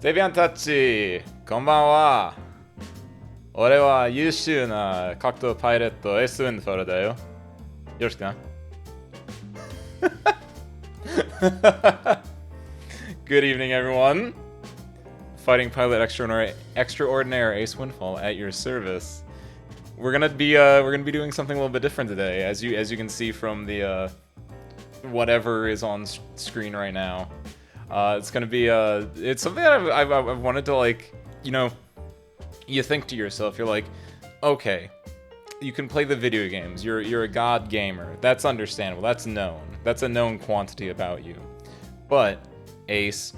デビアンタッチこんばんは。俺は優秀な格闘パイレット S ウィンドフォルだよ。よろしくな。Good evening, everyone. Fighting pilot extraordinaire Ace Windfall at your service. We're gonna be doing something a little bit different today, as you can see from the whatever is on screen right now. It's gonna be it's something that I've wanted to, like, you know, you think to yourself, you're like, okay, you can play the video games, you're a god gamer, that's understandable, that's known, that's a known quantity about you. But Ace,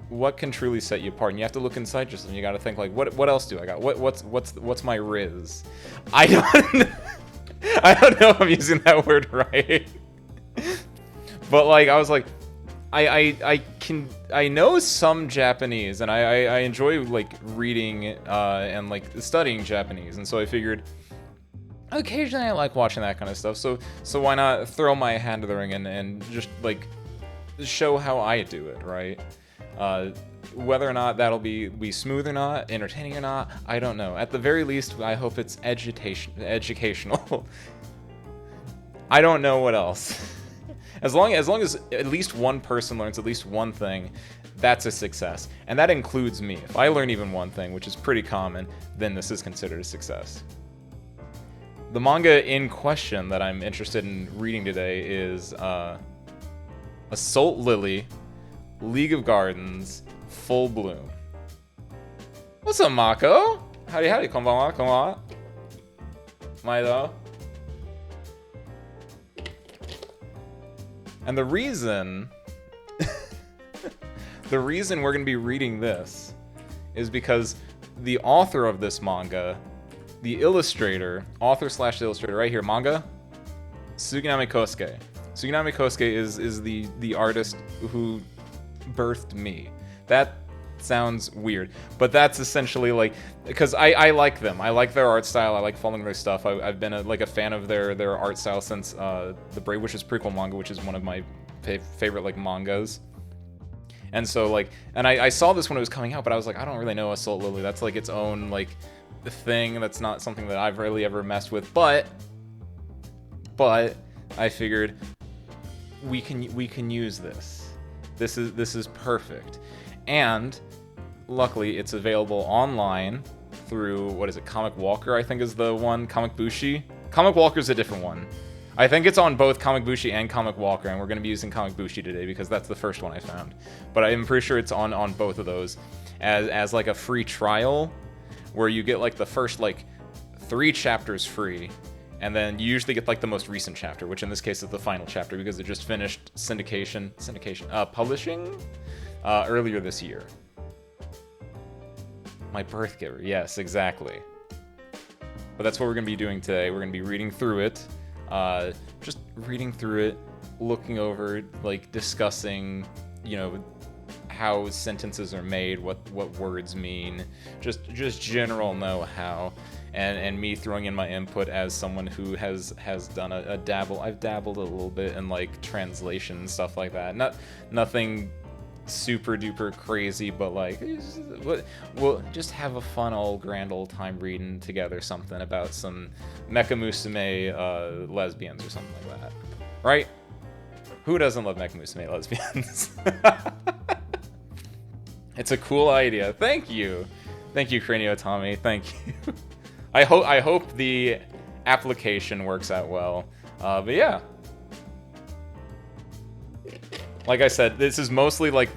what can truly set you apart? And you have to look inside yourself and you gotta think, like, what else do I got? What's my riz? I don't I don't know if I'm using that word right. But, like, I was like, I know some Japanese, and I enjoy, like, reading and, like, studying Japanese, and so I figured occasionally I like watching that kind of stuff, so why not throw my hat into the ring and just, like, show how I do it, right? Whether or not that'll be smooth or not, entertaining or not, I don't know. At the very least, I hope it's educational. I don't know what else. As long as at least one person learns at least one thing, that's a success. And that includes me. If I learn even one thing, which is pretty common, then this is considered a success. The manga in question that I'm interested in reading today is Assault Lily, League of Gardens, Full Bloom. What's up, Mako? Howdy, konbanwa, konbanwa. Maido. And the reason we're going to be reading this is because the author of this manga, the author/illustrator right here, manga, Suginami Kosuke. Suginami Kosuke is the artist who birthed me. That sounds weird, but that's essentially, like, because I like them. I like their art style. I like following their stuff. I've been a fan of their art style since the Brave Wishes prequel manga, which is one of my favorite, like, mangas. And so, like, and I saw this when it was coming out, but I was like, I don't really know Assault Lily. That's, like, its own, like, thing. That's not something that I've really ever messed with. But I figured we can use this. This is perfect. And luckily, it's available online through, what is it, Comic Walker, I think is the one, Comic Bushi. Comic Walker's a different one. I think it's on both Comic Bushi and Comic Walker, and we're going to be using Comic Bushi today because that's the first one I found. But I'm pretty sure it's on both of those as like a free trial, where you get, like, the first, like, 3 chapters free, and then you usually get, like, the most recent chapter, which in this case is the final chapter because it just finished publishing earlier this year. My birth giver, yes, exactly. But that's what we're going to be doing today. We're going to be reading through it, just reading through it, looking over, like, discussing, you know, how sentences are made, what words mean, just general know-how, and me throwing in my input as someone who has done a dabble. I've dabbled a little bit in, like, translation and stuff like that. Nothing super duper crazy, but, like, we'll just have a fun grand old time reading together something about some Mecha Musume lesbians or something like that, right? Who doesn't love Mecha Musume lesbians? It's a cool idea. Thank you, Cranio Tommy. Thank you. I hope the application works out well. But yeah. Like I said, this is mostly, like,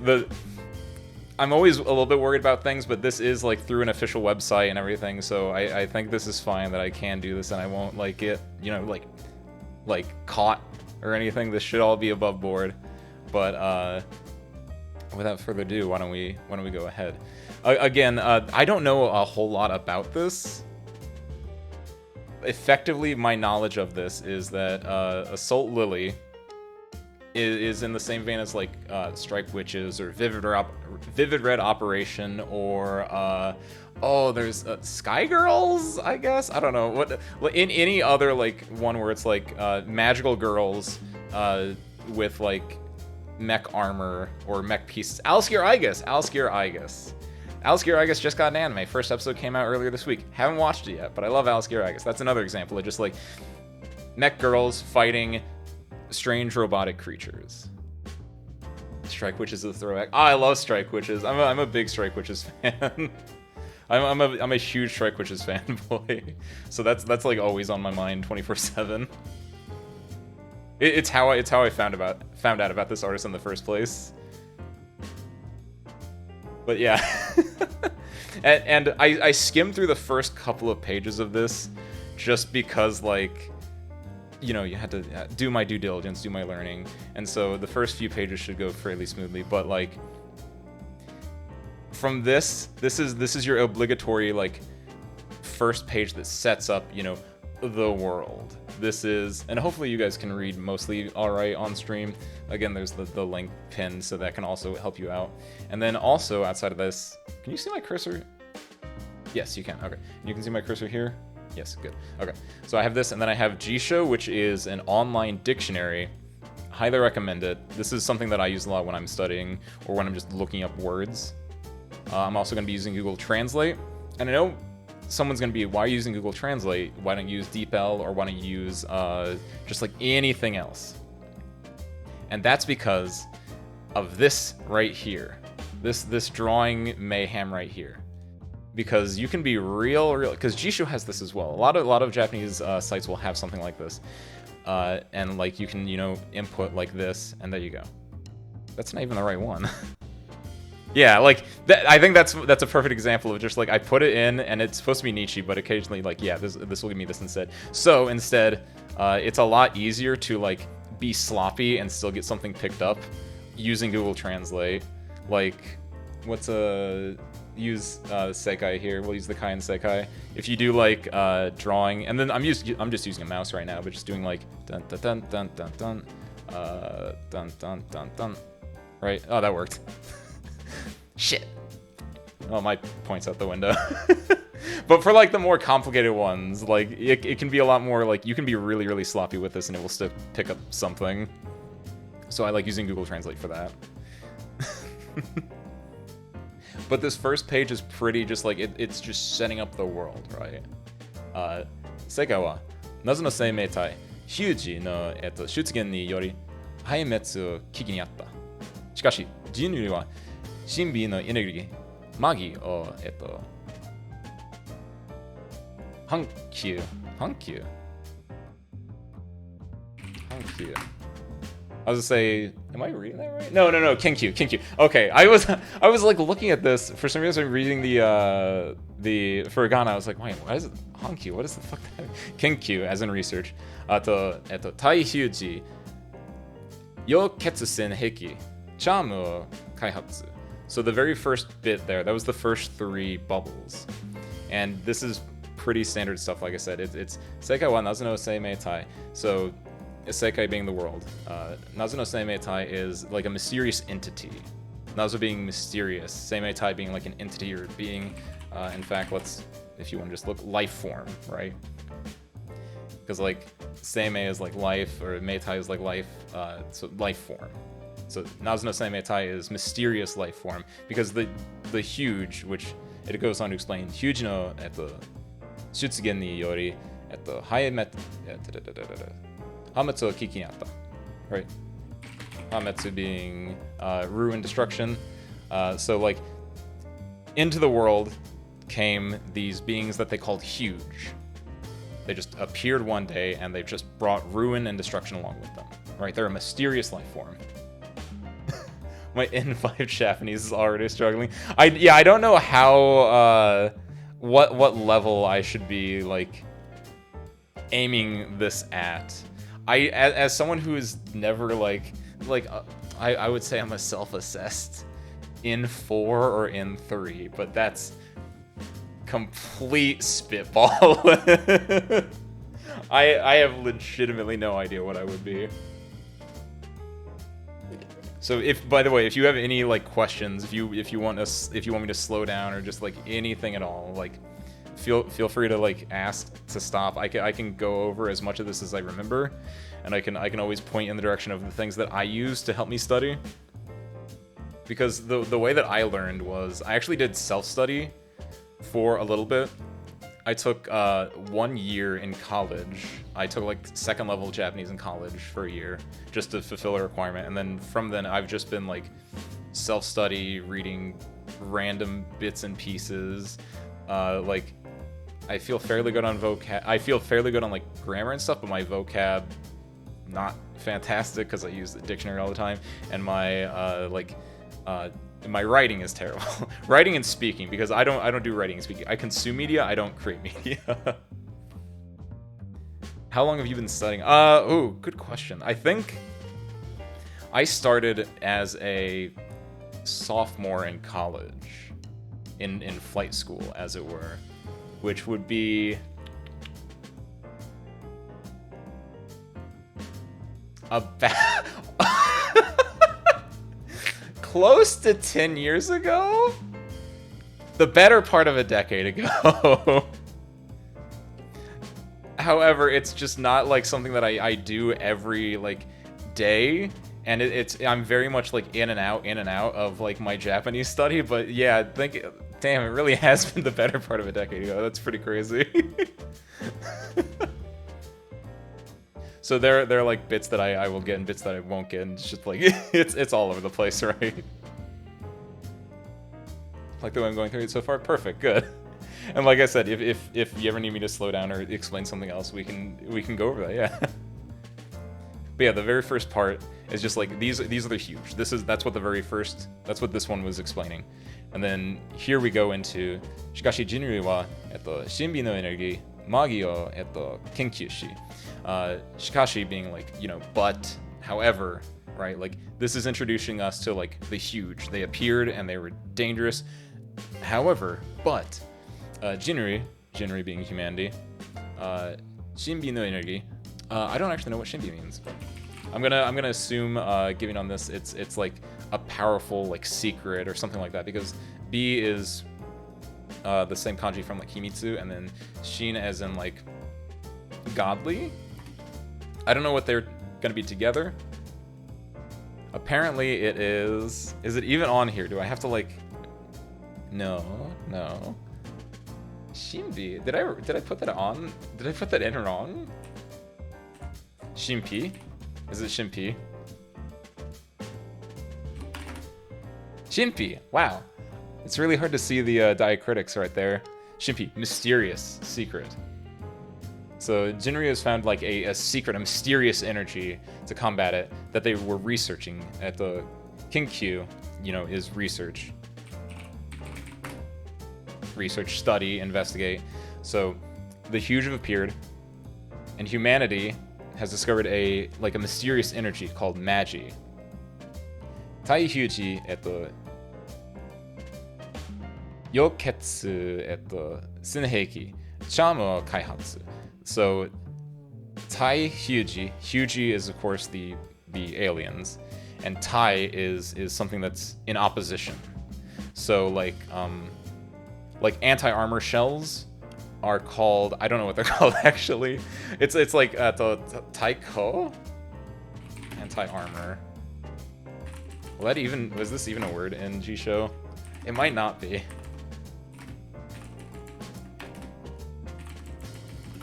I'm always a little bit worried about things, but this is, like, through an official website and everything, so I think this is fine that I can do this and I won't, like, get, you know, like caught or anything. This should all be above board. But without further ado, why don't we go ahead? Again, I don't know a whole lot about this. Effectively, my knowledge of this is that Assault Lily is in the same vein as, like, Strike Witches or Vivid Red Operation, or there's Sky Girls, I guess. I don't know what in any other, like, one where it's like magical girls with, like, mech armor or mech pieces. Alskier Igus. Alice Gear, I guess, just got an anime. First episode came out earlier this week. Haven't watched it yet, but I love Alice Gear, I guess. That's another example of just like mech girls fighting strange robotic creatures. Strike Witches is a throwback. Oh, I love Strike Witches. I'm a big Strike Witches fan. I'm a huge Strike Witches fanboy. So that's like always on my mind 24/7. It's how I found out about this artist in the first place. But yeah. and I skimmed through the first couple of pages of this just because, like, you know, you had to do my due diligence, do my learning, and so the first few pages should go fairly smoothly. But like, from this is your obligatory like first page that sets up, you know, the world. This is, and hopefully you guys can read mostly all right on stream. Again, there's the link pinned, so that can also help you out. And then also outside of this, can you see my cursor? Yes, you can. Okay, you can see my cursor here. Yes, good. Okay, so I have this, and then I have Jisho, which is an online dictionary. Highly recommend it. This is something that I use a lot when I'm studying or when I'm just looking up words. I'm also going to be using Google Translate, and I know someone's going to be, why are you using Google Translate? Why don't you use DeepL, or why don't you use just like anything else? And that's because of this right here. This drawing mayhem right here. Because you can be real, because Jisho has this as well. A lot of Japanese sites will have something like this. And like you can, you know, input like this, and there you go. That's not even the right one. Yeah, like that, I think that's a perfect example of just like I put it in, and it's supposed to be Nietzsche, but occasionally like, yeah, this will give me this instead. So instead, it's a lot easier to like be sloppy and still get something picked up using Google Translate. Like, what's use Sekai here. We'll use the Kai and Sekai. If you do like drawing, and then I'm just using a mouse right now, but just doing like dun dun dun dun dun dun dun dun dun dun. Right? Oh, that worked. Shit. Oh, my point's out the window. But for like the more complicated ones, like it can be a lot more like you can be really, really sloppy with this and it will still pick up something. So I like using Google Translate for that. But this first page is pretty just like it's just setting up the world, right? 世界は謎の生命体ヒュージの、出現により壊滅を危機にあった。しかし人類は神秘のエネルギーマギを半球 I was gonna say, am I reading that right? No, Kenkyu. Okay, I was like looking at this for some reason. Reading the furigana, I was like, wait, why is it Hankyu? What is the fuck that? Kenkyu, as in research. 大ヒュージ溶血戦壁チャームを開発. So the very first bit there, that was the first 3 bubbles, and this is pretty standard stuff. Like I said, it's Sekai wa Nazu no Seimei Tai. So Sekai being the world. Nazu no Seimei Tai is like a mysterious entity. Nazu being mysterious. Seimei Tai being like an entity or being. In fact, if you want to just look, life form, right? Because like Seimei is like life, or Meitai is like life, so life form. So Nazu no Seimei Tai is mysterious life form, because the huge, which it goes on to explain, huge no shutsugen ni yori Hametsu kiki ni atta. Right? Hametsu being ruin, destruction. So like into the world came these beings that they called huge. They just appeared one day and they've just brought ruin and destruction along with them. Right? They're a mysterious life form. My N5 Japanese is already struggling. I don't know how what level I should be like aiming this at. As someone who is never I would say I'm a self-assessed in 4 or in 3, but that's complete spitball. I have legitimately no idea what I would be. So by the way, if you have any like questions, if you want me to slow down or just like anything at all, like feel free to like ask to stop. I can go over as much of this as I remember, and I can always point in the direction of the things that I use to help me study. because the way that I learned was I actually did self-study for a little bit. I took 1 year in college. I took like second level Japanese in college for a year just to fulfill a requirement, and then from then I've just been like self-study, reading random bits and pieces. Like I feel fairly good on vocab. I feel fairly good on like grammar and stuff, but my vocab not fantastic because I use the dictionary all the time, and my my writing is terrible. Writing and speaking, because I don't do writing and speaking. I consume media, I don't create media. How long have you been studying? Oh, good question. I think I started as a sophomore in college, in flight school, as it were, which would be about close to 10 years ago? The better part of a decade ago. However, it's just not like something that I do every like day, and I'm very much like in and out of like my Japanese study. But yeah, damn, it really has been the better part of a decade ago. That's pretty crazy. So there are like bits that I will get and bits that I won't get, and it's just like it's all over the place, right? Like the way I'm going through it so far, perfect, good. And like I said, if you ever need me to slow down or explain something else, we can go over that, yeah. But yeah, the very first part is just like these are the huge. That's what this one was explaining. And then here we go into shikashi jinryu wa shinbi no energy magi o kenkyū shi. Shikashi being like, you know, but, however, right? Like this is introducing us to like the huge. They appeared and they were dangerous. However, but Jinri being humanity, Shinbi no energy. I don't actually know what Shinbi means. I'm gonna assume, given on this, it's like a powerful like secret or something like that, because B is the same kanji from like Himitsu, and then Shin as in like godly. I don't know what they're gonna be together. Apparently it is. Is it even on here? Do I have to like? No. Shinbi. Did I put that on? Did I put that in wrong? Shinpi? Is it Shinpi? Shinpi. Wow. It's really hard to see the diacritics right there. Shinpi. Mysterious. Secret. So Jinryu has found like a secret, a mysterious energy to combat it that they were researching at the Kenkyū, you know, is research. Research, study, investigate. So the huge have appeared, and humanity has discovered a mysterious energy called Magi. Tai Hyuji Yoketsu Senheiki Chamo Kaihatsu. So Tai Hyuji is of course the aliens, and Tai is something that's in opposition. So like anti-armor shells are called, I don't know what they're called actually. It's like the taiko anti-armor. Was this even a word in G-Show? It might not be.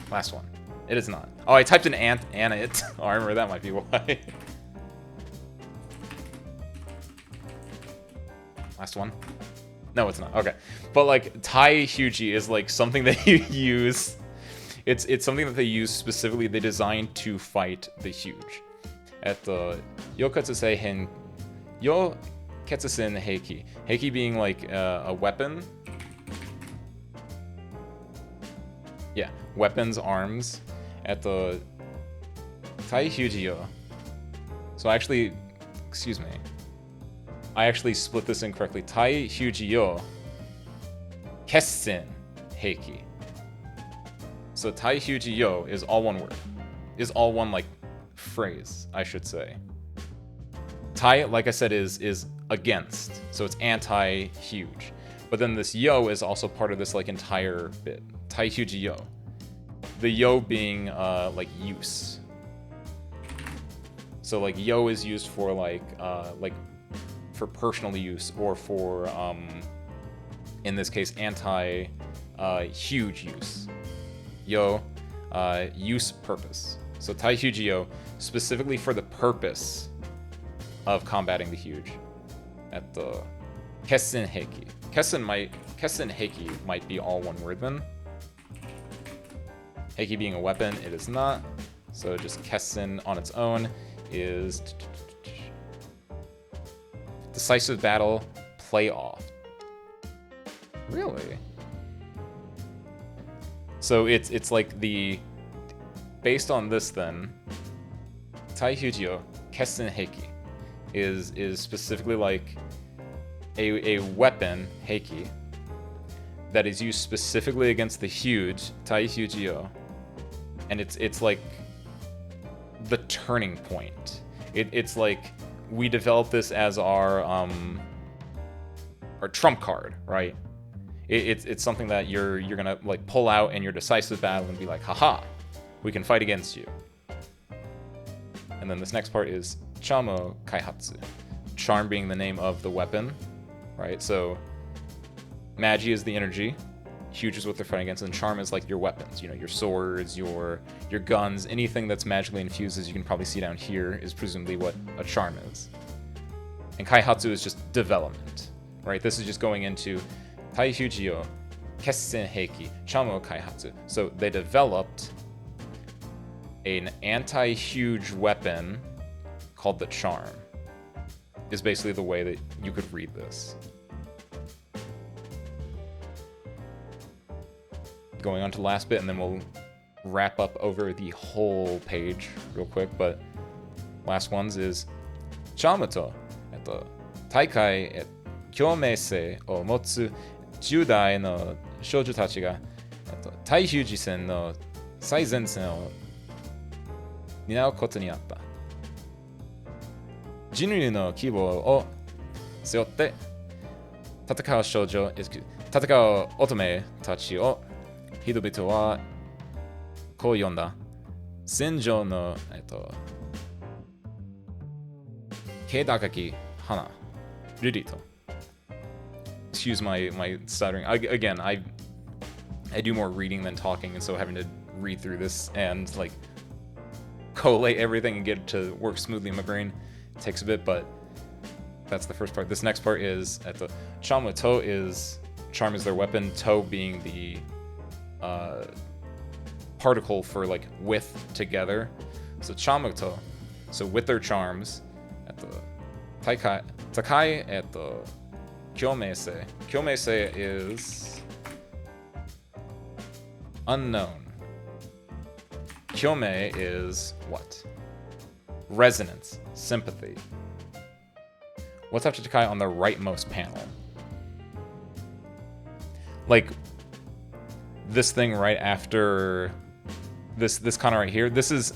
Last one. It is not. Oh, I typed in anit armor. That might be why. Last one. No, it's not. Okay. But like Tai Hyuji is like something that you use. It's something that they use specifically. They designed to fight the huge. At the Yoketsu Sen Heiki. Heiki being like a weapon. Yeah, weapons, arms. At the Tai Hyuji. So actually, excuse me. I actually split this incorrectly. Tai Hyuji Kessen Heiki. So Tai Hyuji is all one word. Is all one like phrase, I should say. Tai, like I said, is against. So it's anti-huge. But then this yo is also part of this like entire bit. Tai Hyuji yo. The yo being like use. So like yo is used for like for personal use or for, in this case, huge use. Yo, use purpose. So Taihyuji yo, specifically for the purpose of combating the huge. At the Kessen Heiki. Kessen Heiki might be all one word then. Heiki being a weapon, it is not. So just Kessen on its own is decisive battle, play off. Really? So it's like the, based on this then, Taihyuji Kessen Heiki is specifically like a weapon, Heiki, that is used specifically against the huge, Taihyuji, and it's like the turning point. It's like we developed this as our trump card, right? It's something that you're gonna like pull out in your decisive battle and be like, haha, we can fight against you. And then this next part is Chamo Kaihatsu. Charm being the name of the weapon, right? So Magi is the energy, huge is what they're fighting against, and charm is like your weapons, you know, your swords, your guns, anything that's magically infused, as you can probably see down here, is presumably what a charm is. And Kaihatsu is just development, right? This is just going into Taihyuji yo Kessen Heiki Chamo Kaihatsu. So they developed an anti-huge weapon called the charm, is basically the way that you could read this. Going on to the last bit, and then we'll wrap up over the whole page real quick, but last ones is Chamato, 大会共鳴性を持つ10代の少女たちが大衆事戦の最前線を担うことになった。人類の希望を背負って戦う少女、戦う乙女たちを人々はこう呼んだ。戦場の気高き花、リリと。Excuse my stuttering. Again, I do more reading than talking, and so having to read through this and like collate everything and get it to work smoothly in my brain takes a bit, but that's the first part. This next part is at the Chama To is charm is their weapon, To being the particle for like with together. So Chama To, so with their charms at the Takai at the Kyomese. Kyomese is unknown. Kyome is what? Resonance, sympathy. What's after Takai on the rightmost panel? Like this thing right after this kana right here. This is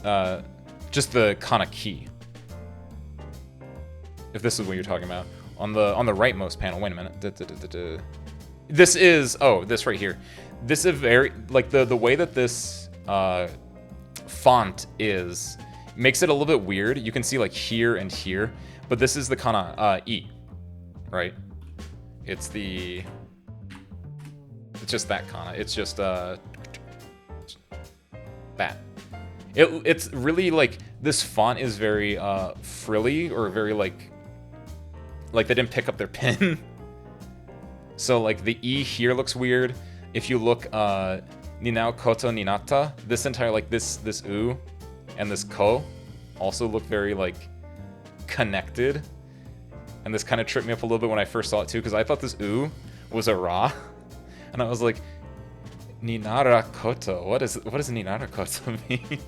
just the kana key. If this is what you're talking about. On the rightmost panel. Wait a minute. This is this right here. This is very like the way that this font is makes it a little bit weird. You can see like here and here, but this is the kana E, right? It's just that kana. It's just that. It's really like this font is very frilly or very like they didn't pick up their pen. So like the E here looks weird. If you look Ninao Koto Ninata, this entire like this U and this Ko also look very like connected. And this kind of tripped me up a little bit when I first saw it too, because I thought this U was a Ra. And I was like, Ninara Koto. What does Ninara Koto mean?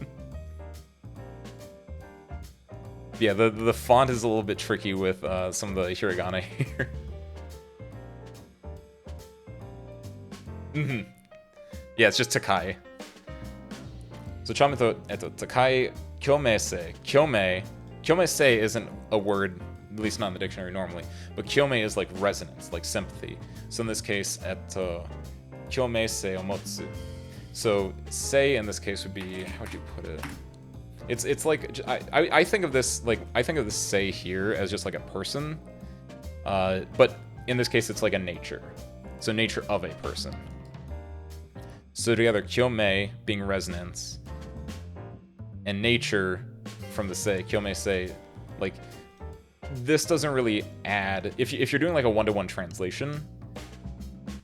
Yeah, the font is a little bit tricky with some of the hiragana here. Yeah, it's just Takai. So Chamato Takai Kyomese. Kyomese isn't a word, at least not in the dictionary normally, but Kyome is like resonance, like sympathy. So in this case, Kyomese omotsu. So sei in this case would be, how would you put it? It's like I think of this sei here as just like a person, But in this case, it's like a nature. So nature of a person. So together, kyomei being resonance, and nature from the sei, kyomei sei, like, this doesn't really add... If you're doing like a one-to-one translation,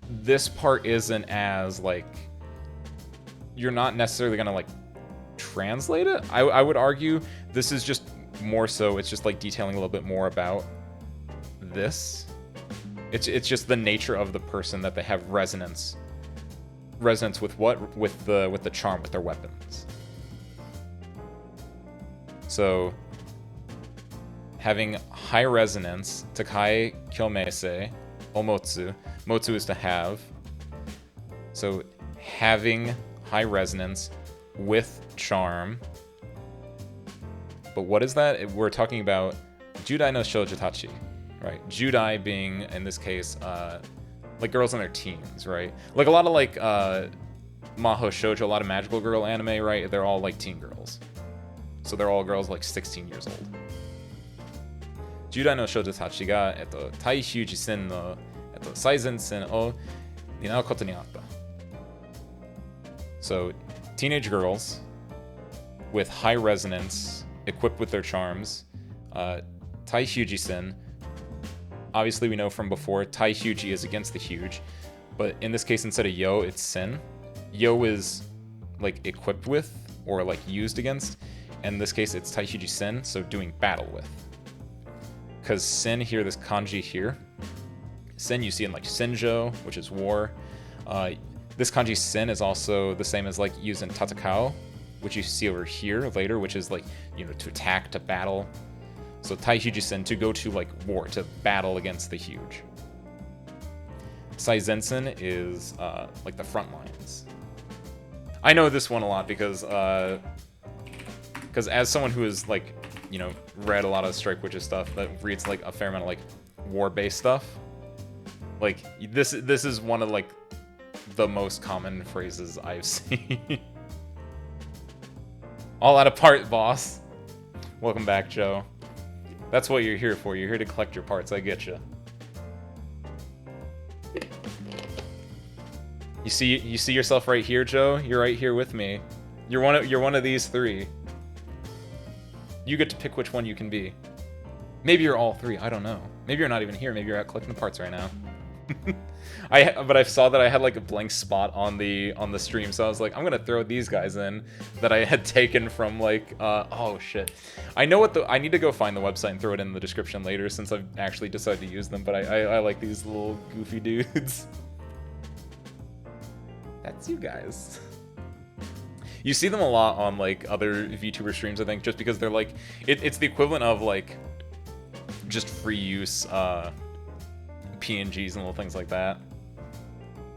this part isn't as, like... You're not necessarily gonna, like, translate it. I would argue this is just more so, it's just like detailing a little bit more about this. It's just the nature of the person that they have resonance with what? With the charm, with their weapons. So having high resonance, takai kyomei omotsu. Motsu is to have. So having high resonance with charm. But what is that? We're talking about Judai no Shoujitachi, right? Judai being, in this case, like girls in their teens, right? Like a lot of like Maho Shoujo, a lot of magical girl anime, right? They're all like teen girls. So they're all girls like 16 years old. Judai no Shoujitachi ga, taihyuji sen no, saizen sen o ninau koto ni atta. So teenage girls with high resonance, equipped with their charms. Taihyuji sen. Obviously, we know from before, Taihyuji is against the huge, but in this case, instead of yo, it's sen. Yo is like equipped with or like used against. In this case, it's Taihyuji sen, so doing battle with. Because sen here, this kanji here, sen you see in like senjo, which is war. This kanji sen is also the same as like used in tatakao, which you see over here later, which is like, you know, to attack, to battle. So Taihyuji sen, to go to like war, to battle against the huge. Saizensen is like the front lines. I know this one a lot because as someone who has like, you know, read a lot of Strike Witches stuff, that reads like a fair amount of like war-based stuff. Like this is one of like the most common phrases I've seen. All out of part, boss. Welcome back, Joe. That's what you're here for. You're here to collect your parts. I get you. You see yourself right here, Joe. You're right here with me. You're one of these three. You get to pick which one you can be. Maybe you're all three. I don't know. Maybe you're not even here. Maybe you're out collecting the parts right now. But I saw that I had like a blank spot on the stream, so I was like, I'm gonna throw these guys in that I had taken from like oh shit. I know what I need to go find the website and throw it in the description later since I've actually decided to use them, but I like these little goofy dudes. That's you guys. You see them a lot on like other VTuber streams, I think, just because they're like it's the equivalent of like just free use PNGs and little things like that.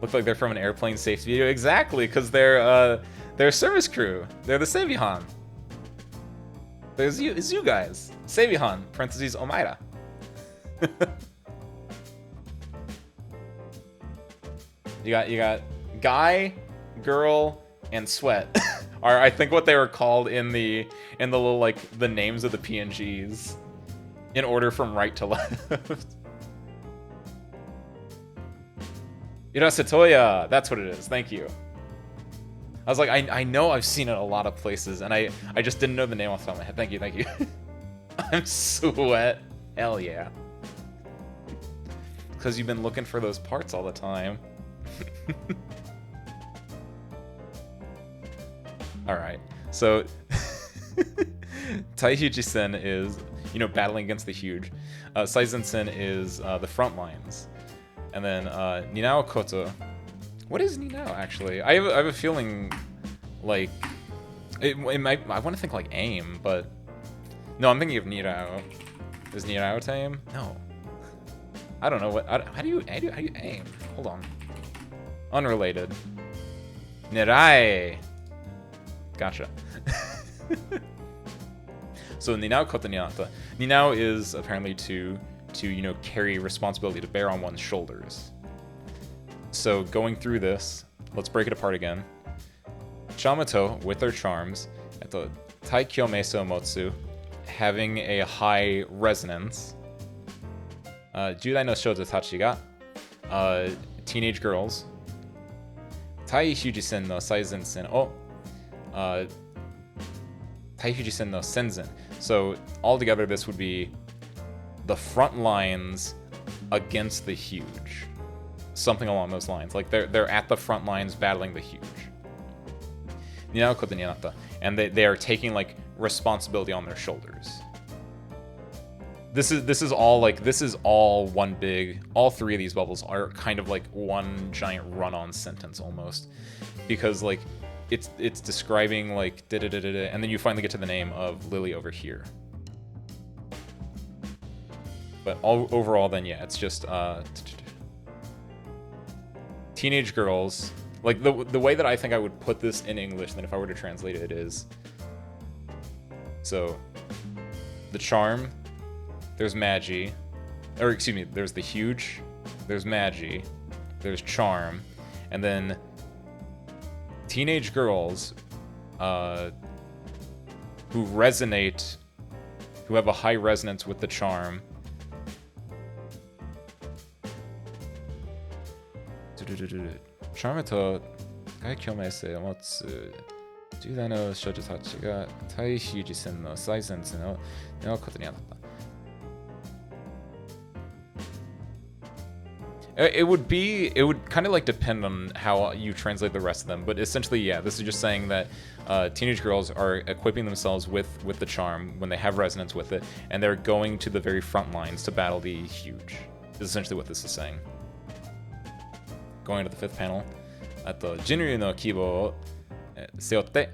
Look like they're from an airplane safety video. Exactly, because they're service crew. They're the Seibihan. There's you, it's you guys. Seibihan, parentheses, Omaira. You got guy, girl, and sweat. Are I think what they were called in the little like the names of the PNGs in order from right to left. Irasetoya, that's what it is. Thank you. I was like, I know I've seen it a lot of places, and I just didn't know the name off the top of my head. Thank you. I'm sweat. Hell yeah. Because you've been looking for those parts all the time. Alright, so Taihyuji-sen is, you know, battling against the huge. Saizen-sen is the front lines. And then Ninao Koto. What is Ninao actually? I have a feeling like it might. I want to think like aim, but no, I'm thinking of Nirao. Is Nirao to aim? No. I don't know what. How do you aim? Hold on. Unrelated. Nirai. Gotcha. So Ninao Koto Ninata. Ninao is apparently to you know, carry responsibility, to bear on one's shoulders. So going through this, let's break it apart again. Chamato, with their charms, at the Taikyo Meso Motsu, having a high resonance. 10代の少女たちが、teenage girls 対比時線の最前線を、対比時線の戦前 So altogether this would be the front lines against the huge. Something along those lines. Like they're at the front lines battling the huge. And they are taking like responsibility on their shoulders. This is all one big, all three of these bubbles are kind of like one giant run-on sentence almost. Because like it's describing like and then you finally get to the name of Lily over here. But overall then yeah, it's just teenage girls. Like the way that I think I would put this in English, then if I were to translate it is, so the charm, there's Magi, or excuse me, there's the huge, there's Magi, there's charm, and then teenage girls who resonate, who have a high resonance with the charm. charm と深い共鳴性を持つ10代の少女たちが対比時線の最前線を狙うことになった。It would kind of like depend on how you translate the rest of them, but essentially, yeah, this is just saying that teenage girls are equipping themselves with the charm when they have resonance with it, and they're going to the very front lines to battle the huge. Is essentially what this is saying. Going to the fifth panel. あと人類の希望を背負って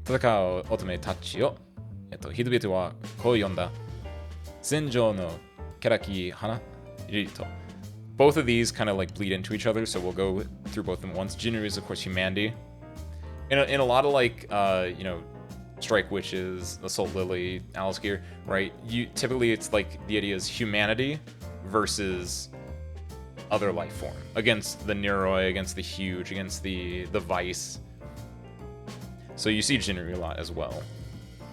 戦う乙女たちを人々はこう呼んだ。戦場のキャラキ花リリと。Both of these kind of like bleed into each other, so we'll go through both of them once. Jinru is of course humanity. In a lot of like Strike Witches, Assault Lily, Alice Gear, right? Typically it's like the idea is humanity versus other life form against the Neroi, against the huge, against the vice. So you see Jinru a lot as well.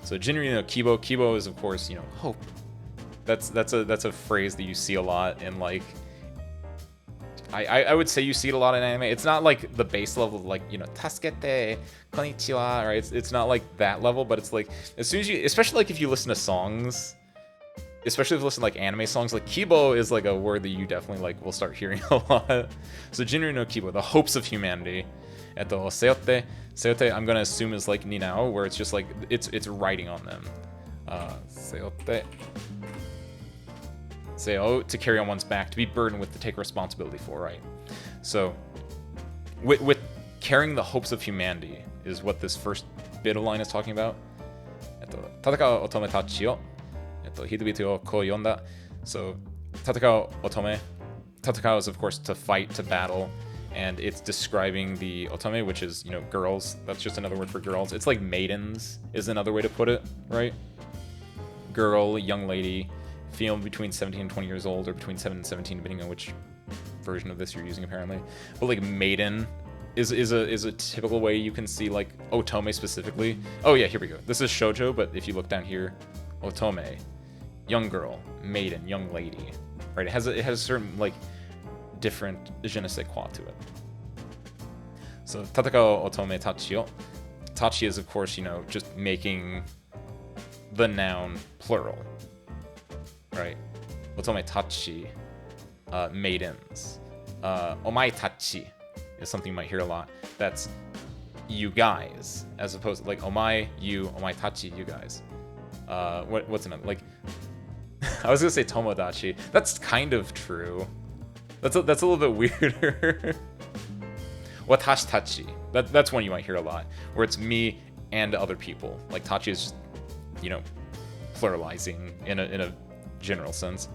So Jinru no Kibo is of course hope. That's a phrase that you see a lot in like. I would say you see it a lot in anime. It's not like the base level of like tasukete, konnichiwa, right? It's not like that level, but it's like as soon as you, especially like if you listen to songs. Especially if you listen to like anime songs, like Kibo is like a word that you definitely like will start hearing a lot. So Jinru no Kibo, the hopes of humanity. Seote, I'm gonna assume is like Ninao, where it's just like it's writing on them. Seote. Seo, to carry on one's back, to be burdened with, to take responsibility for, right? So with carrying the hopes of humanity is what this first bit of line is talking about. 戦う乙女たちを人々をこう呼んだ。So, 戦う乙女. 戦う is of course to fight, to battle, and it's describing the otome, which is, girls. That's just another word for girls. It's like maidens is another way to put it, right? Girl, young lady, female between 17 and 20 years old, or between 7 and 17, depending on which version of this you're using apparently. But like maiden is a typical way you can see like otome specifically. Oh yeah, here we go. This is shoujo, but if you look down here, otome. Young girl, maiden, young lady, right? It has a certain like different je ne sais quoi to it. So tatakao otome tachi o. Tachi is of course just making the noun plural, right? Otome tachi, maidens. Omae tachi is something you might hear a lot. That's you guys, as opposed to like omae you, omae tachi you guys. What's another like? I was gonna say Tomodachi. That's kind of true. That's a little bit weirder. Watashi tachi. That's one you might hear a lot, where it's me and other people. Like tachi is just, pluralizing in a general sense.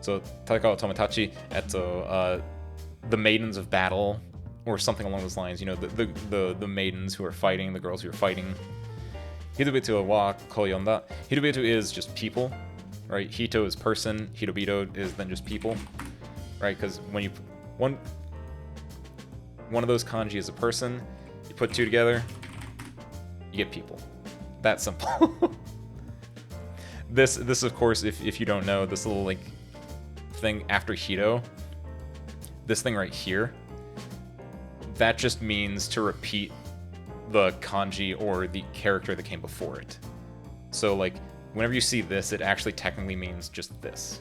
So Tatakao Tomodachi the maidens of battle, or something along those lines. The maidens who are fighting, the girls who are fighting. Hirobitu wa koyonda. Hirobitu is just people, right? Hito is person. Hirobito is then just people, right? Because when you one of those kanji is a person, you put two together, you get people. That simple. This of course, if you don't know, this little like thing after Hito, this thing right here, that just means to repeat the kanji or the character that came before it. So like whenever you see this, it actually technically means just this.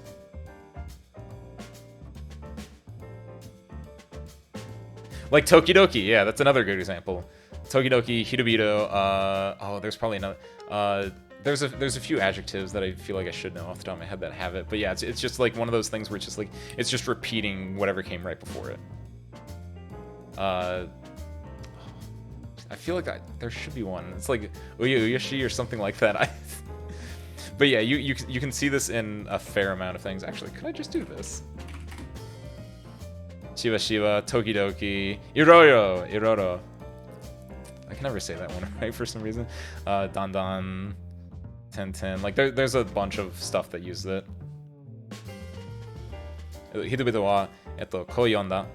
Like Tokidoki, yeah, that's another good example. Tokidoki, Hitobito, oh, there's probably another, there's a few adjectives that I feel like I should know off the top of my head that have it, but yeah, it's just like one of those things where it's just like, it's just repeating whatever came right before it. I feel like there should be one. It's like Uyashi or something like that. But yeah, you can see this in a fair amount of things. Actually, could I just do this? Shiva Shiva, Tokidoki, Iroro. I can never say that one right for some reason. Dandan, Tenten. Like there's a bunch of stuff that uses it. Hitobito wa ko yonda.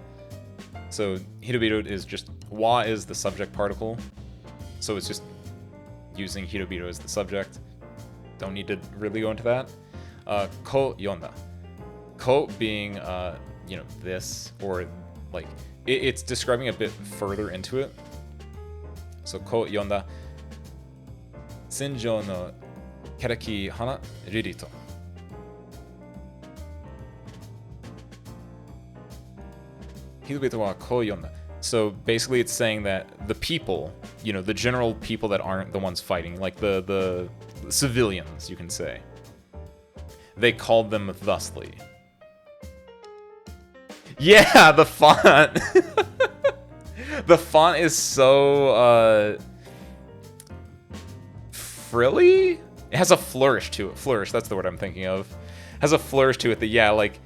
So Hitobito is just wa is the subject particle. So it's just using Hitobito as the subject. Don't need to really go into that. Ko yonda. Ko being you know, this, or like it's describing a bit further into it. So ko yonda senjou no keraki hana ririto. Hitobito wa ko yonda. So basically it's saying that the people, you know, the general people that aren't the ones fighting, like the civilians, you can say, they called them thusly. Yeah, the font. The font is so frilly. It has a flourish to it. Flourish, that's the word I'm thinking of. It has a flourish to it that, yeah, like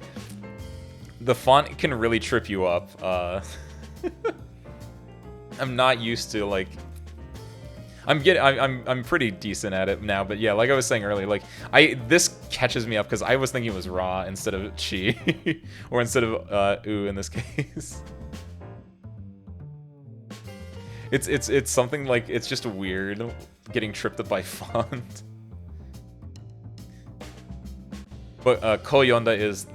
the font can really trip you up. I'm not used to like I'm pretty decent at it now, but yeah, like I was saying earlier, like this catches me up because I was thinking it was ra instead of chi, or instead of u in this case. It's something like it's just weird getting tripped up by font. But ko yonda is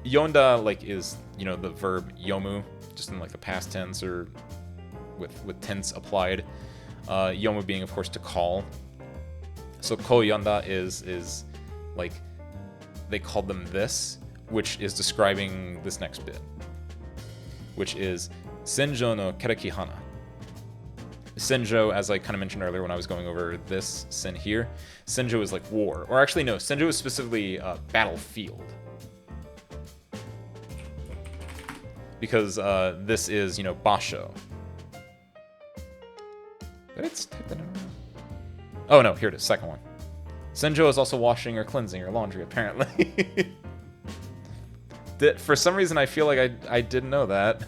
yonda like is, you know, the verb yomu, just in like the past tense or with tense applied. Yomu being, of course, to call. So ko yonda is like they called them this, which is describing this next bit, which is senjou no keraki hana. Senjou, as I kind of mentioned earlier when I was going over this sen here, senjou is like war, or actually no, senjou is specifically battlefield, because this is, you know, basho. It's typed in. Oh no, here it is, second one. Senjou is also washing or cleansing or laundry, apparently. For some reason, I feel like I didn't know that.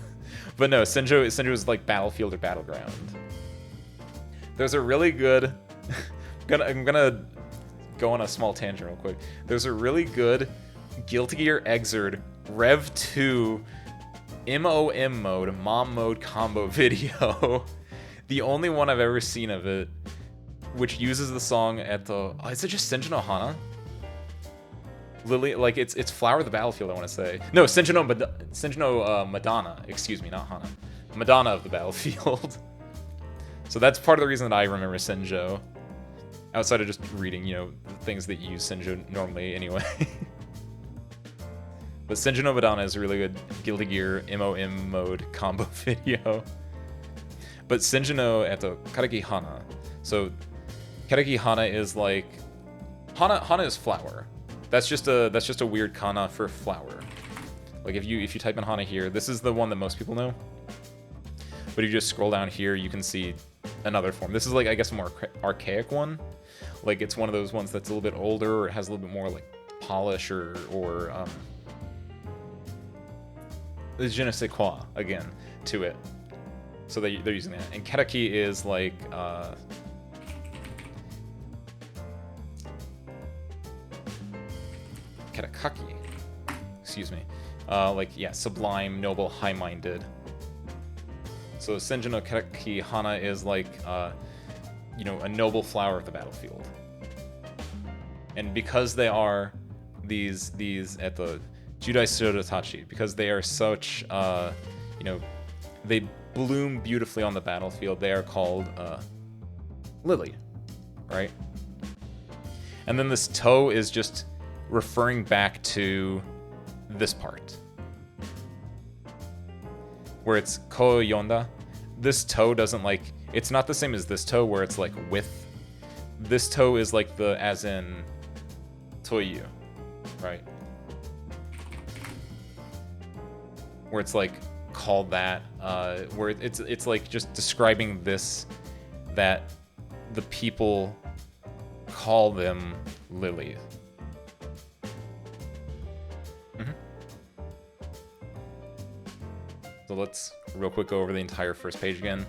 But no, senjou is like battlefield or battleground. There's a really good... I'm gonna go on a small tangent real quick. There's a really good Guilty Gear Xrd Rev 2 MOM mode combo video. The only one I've ever seen of it, which uses the song Eto... Oh, is it just Senjou no Hana? Lily, like it's Flower of the Battlefield, I want to say. No, Senjou no Madonna. Excuse me, not Hana. Madonna of the Battlefield. So that's part of the reason that I remember Senjou. Outside of just reading, you know, the things that use Senjou normally anyway. But Senjou no Madonna is a really good Guilty Gear MOM mode combo video. But Senjou no Karaki Hana. So Karaki Hana is like Hana is flower. That's just a weird kana for flower. Like if you type in Hana here, this is the one that most people know. But if you just scroll down here, you can see another form. This is like, I guess, a more archaic one. Like it's one of those ones that's a little bit older, or it has a little bit more like polish or je ne sais quoi again to it. So they're using that. And Karaki is like Karakaki. Excuse me. Like, yeah, sublime, noble, high-minded. So Senjou no Karaki Hana is like, you know, a noble flower of the battlefield. And because they are these Judai Sudotachi, because they are such they bloom beautifully on the battlefield, they are called Lily, right? And then this to is just referring back to this part, where it's ko yonda. This to doesn't it's not the same as this to where it's like with. This to is like the as in toyu, right? Where it's like called that, where it's like just describing this, that the people call them lilies. So let's real quick go over the entire first page again.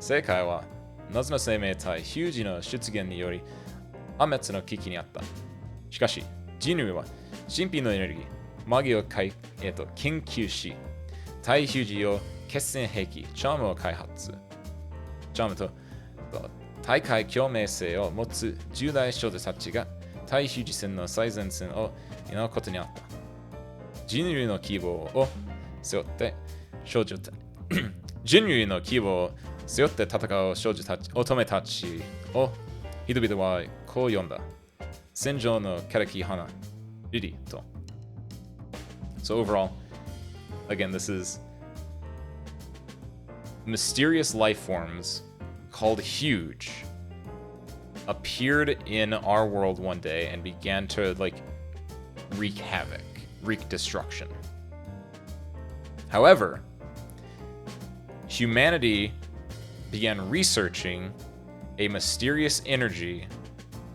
正解は謎の生命体ヒュージの出現により破滅の危機にあった。しかし人類は神秘のエネルギーマギを研究し、対ヒュージ用決戦兵器チャームを開発。チャームと大会共鳴性を持つ10代少女たちが対ヒュージ戦の最前線を担うことにあった。人類の希望を背負って少女た人類の希望を背負って戦う少女たち乙女たちを人々はこう呼んだ。戦場の枯木花リリーと。So overall, again, this is mysterious life forms called Huge appeared in our world one day and began to wreak havoc, wreak destruction. However, humanity began researching a mysterious energy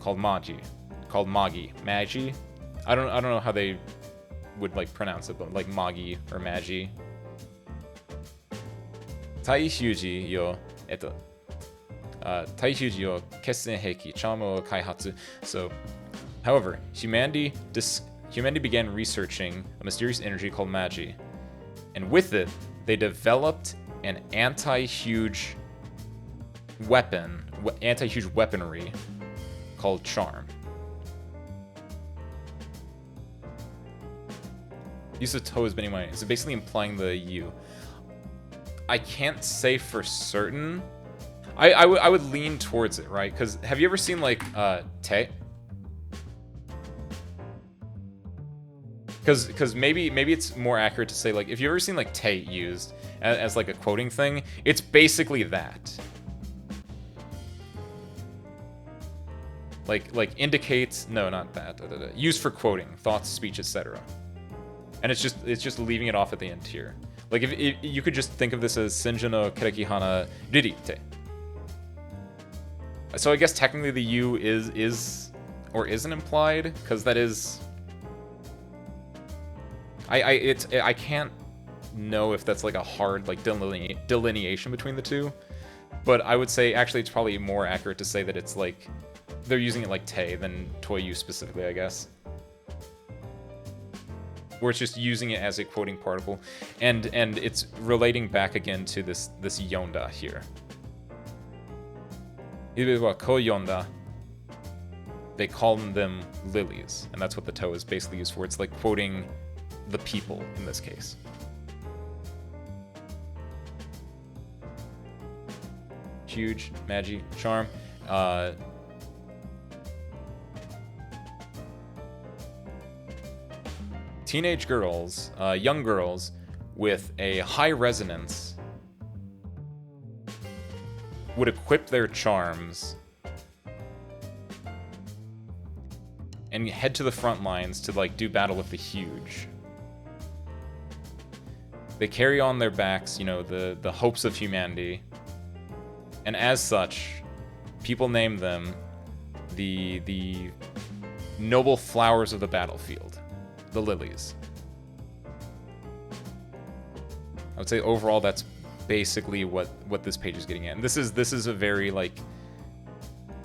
called Magi. I don't know how they would pronounce it, but Magi or Magi. 対ヒュージ用対ヒュージ用決戦兵器チャームを開発. So, however, humanity began researching a mysterious energy called Magi, and with it, they developed an anti-huge weaponry called Charm. Use of to has been in my name. So basically implying the U. I can't say for certain. I would lean towards it, right? Because have you ever seen te? Because maybe it's more accurate to say if you've ever seen te used as a quoting thing, it's basically that. Indicates, no, not that. Used for quoting, thoughts, speech, etc. And it's just leaving it off at the end here. If you could just think of this as Senju no Kereki Hana Ririte. So I guess technically the U is or isn't implied, because that is. I can't know if that's a hard delineation between the two, but I would say actually it's probably more accurate to say that it's they're using it like te than toyu specifically, I guess. Where it's just using it as a quoting particle, and it's relating back again to this yonda here. Ko yonda. They call them lilies, and that's what the to is basically used for. It's quoting the people in this case. Huge, Magi, Charm. Teenage girls, young girls with a high resonance would equip their charms and head to the front lines to do battle with the Huge. They carry on their backs, the hopes of humanity, and as such, people name them the noble flowers of the battlefield. The lilies. I would say overall that's basically what this page is getting at. And this is a very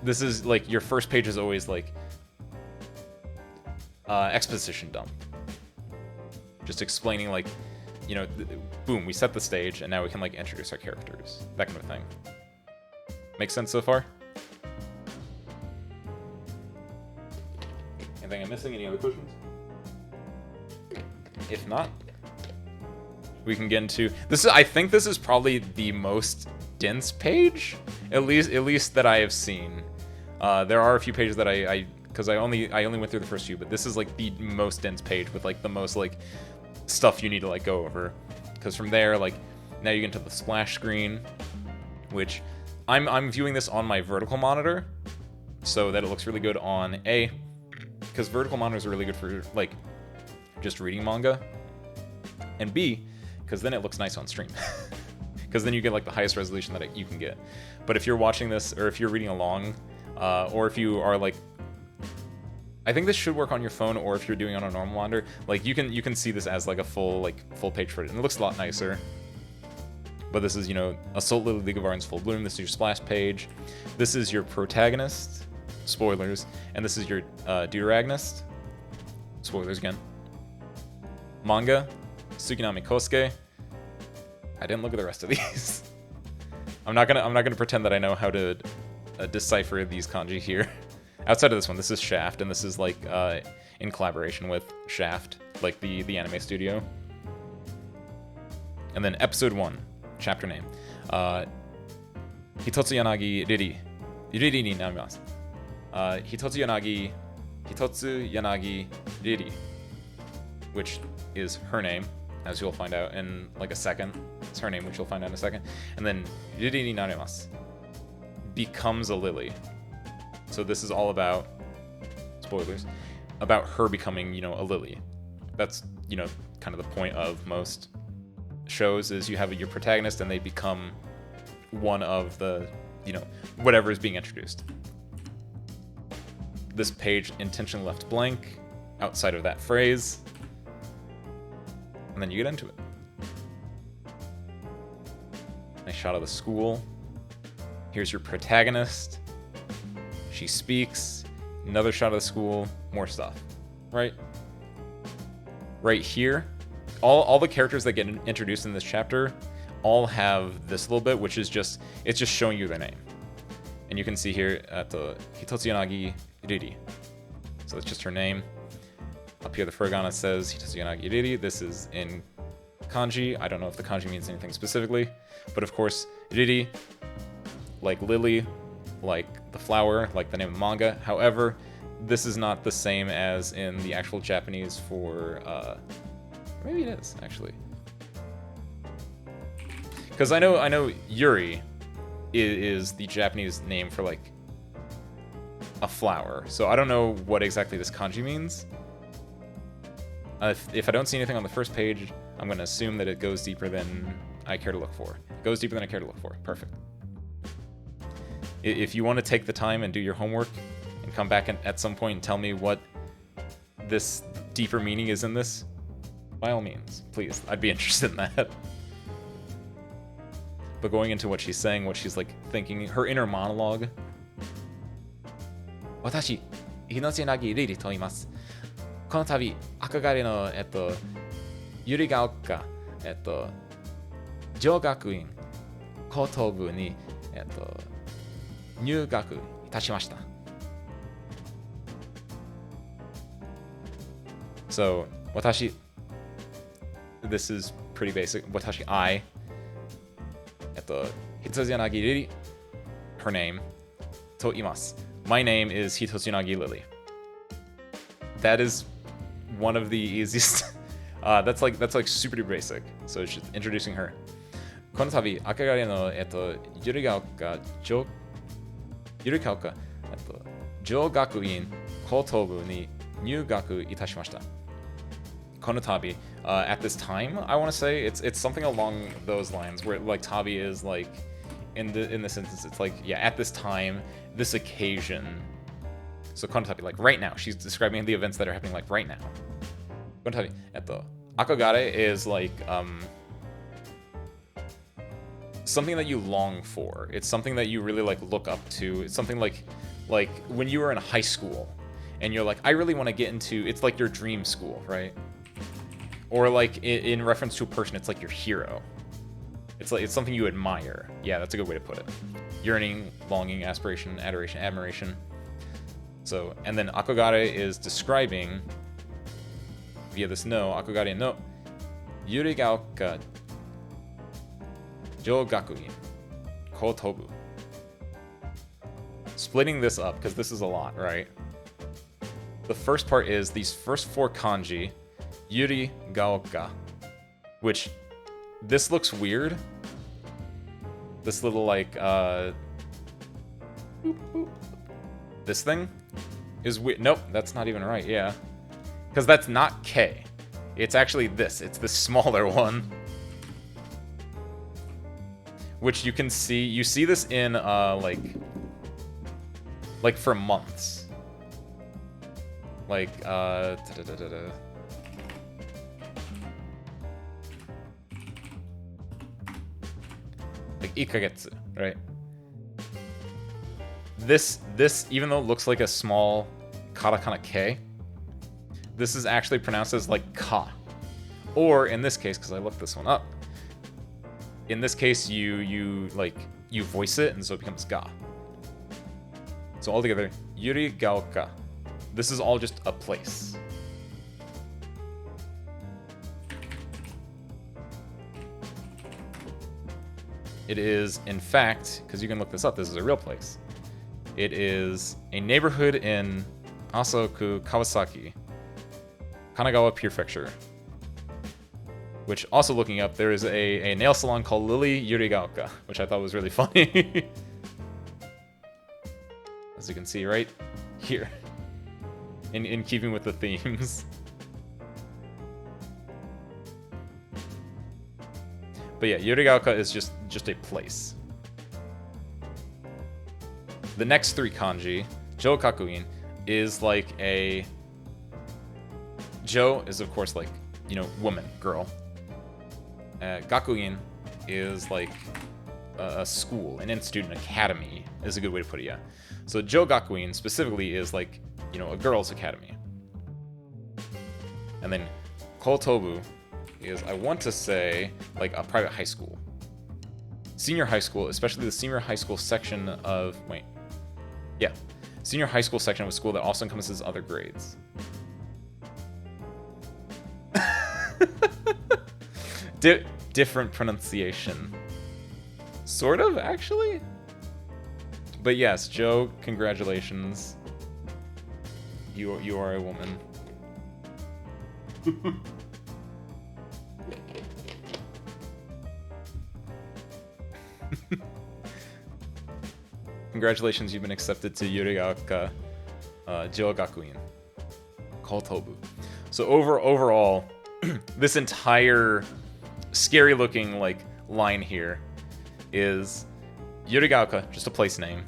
this is your first page is always exposition dump. Just explaining boom, we set the stage and now we can introduce our characters. That kind of thing. Make sense so far? Anything I'm missing? Any other questions? If not, we can get into this. I think this is probably the most dense page, at least that I have seen. There are a few pages that because I only went through the first few, but this is like the most dense page with like the most like stuff you need to like go over. Because from there, like now you get into the splash screen, which I'm viewing this on my vertical monitor, so that it looks really good on because vertical monitors are really good for like just reading manga, and B, because then it looks nice on stream. Because then you get like the highest resolution that you can get. But if you're watching this, or if you're reading along, or if you are like, I think this should work on your phone, or if you're doing it on a normal monitor, like you can see this as like a full page for it, and it looks a lot nicer. But this is, you know, Assault Lily League of Arden's Full Bloom. This is your splash page. This is your protagonist, spoilers, and this is your deuteragonist, spoilers again. Manga, Tsukinami Kosuke. I didn't look at the rest of these. I'm not gonna pretend that I know how to decipher these kanji here. Outside of this one, this is Shaft, and this is like in collaboration with Shaft, like the anime studio. And then episode 1, chapter name, Hitotsuyanagi Riri ni namimasu. Hitotsuyanagi Riri, which is her name, as you'll find out in like a second. It's her name, which you'll find out in a second. And then Riri ni narimasu, becomes a lily. So this is all about, spoilers, about her becoming, you know, a lily. That's, you know, kind of the point of most shows, is you have your protagonist and they become one of the, you know, whatever is being introduced. This page intentionally left blank outside of that phrase. And then you get into it. Nice shot of the school. Here's your protagonist. She speaks. Another shot of the school. More stuff. Right? Right here, all the characters that get introduced in this chapter all have this little bit, which is just, it's just showing you their name. And you can see here at the Hitotsuyanagi Riri. So that's just her name. Up here, the furigana says Hitotsuyanagi Riri. This is in kanji. I don't know if the kanji means anything specifically, but of course, Riri, like lily, like the flower, like the name of the manga. However, this is not the same as in the actual Japanese for, maybe it is, actually. Because I know Yuri is the Japanese name for, like, a flower. So I don't know what exactly this kanji means. If I don't see anything on the first page, I'm going to assume that it goes deeper than I care to look for. It goes deeper than I care to look for. Perfect. If you want to take the time and do your homework and come back at some point and tell me what this deeper meaning is in this, by all means, please. I'd be interested in that. But going into what she's saying, what she's like thinking, her inner monologue. 私、命なぎリリと言います。この度、憧れの、ゆりが丘、上学院高等部に、入学いたしました。So, 私 this is pretty basic. 私 I Hitotsuyanagi Lily, her name, と言います。My name is Hitotsuyanagi Lily. That is one of the easiest. That's like super duper basic. So it's just introducing her. この度、憧れの、ゆりが丘上学院高等部に入学いたしました。この度, at this time, I want to say it's something along those lines where like tabi is like in this instance it's like, yeah, at this time, this occasion. So この度, like right now, she's describing the events that are happening like right now. この度, 憧れ is like something that you long for. It's something that you really like look up to. It's something like when you were in high school and you're like, I really want to get into, it's like your dream school, right? Or like in reference to a person, it's like your hero. It's like, it's something you admire. Yeah, that's a good way to put it. Yearning, longing, aspiration, adoration, admiration. So, and then akogare is describing, via this no, akogare no yurigaoka jougakuin kotobu. Splitting this up, because this is a lot, right? The first part is these first 4 kanji, yurigaoka, which, this looks weird. This little, like, this thing is weird. Nope, that's not even right, yeah. Because that's not K. It's actually this. It's the smaller one. Which you can see, you see this in, like for months. Like, like ikagetsu, right? This, even though it looks like a small katakana K, this is actually pronounced as like ka. Or in this case, because I looked this one up, in this case you voice it, and so it becomes ga. So altogether, yurigaoka. This is all just a place. It is, in fact, because you can look this up, this is a real place. It is a neighborhood in Asaoku, Kawasaki, Kanagawa Prefecture. Which, also looking up, there is a nail salon called Lily Yurigaoka, which I thought was really funny. As you can see right here. In keeping with the themes. But yeah, Yurigaoka is just a place. The next 3 kanji, jougakuin, is like a... Jo is, of course, like, you know, woman, girl. Gakuin is like a school, an institute, an academy is a good way to put it, yeah. So jougakuin specifically is like, you know, a girls' academy. And then kotobu is, I want to say, like a private high school. Senior high school, especially the senior high school section of, senior high school section of a school that also encompasses other grades. Different pronunciation. Sort of, actually. But yes, Joe, congratulations. You are a woman. Congratulations, you've been accepted to Yurigaoka Jougakuin Kotobu. So overall, this entire scary looking like line here is Yurigaoka, just a place name.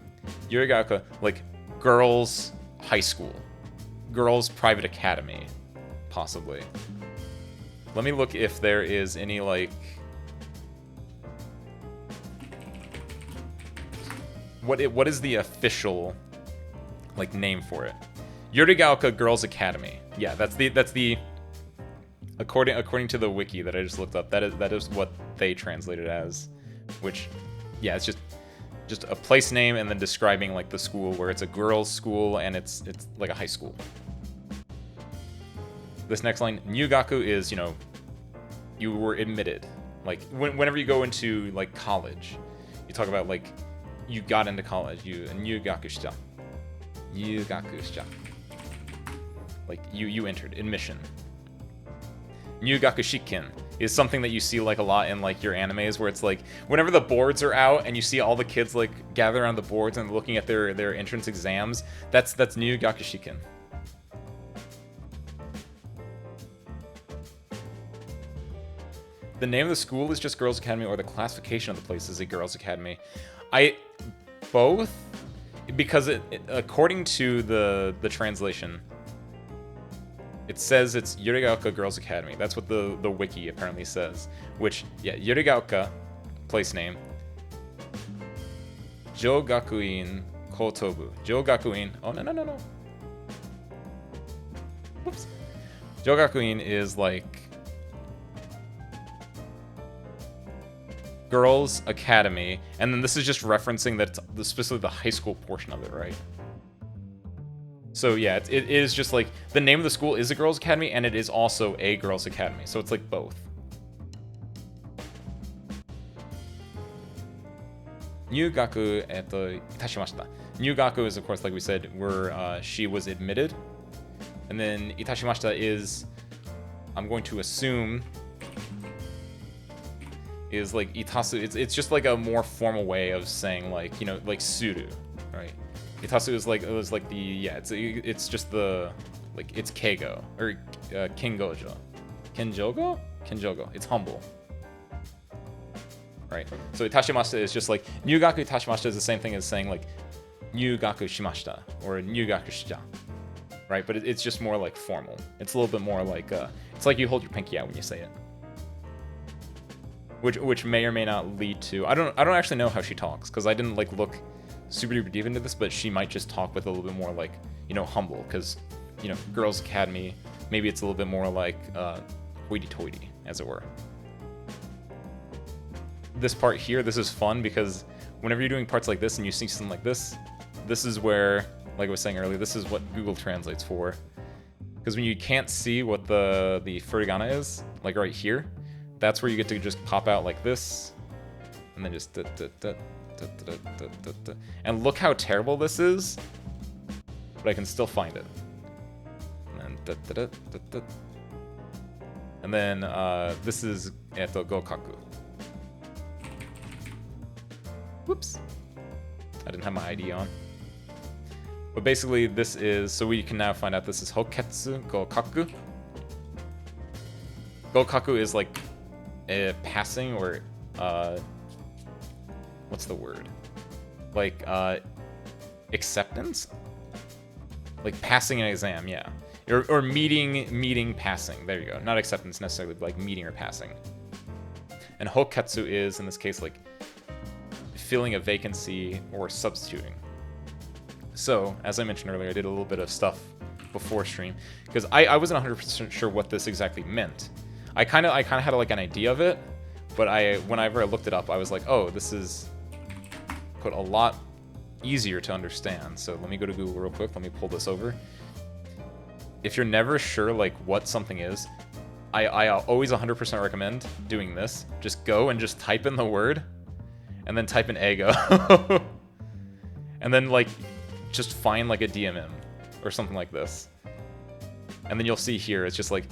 Yurigaoka, like girls' high school, girls' private academy, possibly. Let me look if there is any like what is the official like name for it? Yurigaoka Girls Academy. Yeah, that's the according to the wiki that I just looked up, that is what they translated as, which, yeah, it's just a place name and then describing like the school where it's a girls' school and it's like a high school. This next line, Nyugaku, is, you know, you were admitted. Like whenever you go into like college, you talk about like you got into college, you Nyugaku shita. Like you entered, admission. Nyugaku shikken is something that you see like a lot in like your animes, where it's like whenever the boards are out and you see all the kids like gather around the boards and looking at their entrance exams, that's Nyugaku shikken. The name of the school is just Girls Academy, or the classification of the place is a Girls Academy. Both, because according to the translation, it says it's Yurigaoka Girls Academy. That's what the wiki apparently says. Which, yeah, Yurigaoka, place name. Jougakuin Kotobu. Jougakuin. Oh, no. Whoops. Jougakuin is like Girls Academy, and then this is just referencing that it's specifically the high school portion of it, right? So yeah, it is just like the name of the school is a girls' academy, and it is also a girls' academy. So it's like both. Nyugaku itashimashita. Nyugaku is, of course, like we said, where she was admitted, and then itashimashita is, I'm going to assume, is like itasu. It's just like a more formal way of saying, like, you know, like suru, right? Itasu is like, it was like the, yeah, it's just the, like, it's keigo or kingojo. Kinjogo. It's humble, right? So itashimashita is just like, nyugaku itashimashita is the same thing as saying like nyugaku shimashita or nyugaku shita, right? But it's just more like formal. It's a little bit more like it's like you hold your pinky out when you say it, which may or may not lead to, I don't actually know how she talks, because I didn't like look super duper deep into this, but she might just talk with a little bit more like, you know, humble, because, you know, girls' academy, maybe it's a little bit more like hoity-toity, as it were. This part here, this is fun, because whenever you're doing parts like this and you see something like this is where, like I was saying earlier, this is what Google translates for. Because when you can't see what the furigana is, like right here, that's where you get to just pop out like this, and then just and look how terrible this is, but I can still find it. And then this is gokaku. Whoops, I didn't have my ID on. But basically this is, so we can now find out this is hoketsu gokaku. Gokaku is like a passing, or what's the word? Like acceptance? Like passing an exam, yeah. Or meeting passing. There you go. Not acceptance necessarily, but like meeting or passing. And hoketsu is, in this case, like filling a vacancy or substituting. So, as I mentioned earlier, I did a little bit of stuff before stream, because I wasn't 100% sure what this exactly meant. I kind of had like an idea of it, but whenever I looked it up, I was like, oh, this is put a lot easier to understand. So let me go to Google real quick. Let me pull this over. If you're never sure like what something is, I always 100% recommend doing this. Just go and just type in the word, and then type in ego, and then like just find like a DMM or something like this, and then you'll see here it's just like,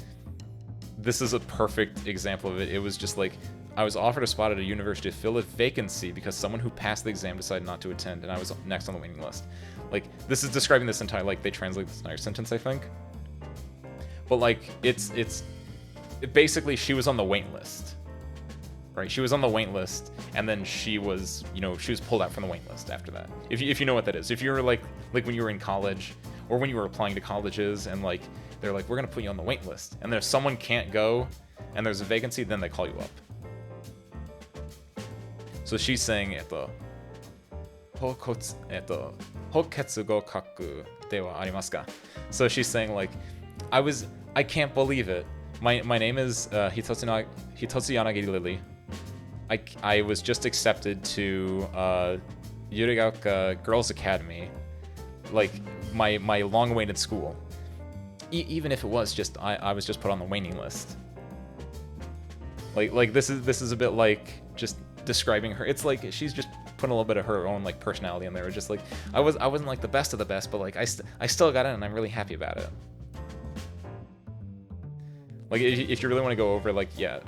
this is a perfect example of it. It was just like, I was offered a spot at a university to fill a vacancy because someone who passed the exam decided not to attend, and I was next on the waiting list. Like, this is describing this entire, like, they translate this entire sentence, I think. But like, it's basically, she was on the wait list, right? She was on the wait list, and then she was, you know, she was pulled out from the wait list after that. If you know what that is. If you're like when you were in college, or when you were applying to colleges, and like, they're like, we're gonna put you on the wait list, and there's someone can't go, and there's a vacancy, then they call you up. So she's saying, hoketsu gokaku de wa arimasu ka? So she's saying like, I can't believe it. My name is Hitotsuyanagi Lily. I was just accepted to Yurigaoka Girls Academy, like my long-awaited school. Even if it was just I was just put on the waiting list. Like this is a bit like just describing her. It's like she's just putting a little bit of her own like personality in there. Just like I wasn't like the best of the best, but like I still got in, and I'm really happy about it. Like, if you really want to go over, like, yeah,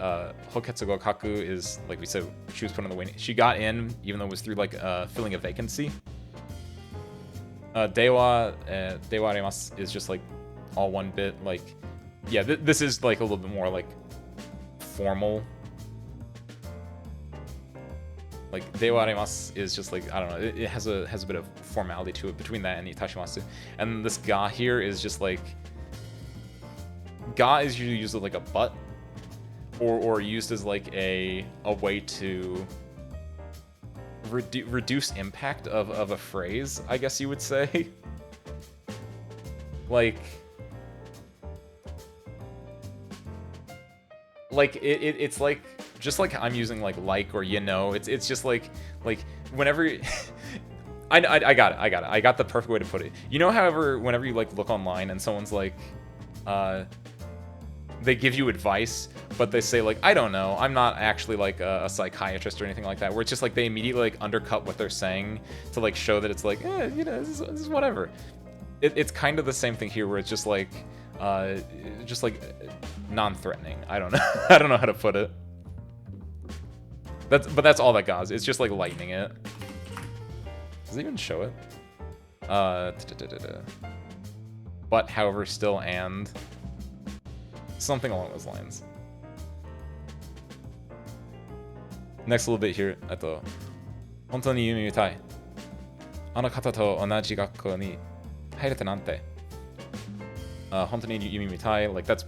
hoketsu gokaku is, like we said, she was put on the waiting. She got in, even though it was through, like, filling a vacancy. Dewa arimasu is just, like, all one bit. Like, yeah, this is, like, a little bit more, like, formal. Like, dewa arimasu is just, like, I don't know, it has a bit of formality to it between that and itashimasu. And this ga here is just, like, ga is usually used as like a but, or used as like a way to reduce impact of a phrase, I guess you would say. like it's like, just like I'm using like or you know, it's just like whenever I got it. I got it. I got the perfect way to put it. You know, however, whenever you like look online and someone's like, they give you advice, but they say like, I don't know, I'm not actually like a psychiatrist or anything like that, where it's just like they immediately like undercut what they're saying to like show that it's like, you know, this is whatever. It's kind of the same thing here, where it's just like non-threatening. I don't know. I don't know how to put it. But that's all that goes. It's just like lightening it. Does it even show it? But however, still and something along those lines. Next little bit here. 本当に夢みたい。あの方と同じ学校に入れたなんて。本当に夢みたい. Like that's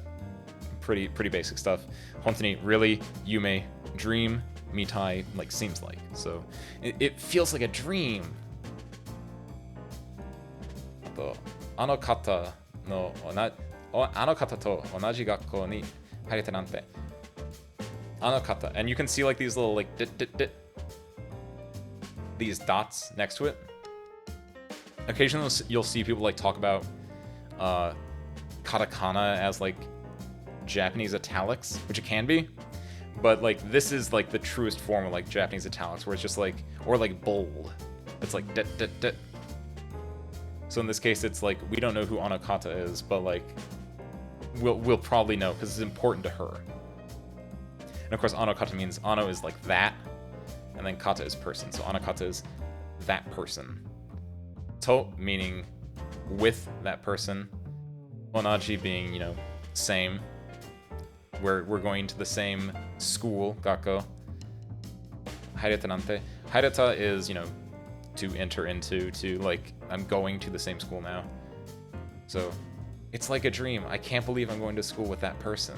pretty basic stuff. 本当に really yume dream mitai like seems like. So it feels like a dream. あの方と同じ学校に入れたなんて。あの方. And you can see like these little like these dots next to it. Occasionally you'll see people like talk about katakana as like Japanese italics, which it can be, but like this is like the truest form of like Japanese italics, where it's just like, or like bold. It's like dit. So in this case, it's like we don't know who Anokata is, but like we'll probably know because it's important to her. And of course, Anokata means Ano is like that, and then Kata is person. So Anokata is that person. To meaning with that person. Onaji being, you know, same. We're going to the same school, Gakko. Haireta nante. Haireta is, you know, to enter into, to like, I'm going to the same school now. So it's like a dream. I can't believe I'm going to school with that person.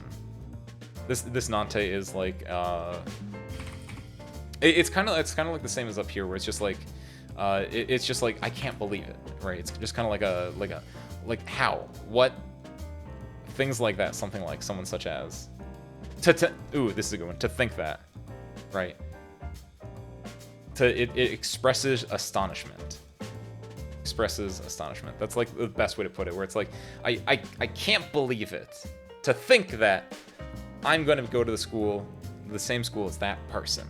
This nante is like it's kind of like the same as up here, where it's just like it's just like I can't believe it, right? It's just kind of like how, what, things like that. Something like someone such as ooh, this is a good one. To think that, right? It expresses astonishment. Expresses astonishment. That's like the best way to put it, where it's like I can't believe it. To think that I'm going to go to the same school as that person.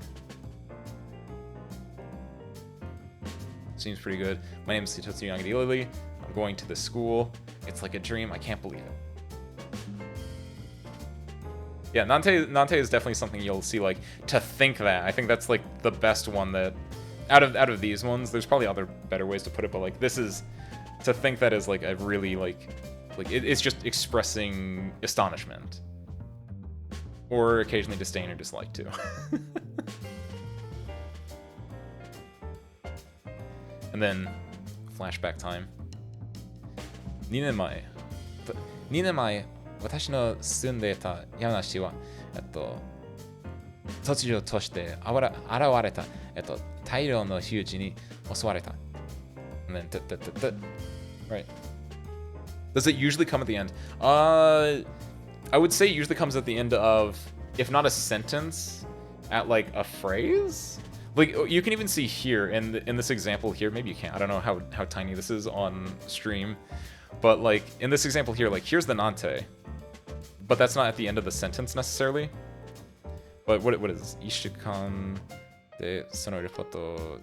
Seems pretty good. My name is Hitotsu Yagiri Lily. I'm going to the school. It's like a dream. I can't believe it. Yeah, Nante is definitely something you'll see, like, to think that. I think that's like the best one that out of these ones. There's probably other better ways to put it, but like this is, to think that is like a really like it's just expressing astonishment. Or occasionally disdain or dislike too. And then flashback time. 2年前、私の住んでいた山梨は、突如として現れた、大量の火打ちに襲われた。And then, right. Does it usually come at the end? I would say it usually comes at the end of, if not a sentence, at like a phrase. Like you can even see here in this example here. Maybe you can't. I don't know how tiny this is on stream, but like in this example here, like here's the nante, but that's not at the end of the sentence necessarily. But what is this? Ishikan de sono ripoto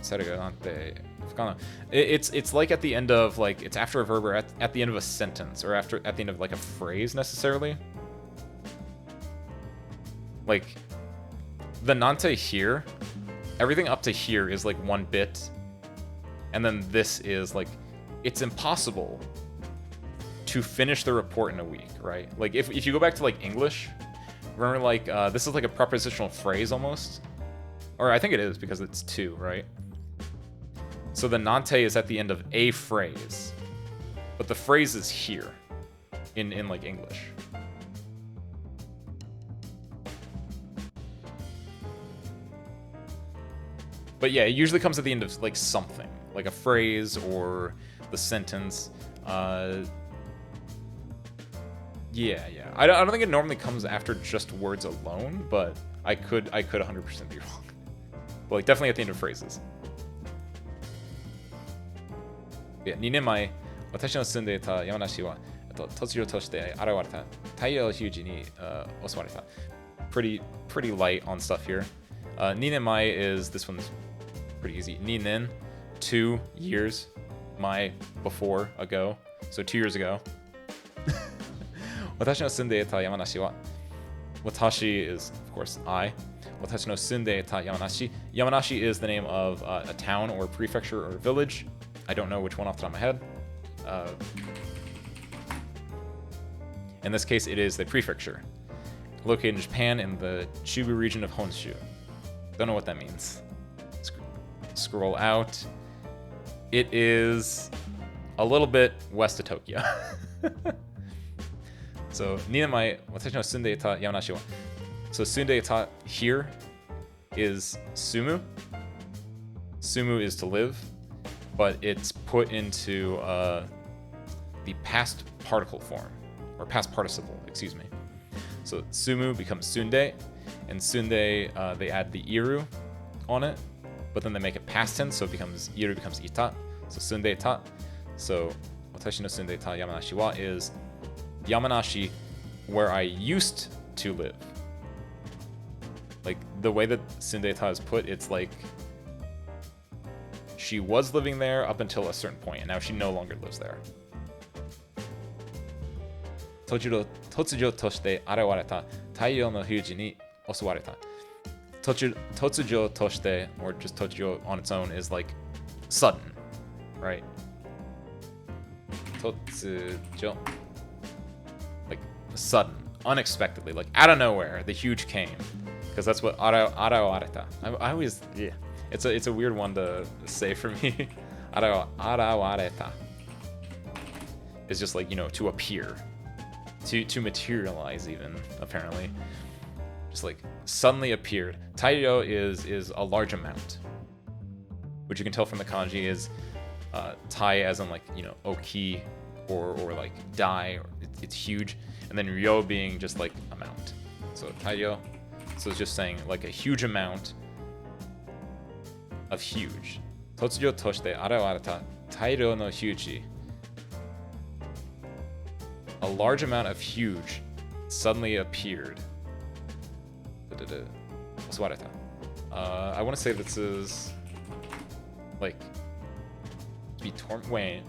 sarega nante fukana. It's like at the end of, like, it's after a verb or at the end of a sentence, or at the end of like a phrase necessarily. Like the nante here, everything up to here is like one bit, and then this is like, it's impossible to finish the report in a week, right? Like if you go back to like English, remember like this is like a prepositional phrase almost, or I think it is because it's two, right? So the nante is at the end of a phrase, but the phrase is here in like English. But yeah, it usually comes at the end of like something, like a phrase or the sentence. Yeah. I don't think it normally comes after just words alone, but I could 100% be wrong. But like definitely at the end of phrases. で、2年前、私の住んでいた山梨は、突如として現れた太陽ヒュージに、襲われた。Pretty light on stuff here. 2年前 is, this one's pretty easy. 2年, 2 years. My, before, ago. So 2 years ago. 私の住んでいた山梨は、watashi is, of course, I. 私の住んでいた山梨. Yamanashi is the name of a town or prefecture or village. I don't know which one off the top of my head. In this case, it is the prefecture. Located in Japan in the Chubu region of Honshu. Don't know what that means. Scroll out. It is a little bit west of Tokyo. So, 2年前、私の住んでいた山梨は。So, 住んでいた here is sumu. Sumu is to live, but it's put into the past particle form, or past participle, excuse me. So, sumu becomes sunde, and sunde, they add the iru on it, but then they make it past tense, so it becomes, iru becomes ita. So, sunde ita. So, 私の住んでいた山梨は is Yamanashi, where I used to live. Like, the way that Sundeita is put, it's like she was living there up until a certain point, and now she no longer lives there. 突如として現れた太陽のヒュージに襲われた。突如として, or just 突如 on its own, is like sudden, right? 突如. Like sudden, unexpectedly, like out of nowhere, the huge came, because that's what arawareta. I always, yeah, it's a weird one to say for me. Arawareta is just like, you know, to appear, to materialize, even apparently, just like suddenly appeared. Taiyo is a large amount, which you can tell from the kanji is tai as in like, you know, oki, or like dai, or it's huge, and then ryo being just like amount. So taiyo, so it's just saying like a huge amount of huge. Totsujo toshite arawareta tairyo no hyuji. A large amount of huge suddenly appeared. I want to say this is like be wait.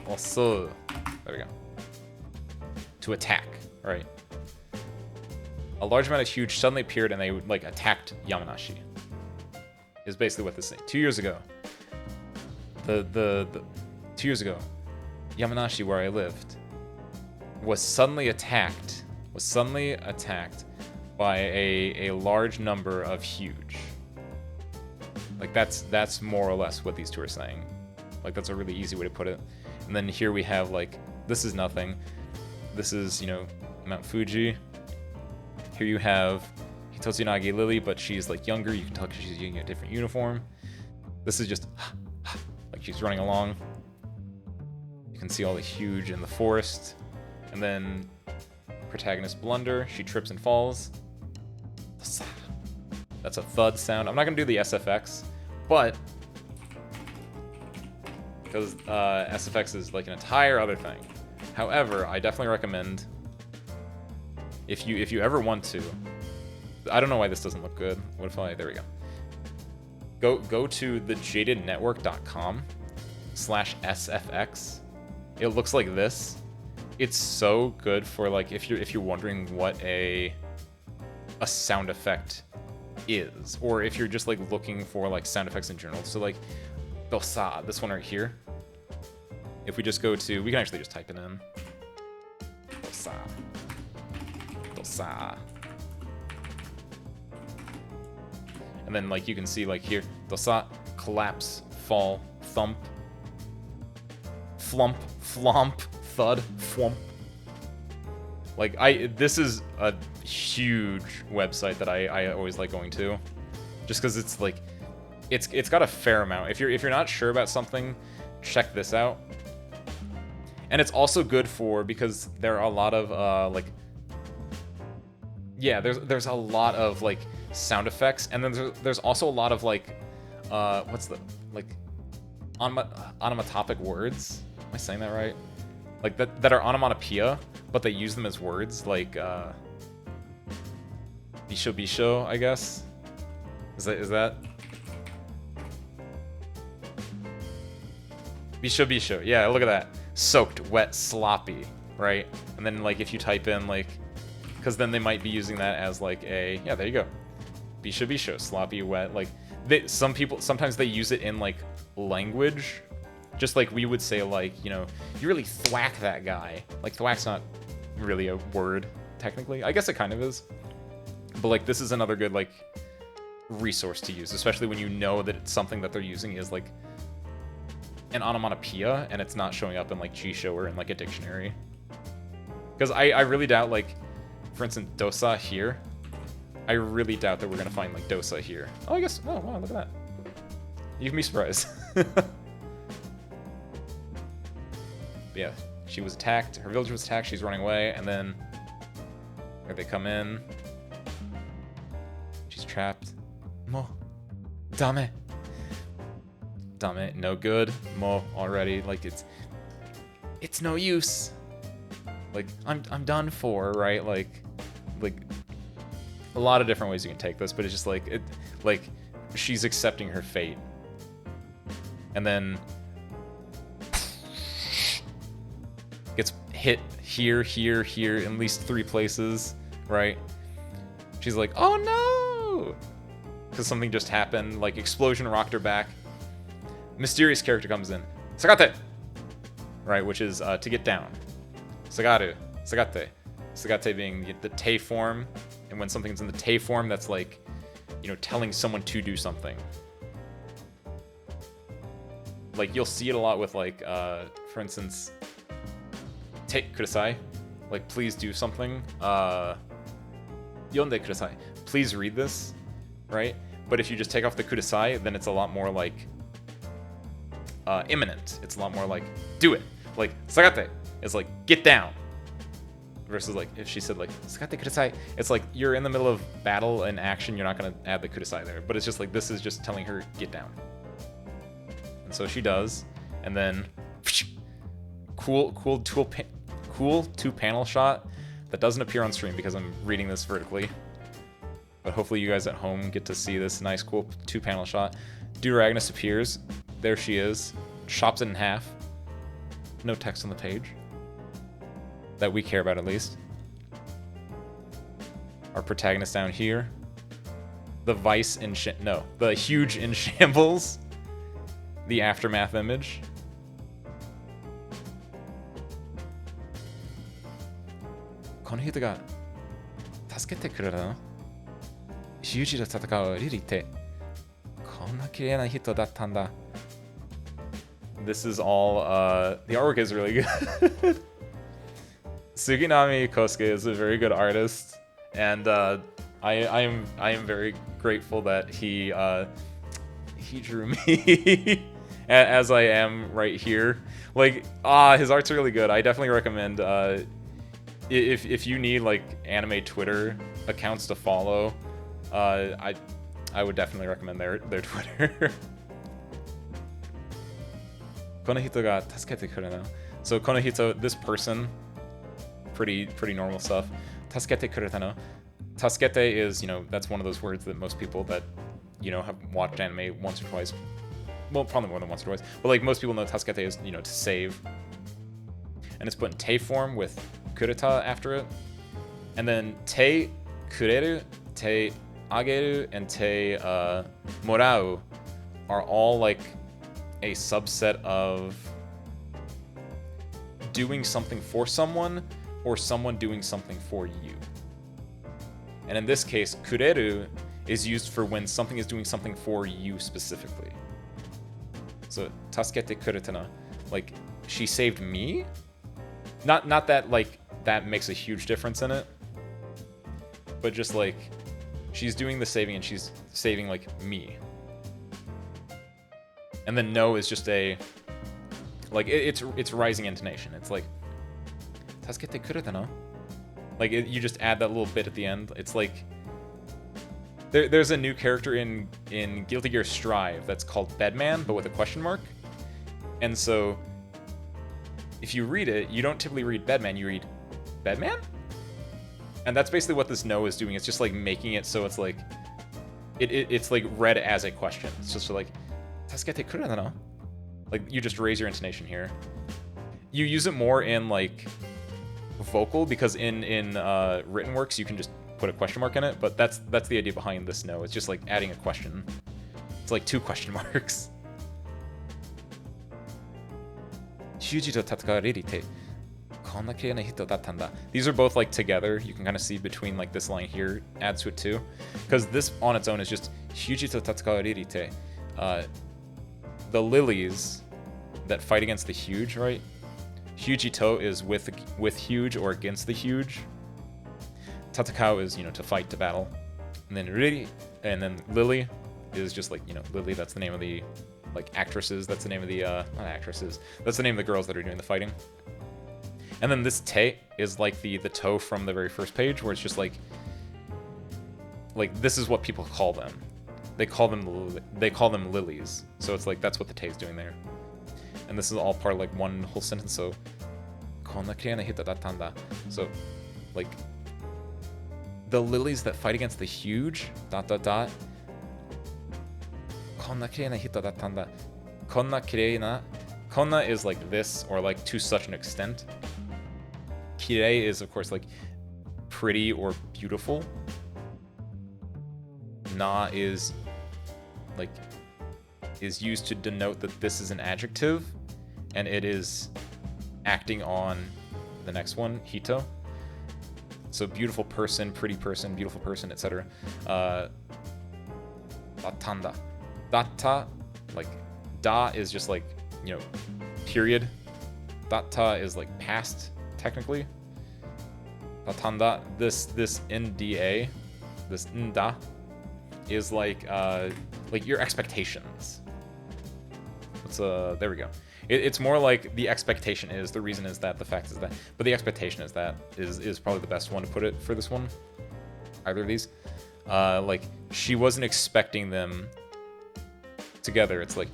Also, there we go. To attack, right? A large amount of huge suddenly appeared and they like attacked Yamanashi. Is basically what this is. 2 years ago. The 2 years ago, Yamanashi, where I lived, was suddenly attacked by a large number of huge. Like that's more or less what these two are saying. Like that's a really easy way to put it. And then here we have like, this is nothing. This is, you know, Mount Fuji. Here you have Hitotsunagi Lily, but she's like younger. You can tell because she's using a different uniform. This is just like she's running along. You can see all the huge in the forest. And then protagonist blunder. She trips and falls. That's a thud sound. I'm not gonna do the SFX, but because SFX is like an entire other thing. However, I definitely recommend if you ever want to. I don't know why this doesn't look good. What if I? There we go. Go to thejadednetwork.com/SFX. It looks like this. It's so good for like if you're wondering what a sound effect is, or if you're just like looking for like sound effects in general. So like dosa, this one right here. If we just go to, we can actually just type it in. Dosa. Dosa. And then like you can see like here, dosa, collapse, fall, thump, flump, flomp, thud, flump. Like this is a huge website that I always like going to, just because it's like, it's got a fair amount. If you're not sure about something, check this out. And it's also good for, because there are a lot of like, yeah, there's a lot of like sound effects, and then there's also a lot of like what's the like onomatopic words. Am I saying that right? Like that are onomatopoeia, but they use them as words, like bisho bisho, I guess. Is that? Bisho bisho. Yeah, look at that. Soaked, wet, sloppy, right? And then like if you type in like, because then they might be using that as like a, yeah, there you go. Bisho bisho, sloppy, wet. Like some people sometimes they use it in like language, just like we would say like, you know, you really thwack that guy. Like thwack's not really a word technically. I guess it kind of is. But like this is another good like resource to use, especially when you know that it's something that they're using is like an onomatopoeia and it's not showing up in like Jisho or in like a dictionary. Because I really doubt, like, for instance, dosa here. I really doubt that we're gonna find like dosa here. Oh, I guess. Oh wow, look at that. You can be surprised. But yeah, she was attacked. Her village was attacked. She's running away, and then here they come in. She's trapped. Mo, dame. Dame, no good. Mo already, like it's no use. Like I'm done for, right? Like a lot of different ways you can take this, but it's just like she's accepting her fate. And then gets hit here, here, here, in at least 3 places, right? She's like, oh no! Because something just happened, like explosion rocked her back. Mysterious character comes in. Sagate! Right, which is to get down. Sagaru. Sagate. Sagate being the te form. And when something's in the te form, that's like, you know, telling someone to do something. Like, you'll see it a lot with, like, for instance, te kudasai. Like, please do something. Yonde kudasai. Please read this, right? But if you just take off the kudasai, then it's a lot more, like, imminent. It's a lot more like, do it. Like, sagate is like, get down. Versus like, if she said like, sagate kudasai, it's like, you're in the middle of battle and action, you're not going to add the kudasai there. But it's just like, this is just telling her, get down. And so she does. And then, cool 2-panel shot that doesn't appear on stream because I'm reading this vertically. But hopefully you guys at home get to see this nice, cool 2-panel shot. Deuteragonus appears. There she is. Chops it in half. No text on the page. That we care about, at least. Our protagonist down here. The vice in the huge in shambles. The aftermath image. Kono hito ga tasukete kureta no? Hyuji to tatakau Riri te konna kirei na hito datta nda. This is all, the artwork is really good. Suginami Kosuke is a very good artist, and I am very grateful that he drew me as I am right here. Like, his art's really good. I definitely recommend, if you need like anime Twitter accounts to follow, I would definitely recommend their Twitter. Konohito ga tasukete kuru no. So Konohito, this person, pretty normal stuff. Tasukete kureta no. Tasukete is, you know, that's one of those words that most people that, you know, have watched anime once or twice, well, probably more than once or twice, but like most people know tasukete is, you know, to save. And it's put in te form with kureta after it. And then te kureru, te ageru, and te morau are all like a subset of doing something for someone or someone doing something for you. And in this case, kureru is used for when something is doing something for you specifically. So, tasukete kureta no, like, she saved me? Not that, like, that makes a huge difference in it, but just, like, she's doing the saving and she's saving, like, me. And then no is just a, like, it's rising intonation. It's like, tasukete kureta no? Like, you just add that little bit at the end. It's like, There's a new character in Guilty Gear Strive that's called Bedman, but with a question mark. And so, if you read it, you don't typically read Bedman, you read Bedman? And that's basically what this no is doing. It's just like making it so it's like, it's like read as a question. It's just like, Tasukete kuru no? Like, you just raise your intonation here. You use it more in like vocal, because in written works you can just put a question mark in it, but that's the idea behind this no. It's just like adding a question. It's like 2 question marks. ヒュージと戦われるてこんな綺麗な人だったんだ. These are both like together. You can kind of see between like this line here adds to it too, because this on its own is just ヒュージと戦われるて. The lilies that fight against the huge, right? Hyujito is with huge or against the huge. Tatakao is, to fight, to battle. And then Riri, and then Lily is just like, Lily, that's the name of the like actresses, that's the name of the not actresses, that's the name of the girls that are doing the fighting. And then this te is like the toe from the very first page, where it's just like this is what people call them. They call them lilies. So it's like that's what the te is doing there. And this is all part of like one whole sentence. So so like the lilies that fight against the huge ... Konna kireina. Konna is like this, or like to such an extent. Kirei is of course like pretty or beautiful. Na is like used to denote that this is an adjective, and it is acting on the next one, hito. So beautiful person, pretty person, beautiful person, etc. Datanda. Datta, like da is just like, period. Datta is like past, technically. Datanda, this nda, this nda is like your expectations. There we go. It's more like the expectation is, the reason is that, the fact is that, but the expectation is that is probably the best one to put it for this one. Either of these. Like, she wasn't expecting them together. It's like,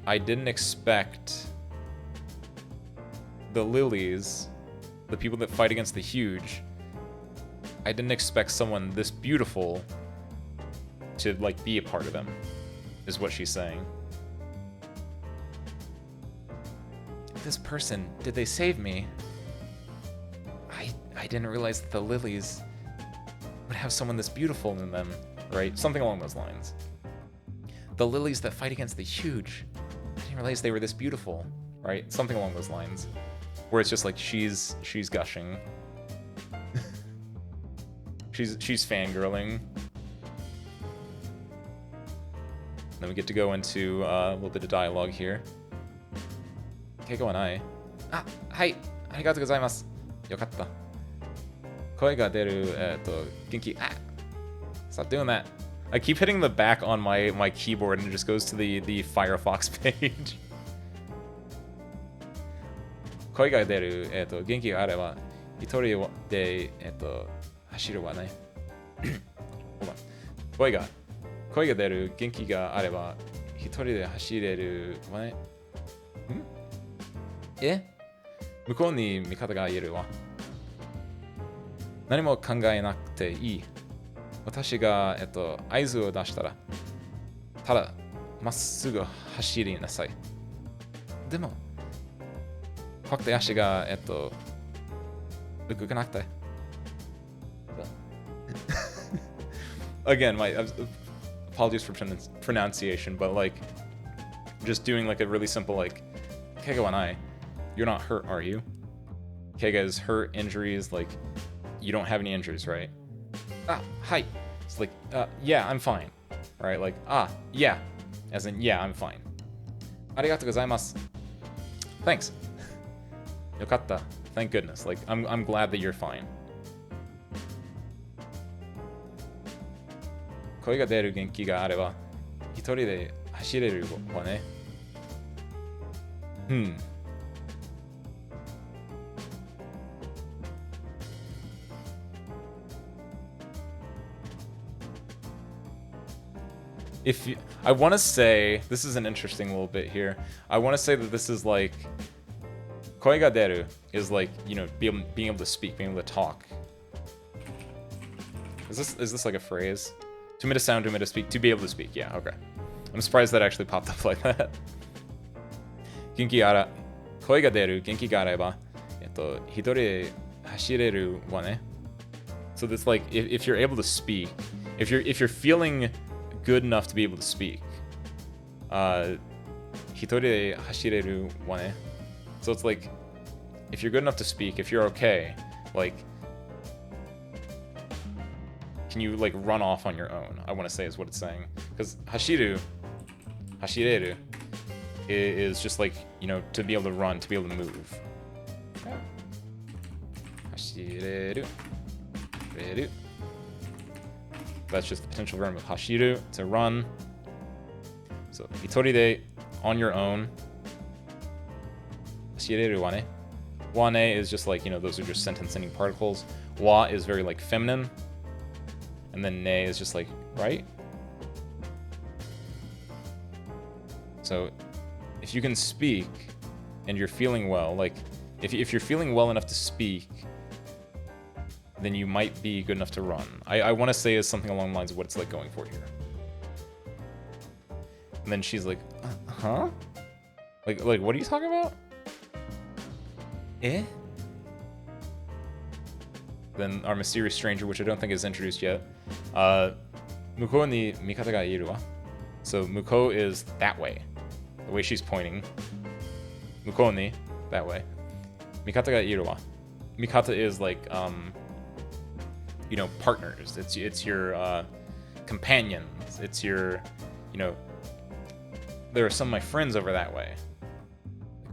I didn't expect the lilies, the people that fight against the huge, I didn't expect someone this beautiful to like be a part of them, is what she's saying. This person, did they save me? I didn't realize that the lilies would have someone this beautiful in them, right? Something along those lines. The lilies that fight against the huge, I didn't realize they were this beautiful, right? Something along those lines. Where it's just like she's gushing. she's fangirling. Then we get to go into a little bit of dialogue here. Keiko and I. Ah, hai. Arigatou gozaimasu. Yokatta. Koi ga deru, genki. Ah. Stop doing that. I keep hitting the back on my keyboard and it just goes to the Firefox page. Koi ga deru, genki ga areba, hitori de, hashiru wa nai. Hold on. Koi ga deru, genki ga areba, hitori de hashireru wa nai. 向こうに味方がいるわ。何も考えなくていい。私が、合図を出したら、ただ、まっすぐ走りなさい。でも、怖くて足が、動かなくて。Again, my apologies for pronunciation, but like, just doing like a really simple like, Keiga and I, you're not hurt, are you? Keiga is hurt, injuries, like, you don't have any injuries, right? Ah, hi. It's like, yeah, I'm fine. Right? Like, ah, yeah. As in, yeah, I'm fine. Arigatou gozaimasu. Thanks. Yokatta. Thank goodness. Like, I'm glad that you're fine. Koi ga deru genki ga areba, hitori de hashireru wa ne. if you, I want to say, this is an interesting little bit here. I want to say that this is like, koi ga deru is like, you know, being able to speak, being able to talk. Is this like a phrase? To emit a sound, to emit a speak, to be able to speak. Yeah, okay. I'm surprised that actually popped up like that. Genki ara, koi ga deru, genki ga areba, hitori de hashireru wa ne. So this like, if you're able to speak, if you're feeling good enough to be able to speak, hitori de hashireru wa ne. So it's like, if you're good enough to speak, if you're okay, like, can you like run off on your own? I want to say is what it's saying, because hashireru is just like, you know, to be able to run, to be able to move. Hashireru. That's just the potential verb of hashiru, to run. So hitori de, on your own. Hashireru wa ne. Wa ne is just like, you know, those are just sentence ending particles. Wa is very like feminine. And then ne is just like, right? So if you can speak and you're feeling well, like if you're feeling well enough to speak, then you might be good enough to run. I want to say is something along the lines of what it's like going for here. And then she's like, huh? Like what are you talking about? Eh? Then our mysterious stranger, which I don't think is introduced yet. Mukou ni mikata ga iru wa. So Mukou is that way. The way she's pointing. Mukou ni, that way. Mikata ga iru wa. Mikata is like, you know, partners. It's your companions. It's your, you know, there are some of my friends over that way.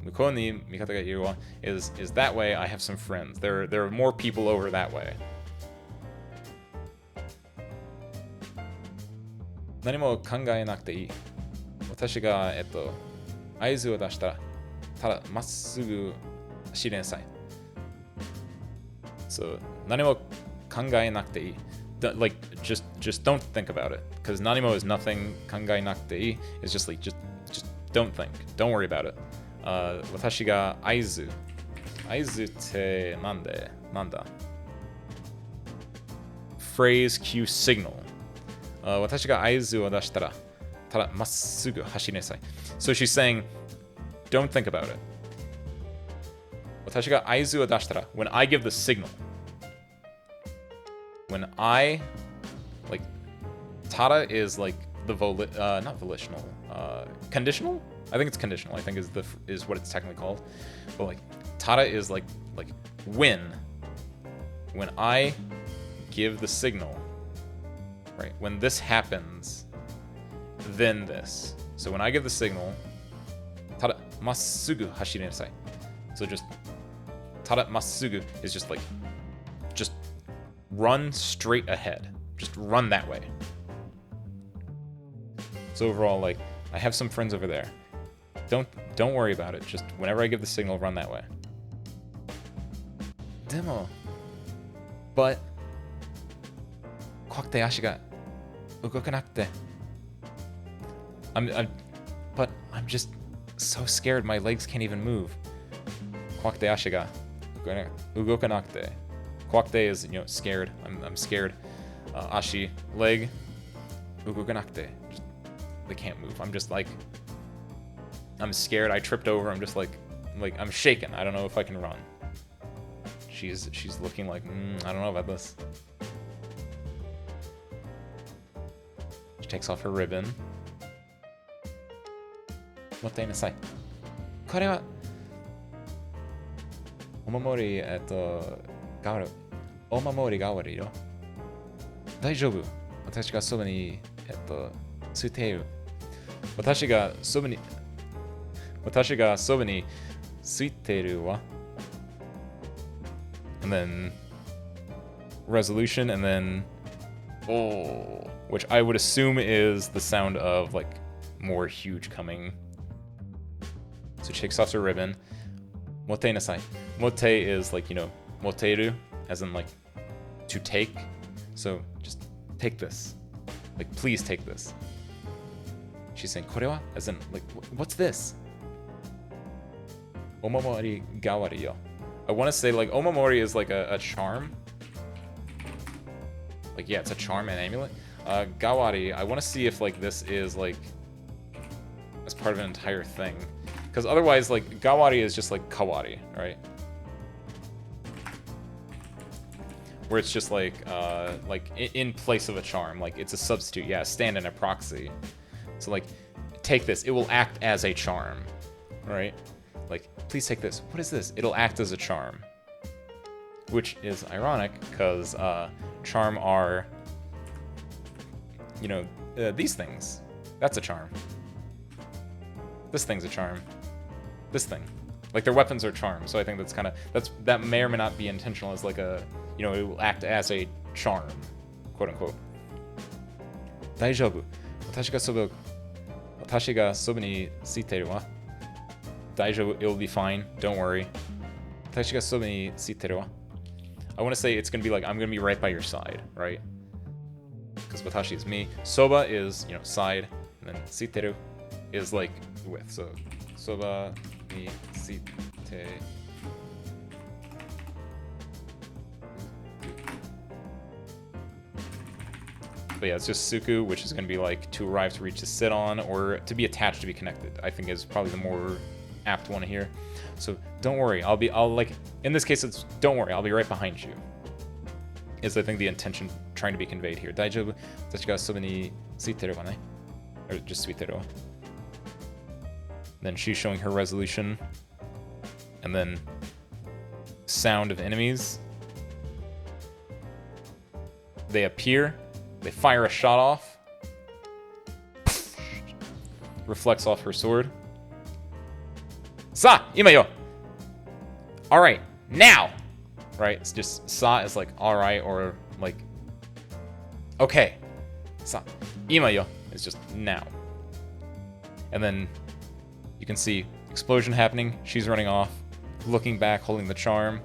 Mukou ni mikata ga iru wa is that way. I have some friends. There are more people over that way. 何も考えなくていい。私が合図を出したらただまっすぐ走りなさい。So 何も考えなくていい。Like just don't think about it, because 何も is nothing. 考えなくていい is just like just don't think. Don't worry about it. 私が合図ってなんだ Phrase cue signal. 私が合図を出したらただまっすぐ走りなさい。So she's saying, don't think about it. 私が合図を出したら when I give the signal. When I, like, tada is like the not volitional, conditional? I think it's conditional. I think is what it's technically called. But like, tada is like when I give the signal, right? When this happens, then this. So when I give the signal, tada massugu hashiri nasai. So just tada massugu is just like, just run straight ahead. Just run that way. So overall, like, I have some friends over there. Don't worry about it. Just whenever I give the signal, run that way. Demo. But 怖くて足が動かなくて But I'm just so scared. My legs can't even move. 怖くて足が動かなくて Kwakte is, you know, scared. I'm scared. Ashi, leg. Uguganakte. They can't move. I'm just like, I'm scared. I tripped over. I'm just like I'm shaken. I don't know if I can run. She's looking like, I don't know about this. She takes off her ribbon. Motte inasai. Kore wa omamori gawaru. お守り代わりよ。大丈夫。私がそばについている。私がそばについているわ。And then resolution, and then oh, which I would assume is the sound of like more huge coming. So she takes off her ribbon. Motte nasai. Motte is like, you know, moteru, as in like to take. So just take this. Like, please take this. she's saying korewa, as in like, what's this? Omamori gawari yo. I want to say like omamori is like a charm. Like yeah, it's a charm and amulet. Gawari, I want to see if like this is like as part of an entire thing, because otherwise like gawari is just like kawari, right? Where it's just like in place of a charm, like it's a substitute. Yeah, stand in a proxy. So like, take this. It will act as a charm, right? Like, please take this. What is this? It'll act as a charm, which is ironic because charm are, you know, these things. That's a charm. This thing's a charm. This thing, like their weapons are charms. So I think that may or may not be intentional as like a, you know, it will act as a charm, quote unquote. 大丈夫。私がそばについてるわ。大丈夫。It'll be fine. Don't worry. 私がそばについてるわ。I want to say it's going to be like, I'm going to be right by your side, right? Because watashi is me. Soba is, you know, side. And then tsiteru is like with. So, soba ni tsite. But yeah, it's just suku, which is going to be like to arrive, to reach, to sit on, or to be attached, to be connected. I think is probably the more apt one here. So don't worry, I'll like, in this case, it's don't worry, I'll be right behind you. Is I think the intention trying to be conveyed here. Daijoubu, watashi ga soba ni tsuiteru wa ne? Or just tsuiteru wa. Then she's showing her resolution. And then sound of enemies. They appear. They fire a shot off. Reflects off her sword. Sa! Ima yo! Alright, now! Right? It's just sa is like alright or like okay. Sa. Ima yo is just now. And then you can see explosion happening. She's running off, looking back, holding the charm.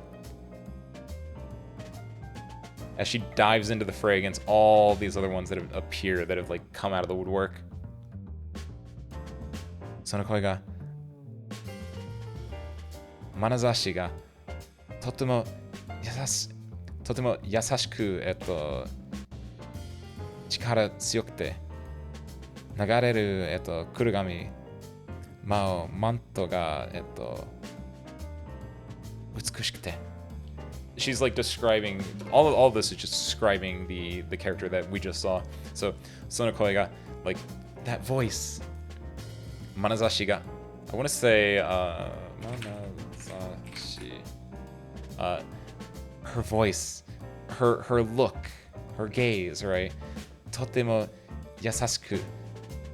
As she dives into the fray against all these other ones that have appeared, that have like come out of the woodwork. その声が、眼差しがとても優しく、力強くて、流れる、黒髪、マントが、美しくて。She's like describing all of this is just describing the character that we just saw. So Sonokoi ga like that voice. Manazashi ga. I want to say manazashi. Her voice, her look, her gaze, right? Totemo yasashiku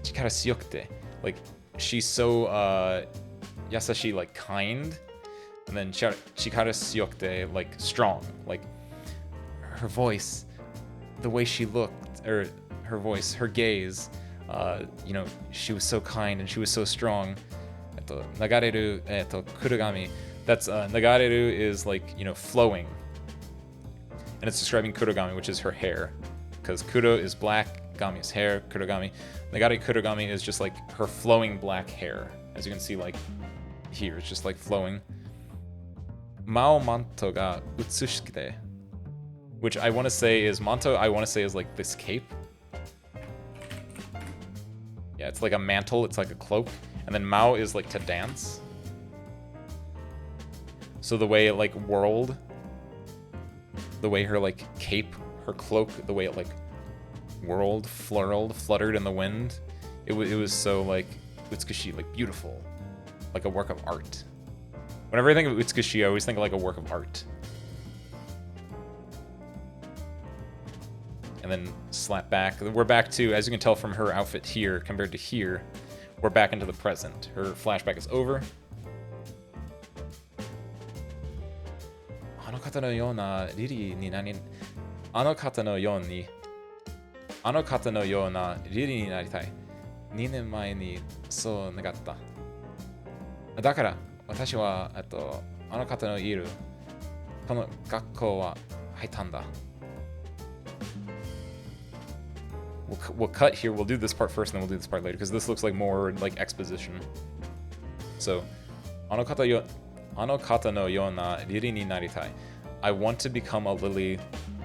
chikara tsuyokute. Like she's so yasashi, like kind. And then chikara tsuyokute, like strong. Like her voice, the way she looked, or her voice, her gaze, you know, she was so kind and she was so strong. Nagareru kurugami. That's nagareru is like, you know, flowing. And it's describing kurugami, which is her hair. Because kuro is black, gami is hair, kurugami. Nagare kurugami is just like her flowing black hair. As you can see, like here, it's just like flowing. Mao manto ga utsushikite, which I want to say is manto. I want to say is like this cape. Yeah, it's like a mantle. It's like a cloak, and then Mao is like to dance. So the way it like whirled, the way her like cape, her cloak, the way it like whirled, fluttered in the wind, it was so like utsukushi, like beautiful, like a work of art. Whenever I think of utsukushi, I always think of like a work of art. And then slap back. We're back to, as you can tell from her outfit here compared to here, we're back into the present. Her flashback is over. あの方のようなリリーになりたい。2年前にそう願った。だから私はあの方のいるこの学校は入ったんだ。we'll cut here. We'll do this part first, and then we'll do this part later because this looks like more like exposition. So, あの方のようなリリになりたい. I want to become a lily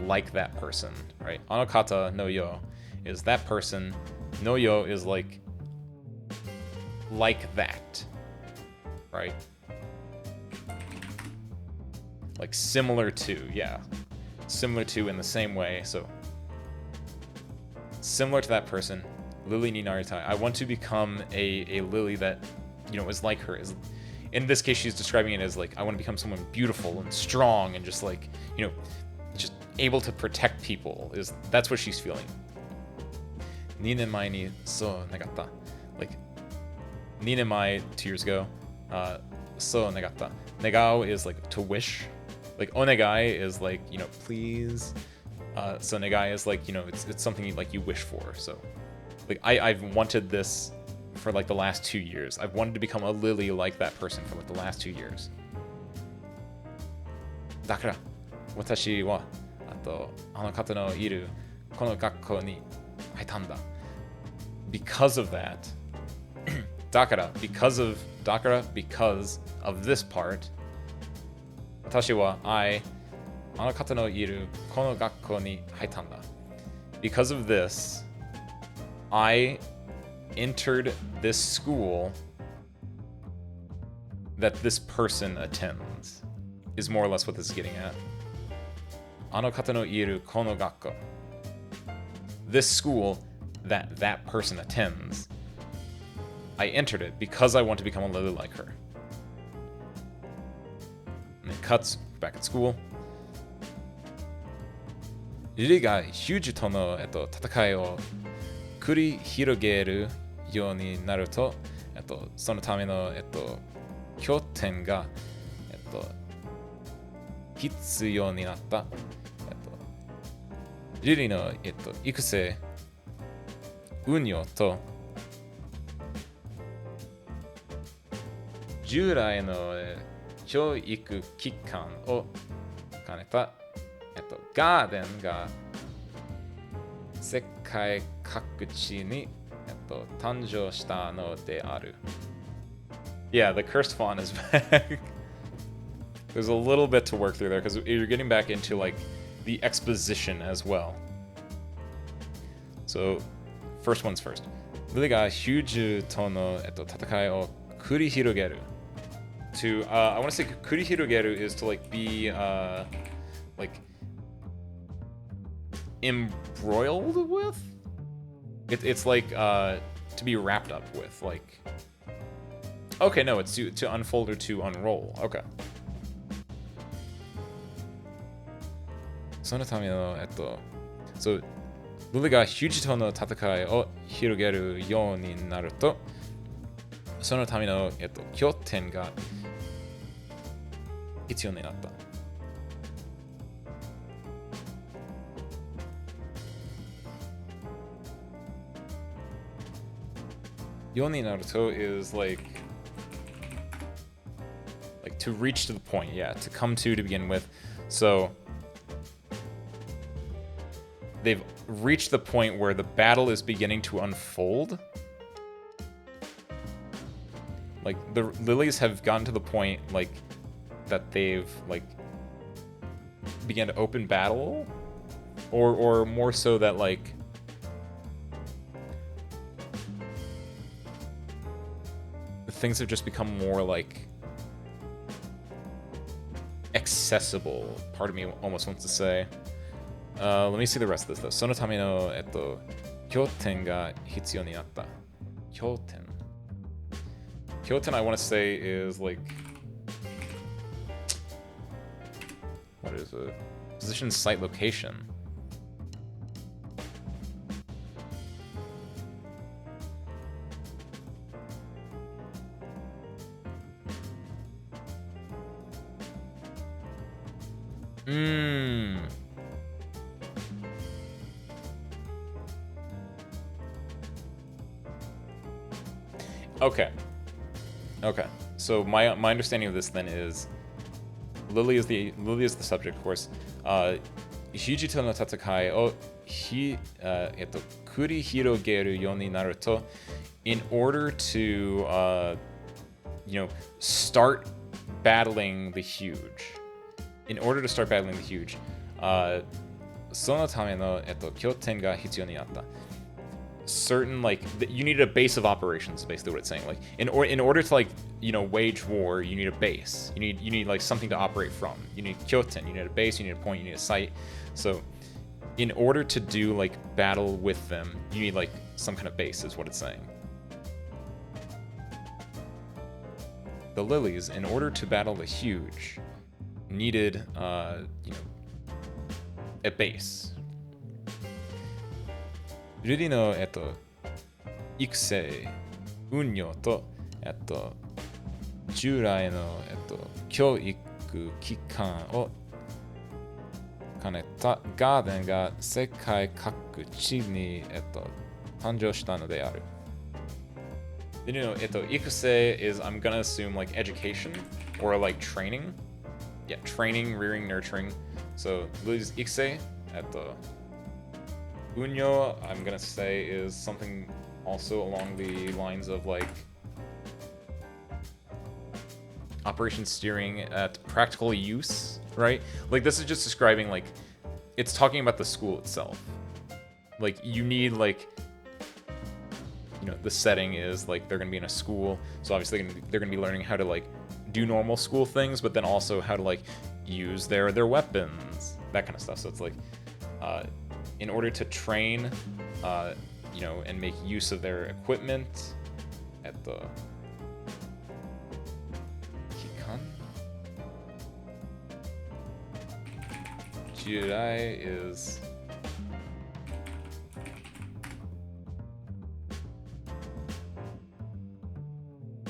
like that person, right? あの方のよ is that person. No yo is like that, right? Like similar to, yeah. Similar to in the same way, so similar to that person, lily ni naritai. I want to become a lily that, is like her. In this case, she's describing it as like, I want to become someone beautiful and strong and just like, just able to protect people. That's what she's feeling. 2年前にそう願った. Like 2年前, 2 years ago, そう願った. Negao is like to wish. Like onegai is like, please. So negai is like, it's something like you wish for. So like I've wanted this for like the last 2 years. I've wanted to become a lily like that person for like the last 2 years. だから私はあの方のいるこの学校に入ったんだ. Because of that, because of this part, 私はあの方のいるこの学校に入ったんだ. Because of this, I entered this school that this person attends, is more or less what this is getting at. あの方のいるこの学校. This school that person attends, I entered it because I want to become a lily like her. And it cuts back at school. リリがヒュージとの、戦いを繰り広げるようになると、そのための、拠点が、必要になった。リリの、育成、運用と従来の教育機関を兼ねた、ガーデンが世界各地に、誕生したのである. Yeah, the cursed font is back. There's a little bit to work through there because you're getting back into like the exposition as well. So, first one's first. リリがヒュージとの、戦いを繰り広げる. To, I want to say 繰り広げる is to like be, like embroiled with? It's like, to be wrapped up with, like... Okay, no, it's to unfold or to unroll. Okay. そのための、そう、リリがヒュージとの戦いを広げるようになると、そのための、拠点が必要になった。Yoni Naruto is like to reach to the point, yeah, to come to begin with. So they've reached the point where the battle is beginning to unfold. Like the lilies have gotten to the point like that they've like began to open battle, or more so that like things have just become more like accessible. Part of me almost wants to say. Let me see the rest of this though. そのための拠点が必要になった. 拠点 I want to say is like, what is it? Position, site, location. Okay. So my understanding of this then is Lily is the subject, of course. 肘との戦いを繰り広げるようになると in order to start battling the huge in order to start battling the huge そのための拠点が必要になった certain like you need a base of operations, basically what it's saying. Like in order to like wage war, you need a base. You need like something to operate from. You need kyoten. You need a base. You need a point. You need a site. So in order to do like battle with them, you need like some kind of base, is what it's saying. The lilies, in order to battle the huge, needed a base. ルディの、育成、運用と、従来の、教育機関を兼ねたガーデンが世界各地に、誕生したのである。で、育成 is, I'm gonna assume, like education or like training. Yeah, training, rearing, nurturing. So, 育成、Unyo, I'm gonna say, is something also along the lines of like operation steering at practical use, right? Like this is just describing like it's talking about the school itself. Like you need like the setting is like they're gonna be in a school, so obviously they're gonna be learning how to like do normal school things, but then also how to like use their weapons, that kind of stuff. So it's like in order to train, and make use of their equipment at the Kikan. Jirai is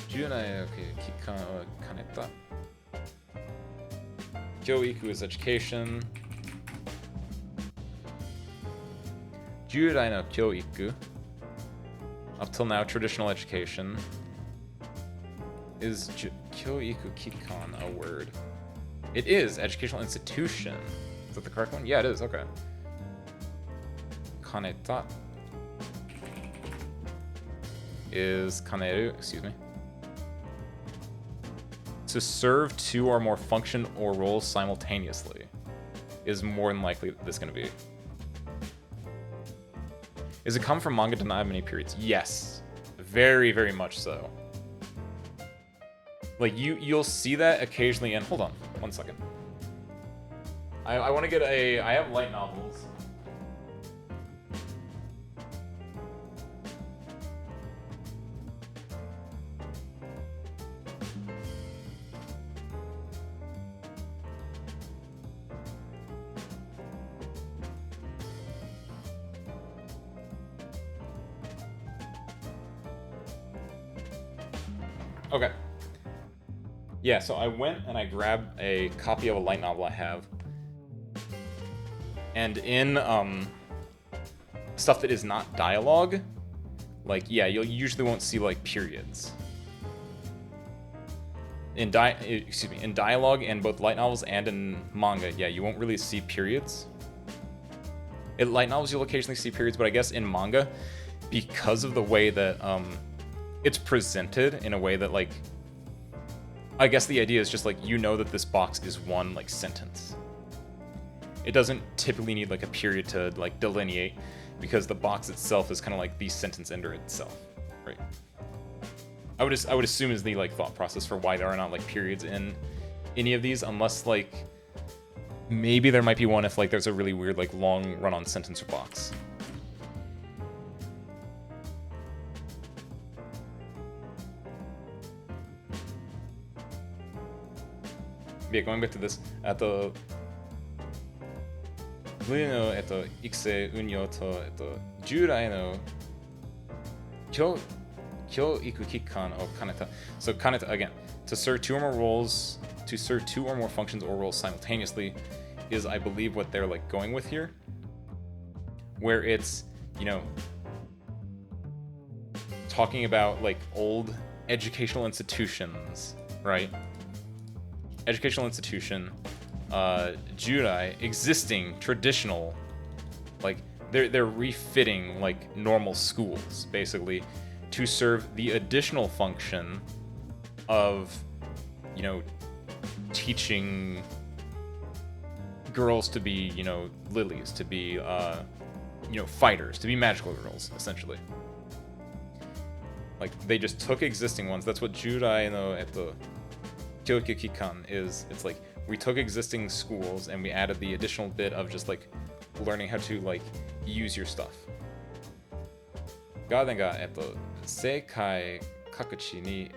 Jirai, okay, Kikan wa kaneta. Kyoiku is education. 従来の教育 up till now traditional education is 教育機関 a word? It is educational institution. Is that the correct one? Yeah, it is. Okay. 兼ねた is 兼ねる, excuse me. To serve two or more function or roles simultaneously is more than likely this going to be. Is it come from manga to not have many periods? Yes. Very, very much so. Like, you'll see that occasionally, and hold on, 1 second. I want to get I have light novels. Okay. Yeah, so I went and I grabbed a copy of a light novel I have. And in stuff that is not dialogue, like, yeah, you usually won't see like periods. In dialogue and both light novels and in manga, yeah, you won't really see periods. In light novels, you'll occasionally see periods, but I guess in manga, because of the way that it's presented in a way that, like, I guess the idea is just like that this box is one like sentence. It doesn't typically need like a period to like delineate, because the box itself is kind of like the sentence ender itself, right? I would assume is the like thought process for why there are not like periods in any of these, unless like maybe there might be one if like there's a really weird like long run-on sentence or box. Yeah, going back to this, 無の育成運用と従来の教育機関を兼ねた. So 兼ねた again, to serve two or more roles, to serve two or more functions or roles simultaneously is, I believe, what they're like going with here, where it's talking about like old educational institutions, right? Educational institution, Judai existing traditional, like they're refitting like normal schools basically to serve the additional function of, you know, teaching girls to be, you know, lilies, to be, you know, fighters, to be magical girls, essentially. Like, they just took existing ones. That's what Judai no Kyokyu Kikan is. It's like, we took existing schools and we added the additional bit of just, like, learning how to, like, use your stuff. Garden ga, 世界各地に、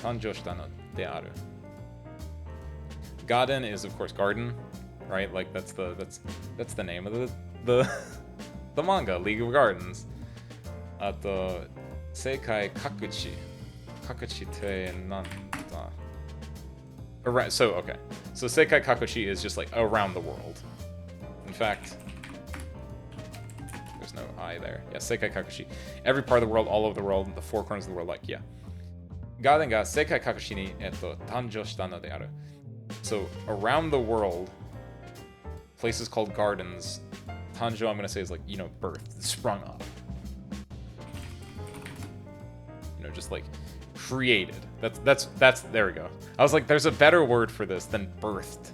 誕生したのである. Garden is, of course, garden, right? Like, that's the name of the manga, League of Gardens. あと、世界各地ってなんだ? So, okay. So, 世界各地 is just like around the world. In fact, there's no I there. Yeah, 世界各地. Every part of the world, all over the world, the four corners of the world, like, yeah. ガーデンが世界各地に、誕生したのである. So, around the world, places called gardens, Tanjo, I'm going to say, is like, you know, birthed, sprung up. You know, just like created. That's there we go. I was like, there's a better word for this than birthed.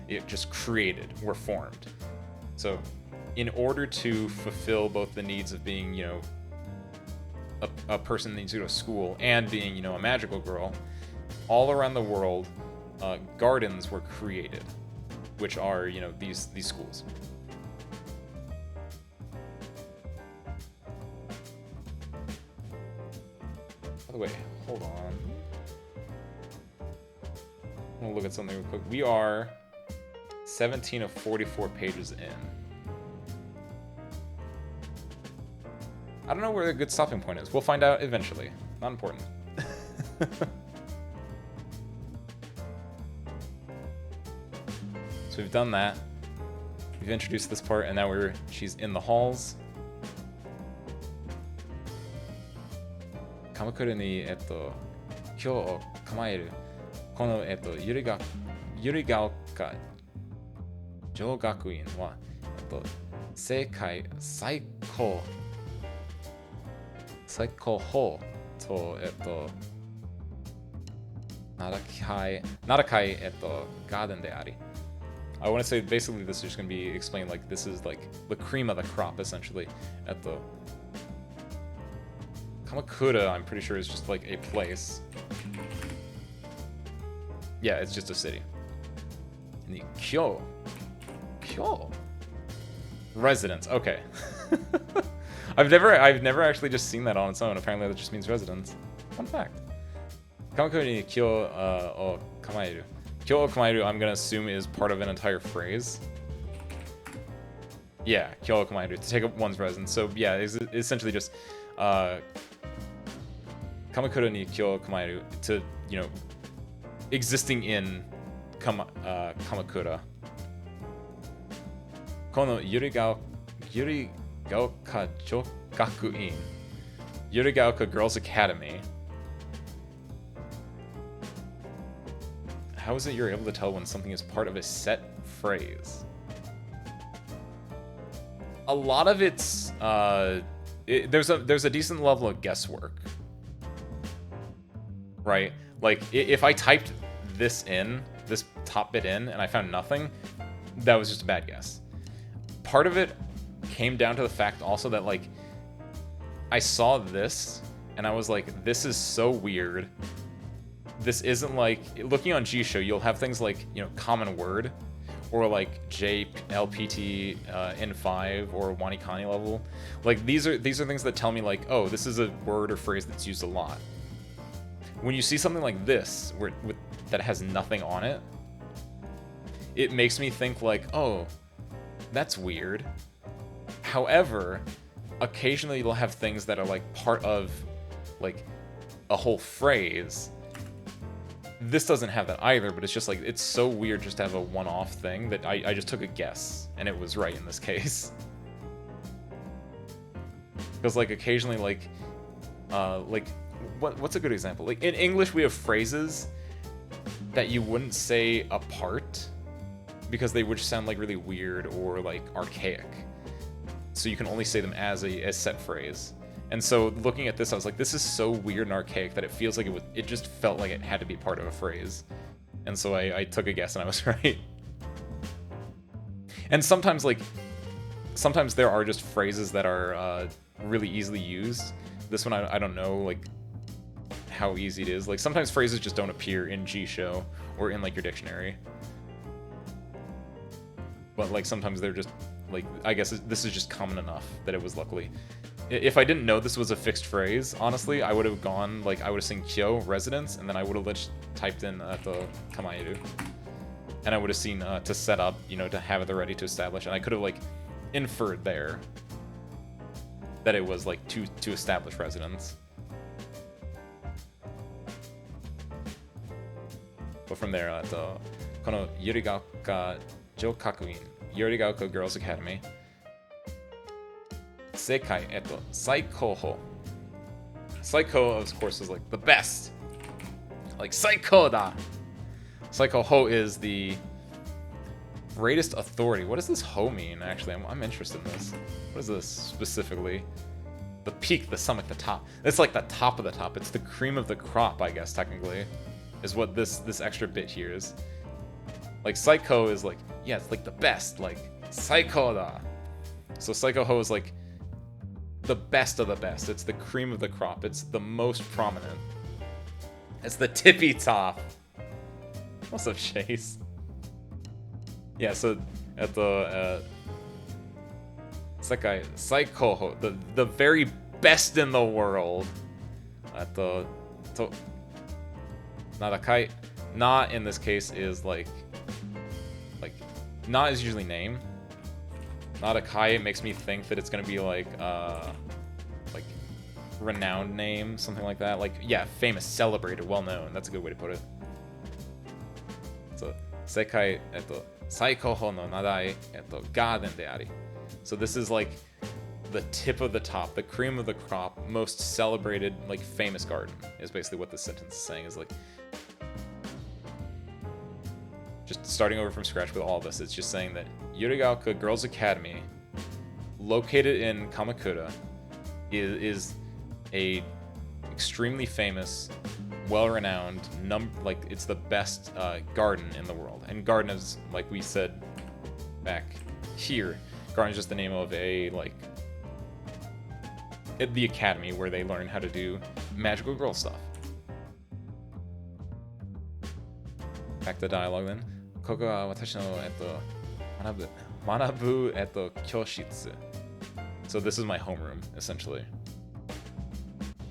It just created, were formed. So, in order to fulfill both the needs of being, you know, a person that needs to go to school and being, you know, a magical girl, all around the world, gardens were created, which are, you know, these schools. By the way, hold on. I'm gonna look at something real quick. We are 17 of 44 pages in. I don't know where the good stopping point is. We'll find out eventually. Not important. So we've done that. We've introduced this part, and now she's in the halls. Kamakura ni, 今日を構えるこの、ゆりが丘女学院は、世界最高峰と、7階、ガーデンであり. I want to say basically this is just going to be explained like this is like the cream of the crop essentially. At the Kamakura, I'm pretty sure is just like a place. Yeah, it's just a city. And the Kyo. Residence. Okay. I've never actually just seen that on its own. Apparently that just means residence. Fun fact. Kamakura ni Kyo o kamaeru. Kyo o kamaeru, I'm gonna assume is part of an entire phrase. Yeah, Kyo o kamaeru, to take up one's residence. So yeah, it's essentially just Kamakura ni Kyo o kamaeru, to, you know, existing in Kamakura. Kono Yurigaoka Jogakuin. Yurigaoka Girls Academy. How is it you're able to tell when something is part of a set phrase? A lot of it's there's a decent level of guesswork, right? Like if I typed this top bit in, and I found nothing, that was just a bad guess. Part of it came down to the fact also that, like, I saw this and I was like, this is so weird. This isn't like, looking on G-Show, you'll have things like, you know, common word, or like JLPT N5 or Wanikani level. Like these are things that tell me like, oh, this is a word or phrase that's used a lot. When you see something like this, that has nothing on it, it makes me think like, oh, that's weird. However, occasionally you'll have things that are like part of like a whole phrase. This doesn't have that either, but it's just like, it's so weird just to have a one-off thing that I just took a guess, and it was right in this case. Because like occasionally like what's a good example? Like in English we have phrases that you wouldn't say apart, because they would sound like really weird or like archaic. So you can only say them as a set phrase. And so looking at this, I was like, this is so weird and archaic that it feels like it just felt like it had to be part of a phrase. And so I took a guess and I was right. And sometimes there are just phrases that are really easily used. This one, I don't know like how easy it is. Like sometimes phrases just don't appear in G-Show or in like your dictionary. But like sometimes they're just like, I guess this is just common enough that it was luckily. If I didn't know this was a fixed phrase, honestly, I would have gone, like, I would have seen Kyo, residence, and then I would have just typed in the Kamaeru. And I would have seen to set up, you know, to have it ready to establish. And I could have, like, inferred there that it was, like, to establish residence. But from there, この Yurigaoka Jokakuin, Yurigaoka Girls Academy. 世界、最高峰. Saiko, of course, is like the best. Like, Saiko da! Saiko ho is the greatest authority. What does this ho mean, actually? I'm interested in this. What is this specifically? The peak, the summit, the top. It's like the top of the top. It's the cream of the crop, I guess, technically, is what this extra bit here is. Like, Saiko is like, yeah, it's like the best. Like, Saiko da! So Saiko ho is like the best of the best. It's the cream of the crop. It's the most prominent. It's the tippy top. What's up, Chase? Yeah, so at the Sekai Saikoho, the very best in the world. At the Nadakai, na in this case is like na is usually name. Nadakai makes me think that it's gonna be like renowned name, something like that. Like, yeah, famous, celebrated, well known. That's a good way to put it. So, sekai saikoho no nadai garden de ari. So this is like the tip of the top, the cream of the crop, most celebrated, like famous garden is basically what this sentence is saying. Is like just starting over from scratch with all of this. It's just saying that Yurigaoka Girls Academy, located in Kamakura, is a extremely famous, well-renowned, like it's the best garden in the world. And garden is, like we said back here, garden is just the name of a the academy where they learn how to do magical girl stuff. Back to the dialogue then. ここは私の学ぶ教室. So this is my homeroom, essentially.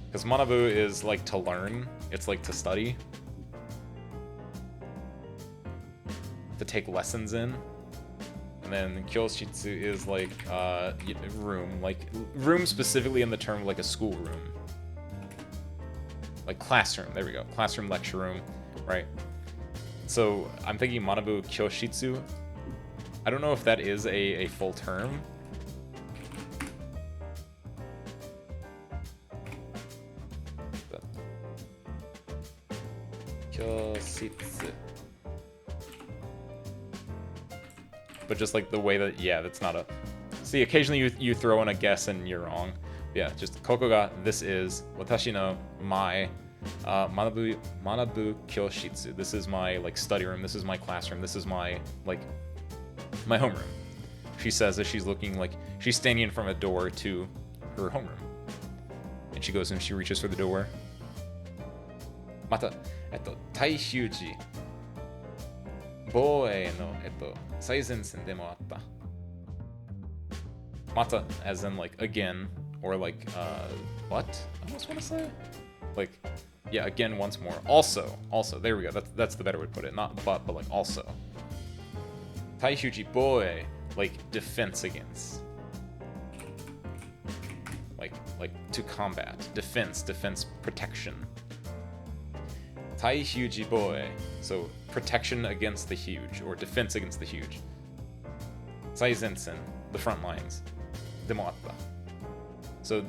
Because manabu is like to learn, it's like to study. To take lessons in. And then kyoshitsu is like room. Like room specifically in the term like a school room. Like classroom, there we go. Classroom, lecture room, right? So I'm thinking manabu kyoshitsu. I don't know if that is a full term. Kyoshitsu. But just like the way that, yeah, that's not a... See, occasionally you throw in a guess and you're wrong. Yeah, just koko ga, this is, watashi no, my, manabu kyoshitsu. This is my, like, study room. This is my classroom. This is my, like, my homeroom. She says as she's looking, like, she's standing in front of a door to her homeroom. And she goes and she reaches for the door. Mata, 大ヒ事防衛の最前線でもあった。Mata, as in like again, or like what? I almost want to say, like, yeah, again once more. Also, there we go. That's the better way to put it. Not but like also. 大ヒ事防衛, like defense against. Like to combat, defense, protection. 大ヒ事防衛, so protection against the huge, or defense against the huge. 最前線, the front lines. でもあった. So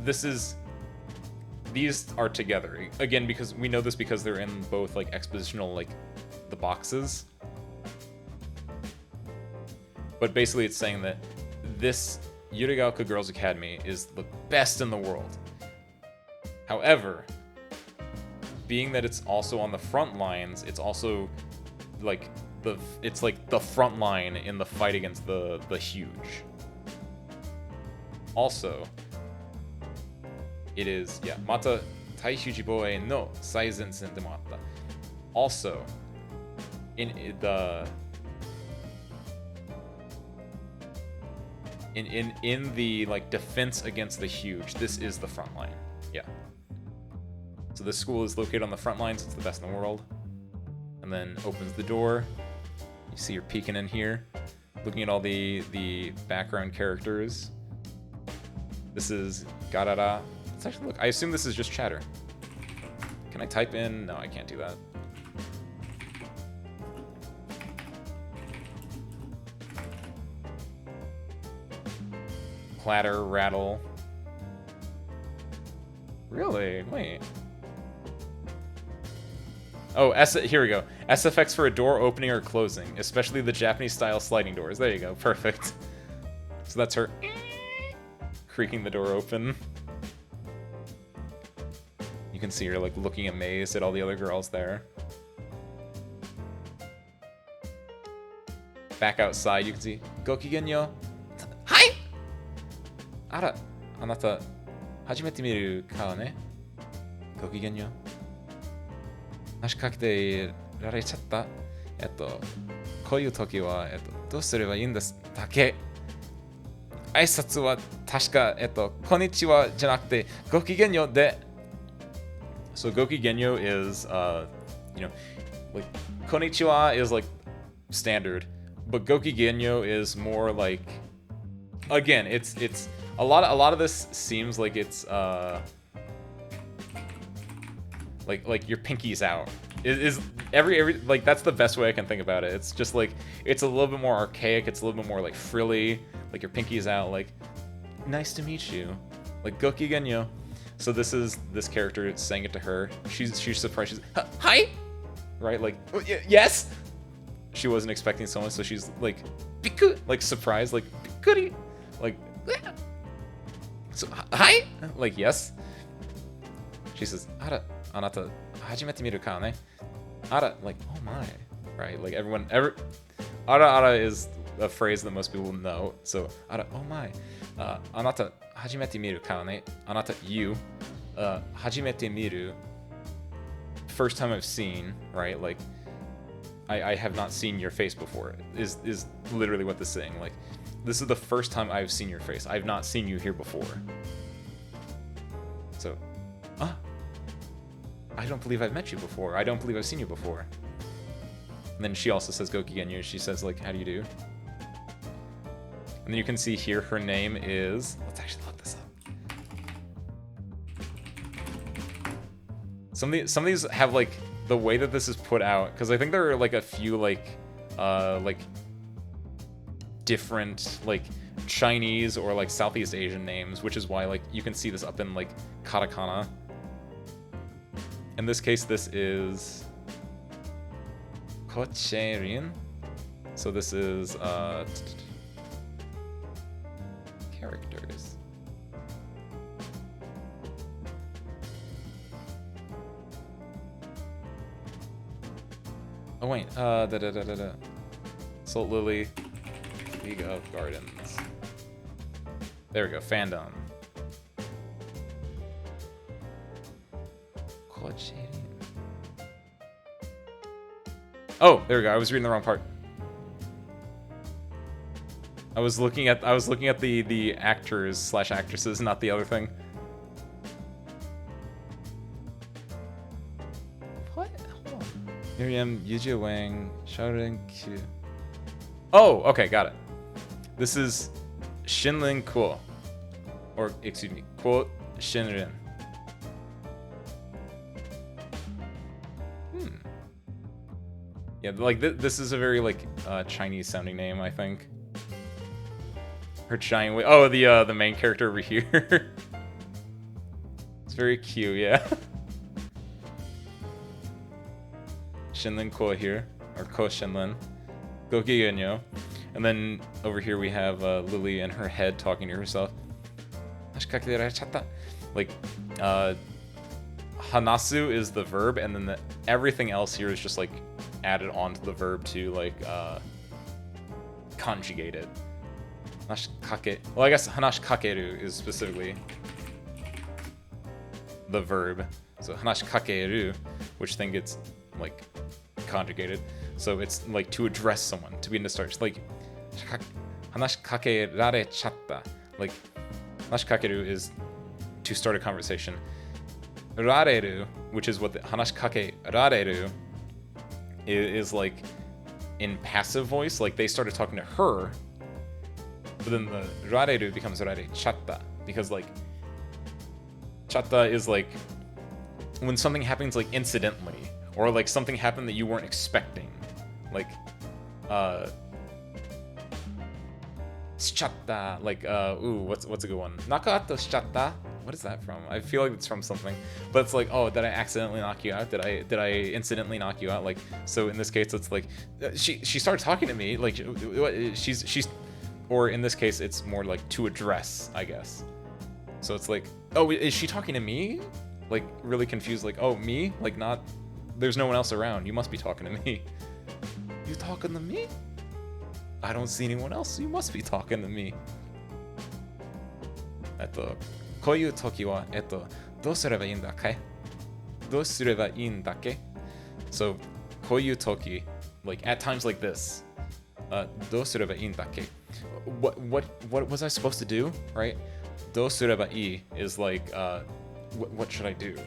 these are together. Again, because we know this because they're in both like expositional, like the boxes. But basically it's saying that this Yurigaoka Girls Academy is the best in the world. However, being that it's also on the front lines, it's also like the front line in the fight against the huge. Also, it is mata Taihyuji Boei no Saizensen de Mata. Also, in the like defense against the huge, this is the front line. Yeah. So this school is located on the front lines. It's the best in the world. And then opens the door. You see you're peeking in here, looking at all the background characters. This is Garara. Let's actually look. I assume this is just chatter. Can I type in? No, I can't do that. Clatter, rattle. Really? Wait. Oh, here we go. SFX for a door opening or closing, especially the Japanese-style sliding doors. There you go. Perfect. So that's her creaking the door open. You can see her like looking amazed at all the other girls there. Back outside, you can see Gokigenyo. Hi! Ara, anata, hajimete miru kao ne? Gokigenyo. 話しかけてられちゃった。こういう時は、どうすればいいんですだけ。挨拶は確か、こんにちはじゃなくて、ごきげんようで。So, ごきげんよう is, you know, like, こんにちは is like standard, but ごきげんよう is more like, again, it's a lot of this seems like it's, like your pinky's out. It is every like that's the best way I can think about it. It's just like it's a little bit more archaic. It's a little bit more like frilly. Like your pinky's out. Like nice to meet you. Like goki genyo. So this is this character saying it to her. She's surprised. She's hi, right? Like oh, yes. She wasn't expecting someone, so she's like biku, like surprised, like bikuri, like so hi, like yes. She says ara. Anata, hajimete miru ka ne? Ara, like, oh my, right? Like ara is a phrase that most people know. So, ara, oh my. Anata, hajimete miru ka ne? Anata, you. Hajimete miru, first time I've seen, right? Like, I have not seen your face before, is literally what this is saying. Like, this is the first time I've seen your face. I've not seen you here before. So, I don't believe I've met you before. I don't believe I've seen you before. And then she also says Goki Genyu. She says, like, how do you do? And then you can see here her name is... Let's actually look this up. Some of these have, like, the way that this is put out. Because I think there are, like, a few, like, different, like, Chinese or, like, Southeast Asian names. Which is why, like, you can see this up in, like, katakana. In this case, this is Kocherin. So this is characters. Oh wait, Salt Lily, League of Gardens. There we go, fandom. Oh, there we go. I was reading the wrong part. I was looking at the actors / actresses, not the other thing. What? Hold on. Miriam, Yuji Wang, Shaoren Q. Oh, okay, got it. This is Shinrin Kuo. Or excuse me, Kuo Shinrin. Yeah, like this is a very like Chinese sounding name, I think. Her giant way. Oh, the main character over here. It's very cute, yeah. Shinlin Ko here, or Ko Shinlin. Goki Genyo. And then over here we have Lily and her head talking to herself. Like, hanasu is the verb, and then everything else here is just like added onto the verb to like conjugate it. Well, I guess hanashikakeru is specifically the verb. So hanashikakeru, which then gets like conjugated. So it's like to address someone, to begin to start. It's like hanashikakerare-chatta. Like hanashikakeru is to start a conversation. Rareru, which is what the hanashikakerareru is like in passive voice, like they started talking to her, but then the rareru becomes rare-chatta, because like chatta is like when something happens like incidentally, or like something happened that you weren't expecting, like shichatta, like ooh, what's a good one? Nakato shichatta. What is that from? I feel like it's from something, but it's like, oh, did I accidentally knock you out? Did I incidentally knock you out? Like, so in this case, it's like she started talking to me, like she's, or in this case, it's more like to address, I guess. So it's like, oh, is she talking to me? Like really confused, like, oh, me? Like not, there's no one else around. You must be talking to me. You talking to me? I don't see anyone else. You must be talking to me. こういう時は、どうすればいいんだっけ? どうすればいいんだっけ? So, こういう時, like at times like this, どうすればいいんだっけ? What was I supposed to do, right? どうすればいい is like, what should I do?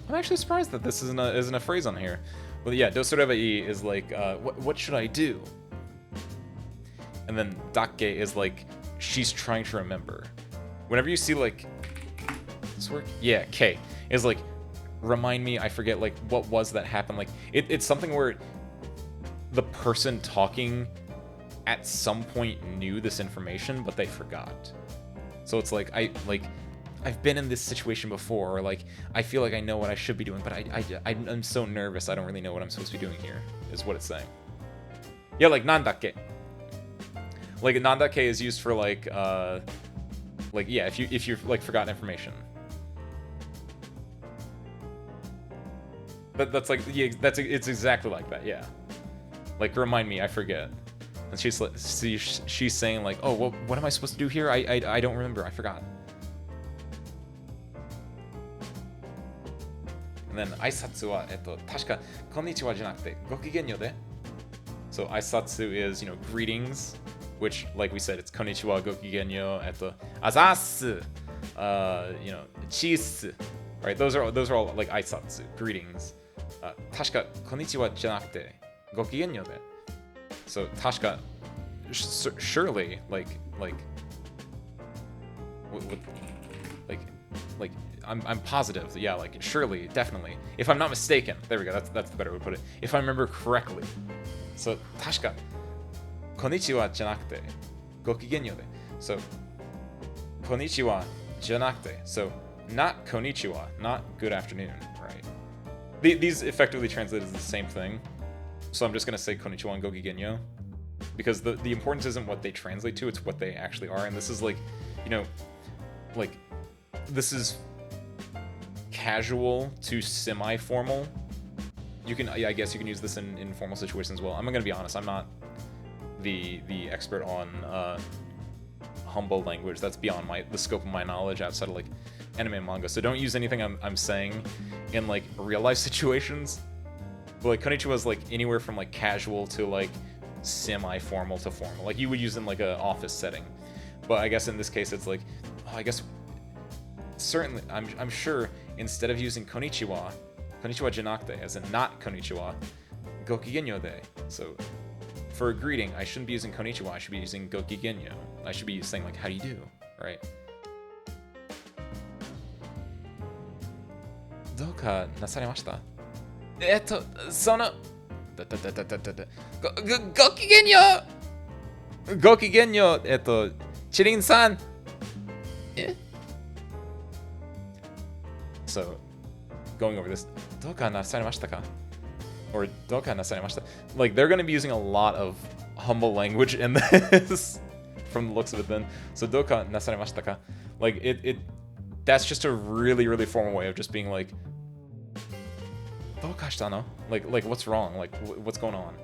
I'm actually surprised that this isn't a phrase on here. Well, yeah, どうすればいい is like, what should I do? And then だっけ is like, she's trying to remember. Whenever you see like, this work? Yeah, K is like, remind me, I forget, like, what was that happened? Like, it's something where the person talking at some point knew this information, but they forgot. So it's like, I've been in this situation before, or like, I feel like I know what I should be doing, but I'm so nervous, I don't really know what I'm supposed to be doing here, is what it's saying. Yeah, like, nandake. Like, nandake is used for like, yeah, if you've like forgotten information. But that's like, yeah, it's exactly like that, yeah. Like, remind me, I forget. And she's saying like, oh, what am I supposed to do here? I don't remember, I forgot. And then, 挨拶は、確か、こんにちはじゃなくて、ごきげんようで. So, 挨拶 is, greetings, which, like we said, it's こんにちは、ごきげんよう, あざっす, cheese, right? Those are all like 挨拶, greetings. 確か、こんにちはじゃなくて、ごきげんようで. So, 確か, surely, like, I'm positive, yeah, like, surely, definitely. If I'm not mistaken, there we go, that's the better way to put it. If I remember correctly. So, 確か、こんにちはじゃなくて、ごきげんようで. So, こんにちはじゃなくて. So, not konnichiwa, not good afternoon, right? These effectively translate as the same thing. So I'm just going to say konnichiwa and gokigenyo. Because the importance isn't what they translate to, it's what they actually are. And this is like, like, this is casual to semi-formal. You can, I guess you can use this in formal situations as well. I'm going to be honest, I'm not the expert on humble language. That's beyond the scope of my knowledge outside of like anime and manga. So don't use anything I'm saying in like real life situations. But like konnichiwa is like anywhere from like casual to like semi-formal to formal. Like you would use in like an office setting. But I guess in this case it's like, I guess certainly I'm sure instead of using konnichiwa janakute as in not konnichiwa, gokigenyo de. So for a greeting, I shouldn't be using konnichiwa, I should be using gokigenyo. I should be saying like, how do you do, right? どうかなされました?そのごきげんようごきげんようチリンさんSo, going over this, どうかなされましたか? or doka nasarimashita. Like, they're gonna be using a lot of humble language in this, from the looks of it then. So doka nasarimashita ka? Like, that's just a really, really formal way of just being like, doka shita no? Like, what's wrong? Like, what's going on?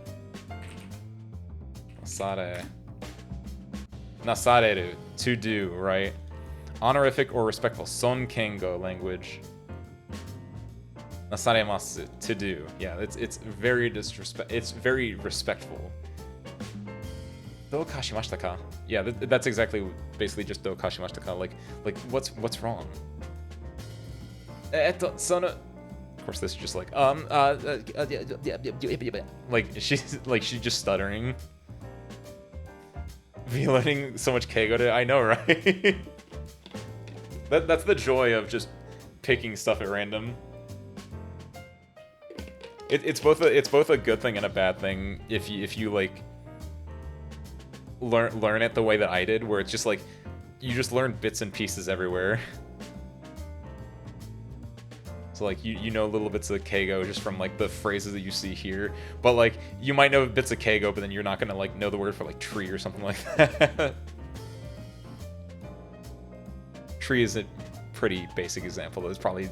Nasare. Nasareru, to do, right? Honorific or respectful. Son kengo language. Nasaremasu, to do. Yeah, it's very very respectful. Do kashimashita ka? Yeah, that's exactly basically just do kashimashita ka. Like what's wrong? Sono. Of course, this is just like she's just stuttering. Be learning so much keigo today. I know, right? That's the joy of just picking stuff at random. It's both a good thing and a bad thing if you like learn it the way that I did, where it's just like you just learn bits and pieces everywhere. So like you know little bits of keigo just from like the phrases that you see here, but like you might know bits of keigo, but then you're not gonna like know the word for like tree or something like that. Tree is a pretty basic example. It's probably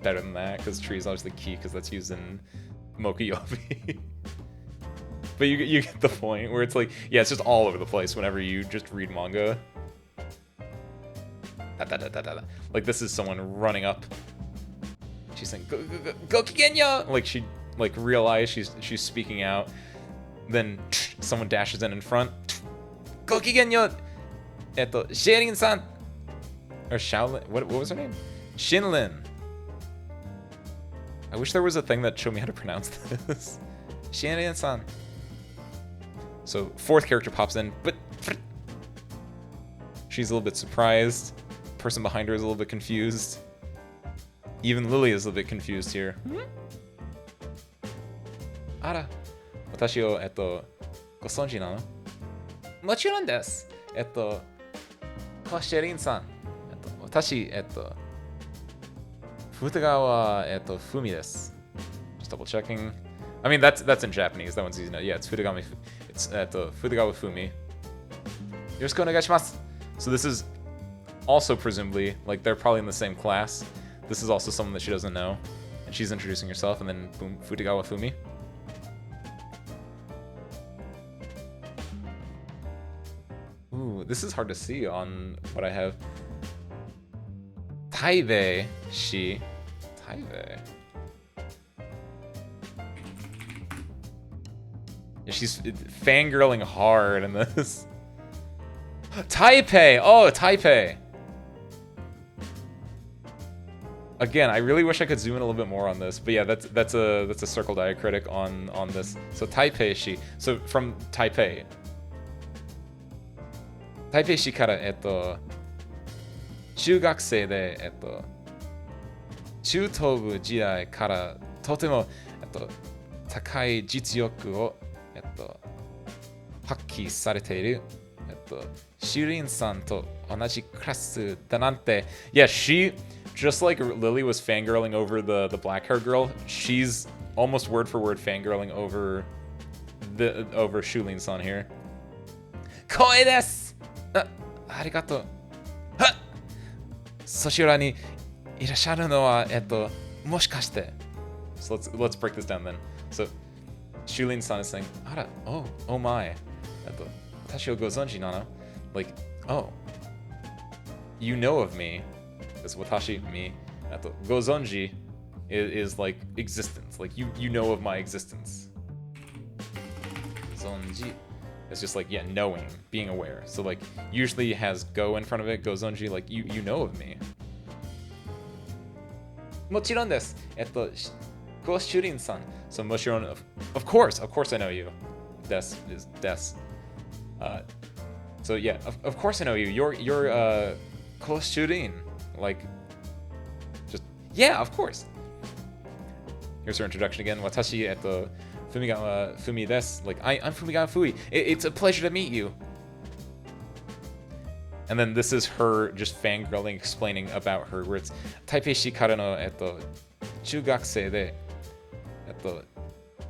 better than that because tree is obviously key because that's used in Mokuyobi. But you get the point where it's like, yeah, it's just all over the place whenever you just read manga. Like this is someone running up. She's saying go Kigenya! Like she like realized she's speaking out. Then someone dashes in front. Go Kigenya! Sherin-san! Or Shaolin, what was her name? Shinlin. I wish there was a thing that showed me how to pronounce this. Shinlin-san. So fourth character pops in, but she's a little bit surprised. Person behind her is a little bit confused. Even Lily is a little bit confused here. Ara, watashi o gosonji nano? Mochiron desu. Sherin-san. Watashi, Futagawa wa Fumi desu. Just double checking. I mean, that's in Japanese. That one's easy to know. Yeah, it's Futagawa. It's Futagawa Fumi. Yoroshiku onegaishimasu. So this is also presumably like they're probably in the same class. This is also someone that she doesn't know, and she's introducing herself, and then boom, Futagawa Fumi. Ooh, this is hard to see on what I have. Taibei shi. Taibei. Yeah, she's fangirling hard in this. Taipei! Oh, Taipei! Again, I really wish I could zoom in a little bit more on this, but yeah, that's a circle diacritic on this. So Taipei shi. So from Taipei. Taipei shi kara 中学生で中等部時代からとても高い実力を発揮されているシュリンさんと同じクラスだなんて。Yeah, she, just like Lily was fangirling over the black hair girl, she's almost word for word fangirling over Shulin-san here. 光栄です。ありがとう。そちらにいらっしゃるのはもしかして。So let's break this down then. So Shulin-san is saying, Ara, oh my. 私をご存知なの? Like, oh, you know of me. It's watashi, me. ご存知 is like existence. Like you know of my existence. 存知 is just like, yeah, knowing, being aware. So like usually it has go in front of it, ご存知, like you know of me. もちろんです。ごShulin-san. So もちろん of course I know you. Des is des. So yeah, of course I know you. You're Ko Shulin. Like, just yeah, of course. Here's her introduction again. Watashi Fumigawa Fumi desu. Like I'm Fumigawa Fumi. It's a pleasure to meet you. And then this is her just fangirling, explaining about her, where it's Taipei shi kara no 中学生で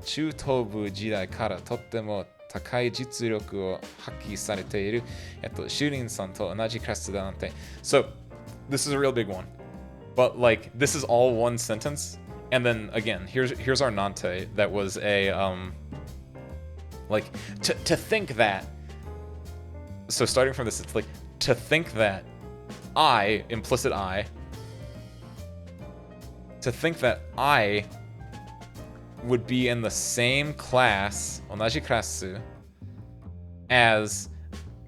中等部時代からとっても高い実力を発揮されている、修林さんと同じクラスだなんて。So, this is a real big one. But like, this is all one sentence. And then again, here's our Nante that was a, like, to think that, so starting from this, it's like, to think that implicit I, to think that I would be in the same class, 同じクラス, as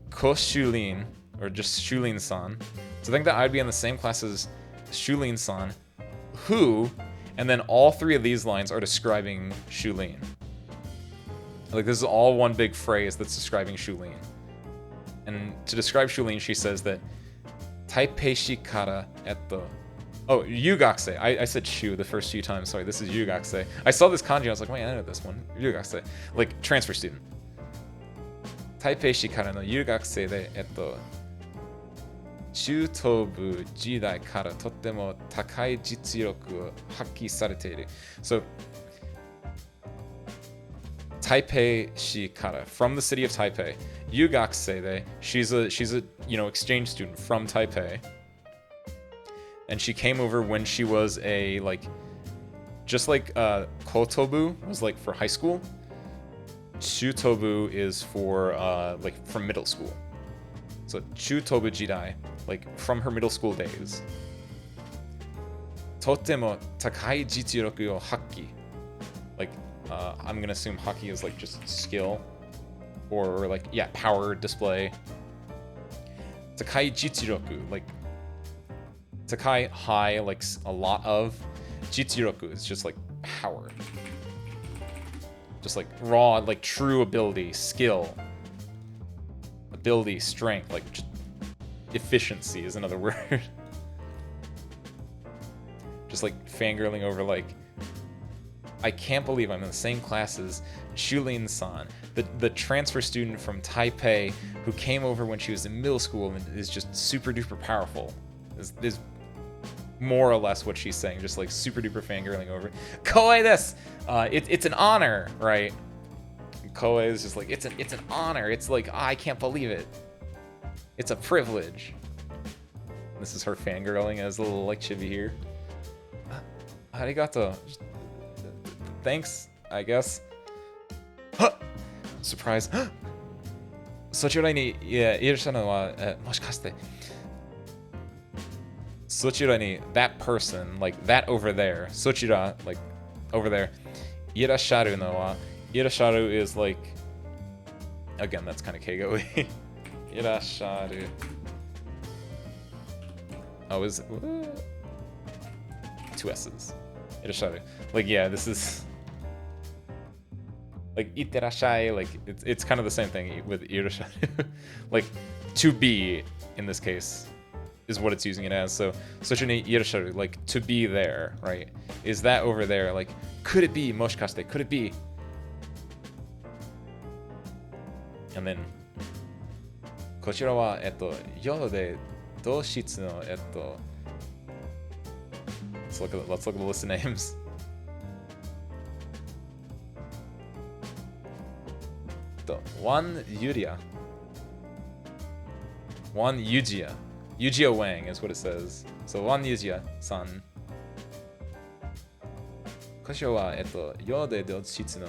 Ko Shulin, or just Shulin-san. To think that I'd be in the same class as Shulin-san, who, and then all three of these lines are describing Shulin. Like, this is all one big phrase that's describing Shulin. And to describe Shulin, she says that Taipei-shi kara oh, Yugakse. I said shu the first few times. Sorry, this is Yugakse. I saw this kanji, I was like, wait, I know this one. Yugakse. Like, transfer student. Taipei-shi kara no Yugakse de, 中等部時代からとっても高い実力を発揮されている。So, Taipei-shi kara, from the city of Taipei. Yugakse de, she's a exchange student from Taipei. And she came over when she was a, like, just like Kotobu was like for high school. Chutobu is for like from middle school. So Chutobu jidai, like from her middle school days. Totemo takai jitsuroku o hakki. Like I'm gonna assume haki is like just skill, or like, yeah, power display. Takai jitsuroku, like takai, high, like a lot of. Jitsuroku is just like power. Just like raw, like true ability, skill. Ability, strength, like just efficiency is another word. Just like fangirling over, like, I can't believe I'm in the same class as Shulin-san, the transfer student from Taipei who came over when she was in middle school and is just super duper powerful. Is more or less what she's saying, just like super duper fangirling over. Koei desu! It's an honor, right? Koei is just like, it's an honor. It's like, I can't believe it. It's a privilege. This is her fangirling as a little like chibi here. Arigato. Thanks, I guess. Surprise. そちらにいらっしゃるのは、もしかして。そちらに that person, like that over there. そちら, like over there. いらっしゃるのは Irasharu is like, again, that's kind of Keigo. Irasharu. Oh, is it? Two S's. Irasharu. Like, yeah, this is like iterashai. Like, it's kind of the same thing with Irasharu. Like, to be in this case is what it's using it as. So, sochuni irasharu, like to be there, right? Is that over there? Like, could it be? Moshikashite, could it be? And then, こちらは、よで、同室の、let's look at the list of names. One Yuria. One Yujia. Yujia Wang is what it says. So, one Yujia-san. こちらは、よで、同室の、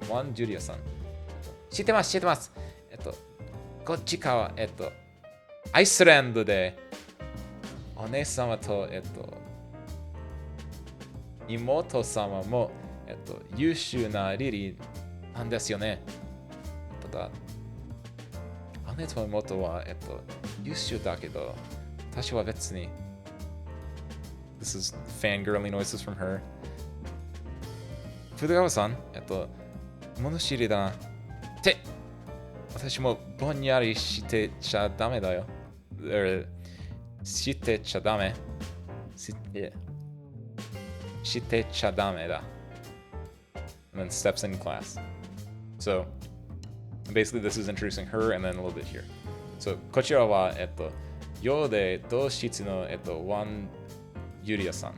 one Yuria-san. 知ってます。こっちかは、アイスランドで、お姉様と、妹様も、優秀なリリーなんですよね。ただ、姉と妹は、優秀だけど、私は別に。This is fangirly noises from her. 古川さん、物知りだな。って私もぼんやりしてちゃダメだよ。してちゃダメ。してちゃダメだ。And then steps in class. So, basically this is introducing her and then a little bit here. So, こちらは、ようで同室の、ワンユリアさん。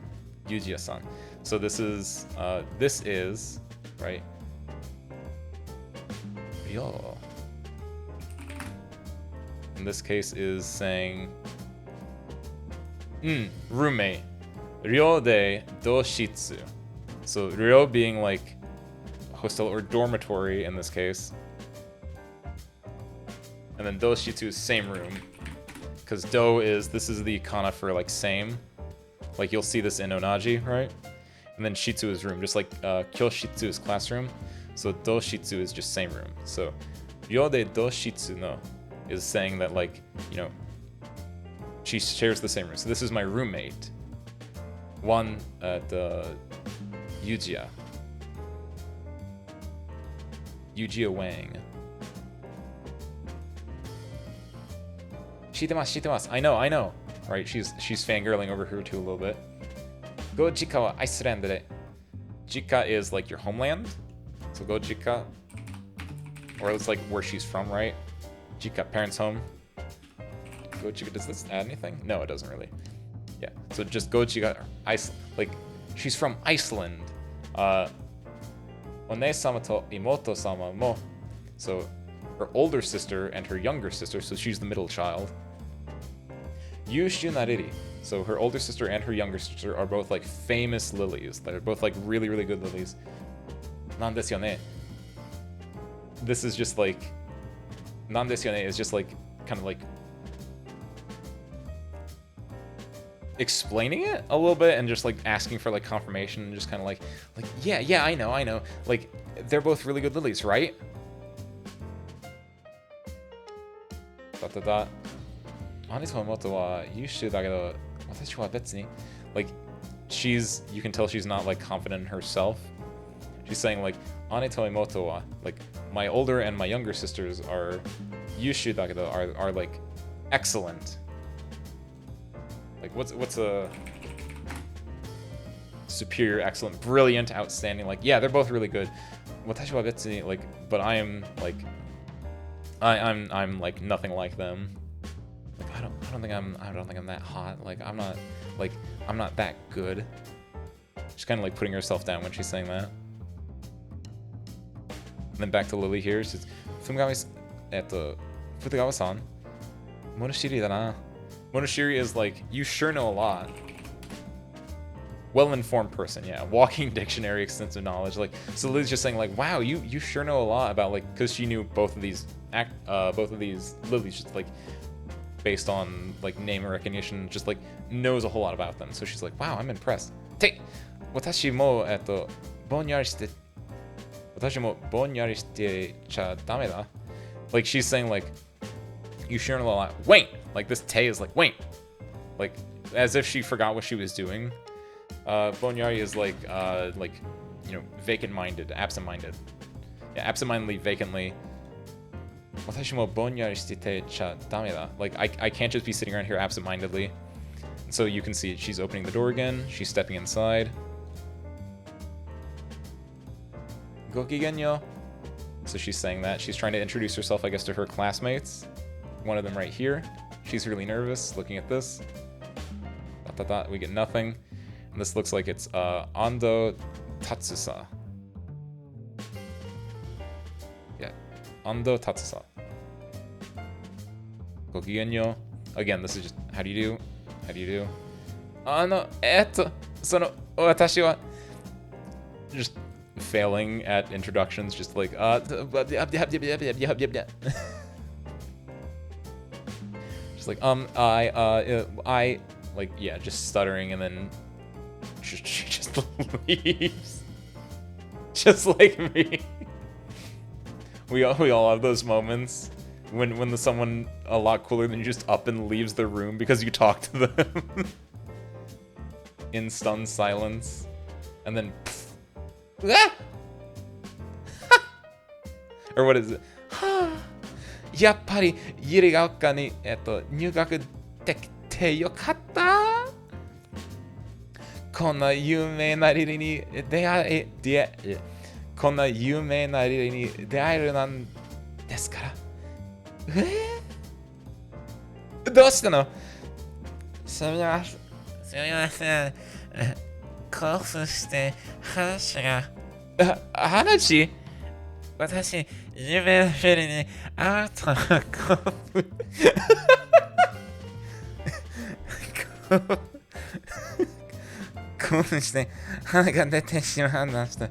ユジアさん。So this is, right? ryo. In this case is saying, roommate. Ryo de doshitsu. So ryo being like hostel or dormitory in this case. And then doshitsu is same room. Because this is the kana for like same. Like you'll see this in onaji, right? And then shitsu is room, just like kyoshitsu is classroom. So doshitsu is just same room. So ryo de doshitsu no is saying that, like, you know, she shares the same room. So this is my roommate. One at Yujiya. Yujiya Wang. Shitemasu. I know. Right, she's fangirling over her too a little bit. Go jika wa Iceland de. Jika is like your homeland. So go jika. Or it's like where she's from, right? Jika, parents' home. Go jika, does this add anything? No, it doesn't really. Yeah, so just go jika, Iceland. Like, she's from Iceland. One-sama to imoto-sama mo. So her older sister and her younger sister, so she's the middle child. Yushu nariri. So her older sister and her younger sister are both like famous lilies. They're both like really, really good lilies. Nan desu yone. This is just like, nan desu yone is just like, kind of like explaining it a little bit and just like asking for like confirmation and just kind of like yeah, I know. Like, they're both really good lilies, right? Like, you can tell she's not like confident in herself. She's saying like, like, my older and my younger sisters are are like excellent. Like, what's a superior, excellent, brilliant, outstanding? Like, yeah, they're both really good. Like, but I am like, I'm like nothing like them. Like, I don't think I'm that hot. Like, I'm not that good. She's kind of like putting herself down when she's saying that. And then back to Lily here. She's Futogawa-san. Monoshiri da na. Monoshiri is like, you sure know a lot. Well-informed person, yeah. Walking dictionary, extensive knowledge. Like, so Lily's just saying like, wow, you sure know a lot about, like, because she knew both of these lilies, just like based on like name recognition, just like knows a whole lot about them. So she's like, wow, I'm impressed. Watashi mo bonyari shite cha dame da. Like, she's saying like, you sure know a lot. Wait, like this te is like, wait, like as if she forgot what she was doing. Bonyari is like, you know, vacant-minded, absent-minded. Yeah, absent-mindedly, vacantly. Watashi mo bonyari shite cha dame da. Like, I can't just be sitting around here absent-mindedly. So you can see she's opening the door again. She's stepping inside. Gokigenyo. So she's saying that. She's trying to introduce herself, I guess, to her classmates. One of them right here. She's really nervous looking at this. We get nothing. And this looks like it's Ando Tatsusa. Yeah, Ando Tatsusa. Gokigenyo. Again, this is just, how do you do? How do you do? Watashi wa... Just failing at introductions, just like, just like, I, like, yeah, just stuttering, and then she just leaves. Just like me. We all have those moments when there's someone a lot cooler than you just up and leaves the room because you talk to them in stunned silence, and then or what is it? やっぱりゆりが丘に入学できてよかった。こんな有名なリリにこんな有名なリリに出会えるなんですから。どうしたの？すみません。興奮して話が。話？私、夢のフリにあなたが興奮して鼻が出てしまいました。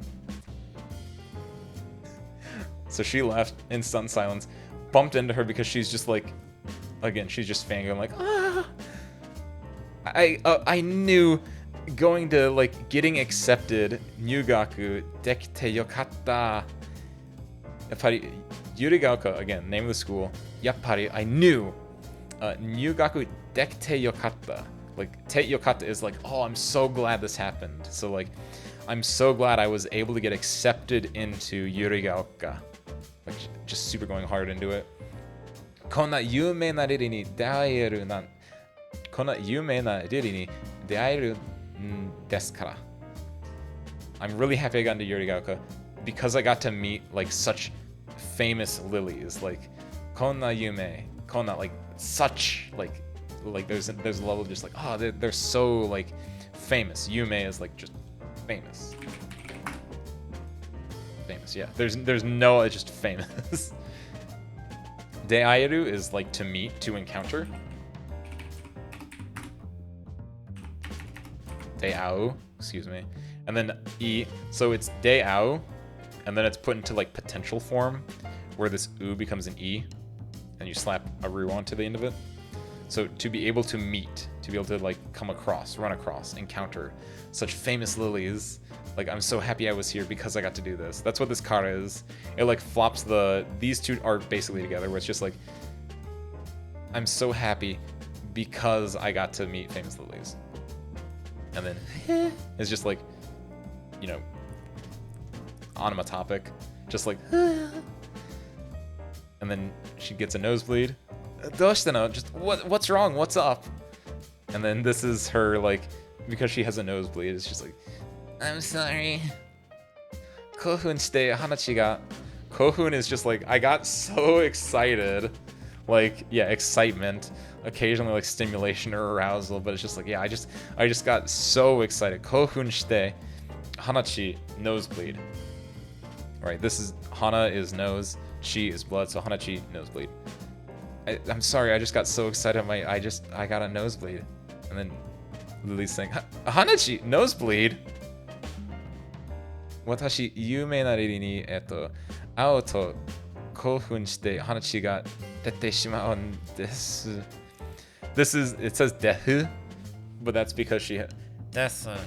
So she left in stunned silence, bumped into her because she's just like, again, she's just fangirling like, ah. I knew going to like getting accepted, Nyugaku dekite yokatta. Yappari, Yurigaoka, again, name of the school. Yappari, I knew. Nyugaku dekite yokatta. Like, te yokatta is like, oh, I'm so glad this happened. So like, I'm so glad I was able to get accepted into Yurigaoka. Like, just super going hard into it. Konna yuumei na riri ni deaeru nan. Konna yuumei na riri ni deaeru desu kara. I'm really happy I got into Yurigaoka because I got to meet like such famous lilies. Like, konna yume, konna, like such like there's a level of just like, oh, they're so like famous. Yume is like just famous. Famous, yeah. There's no, it's just famous. Deaeru is like to meet, to encounter. Deau, excuse me. And then E, so it's Deau, and then it's put into like potential form, where this U becomes an E, and you slap a Ru onto the end of it. So to be able to meet, to be able to like come across, run across, encounter such famous lilies, like I'm so happy I was here because I got to do this. That's what this kara is. It like flops these two are basically together, where it's just like, I'm so happy because I got to meet famous lilies. And then it's just like, you know, onomatopic, just like, and then she gets a nosebleed. Doshitano, just what's wrong? What's up? And then this is her like, because she has a nosebleed, it's just like, I'm sorry. Kohun shite hanachi ga. Kohun is just like, I got so excited. Like, yeah, excitement. Occasionally like stimulation or arousal, but it's just like, yeah, I just got so excited. Kohun shite hanachi, nosebleed. Right, this is, hana is nose, chi is blood, so hanachi, nosebleed. I'm sorry, I just got so excited. I got a nosebleed. And then Lily's saying, Hanachi, nosebleed? Watashi, yuumei na riri ni, ao to kohun shite hanachi ga dete shimaun desu. This is, it says dehu, but that's because she desu.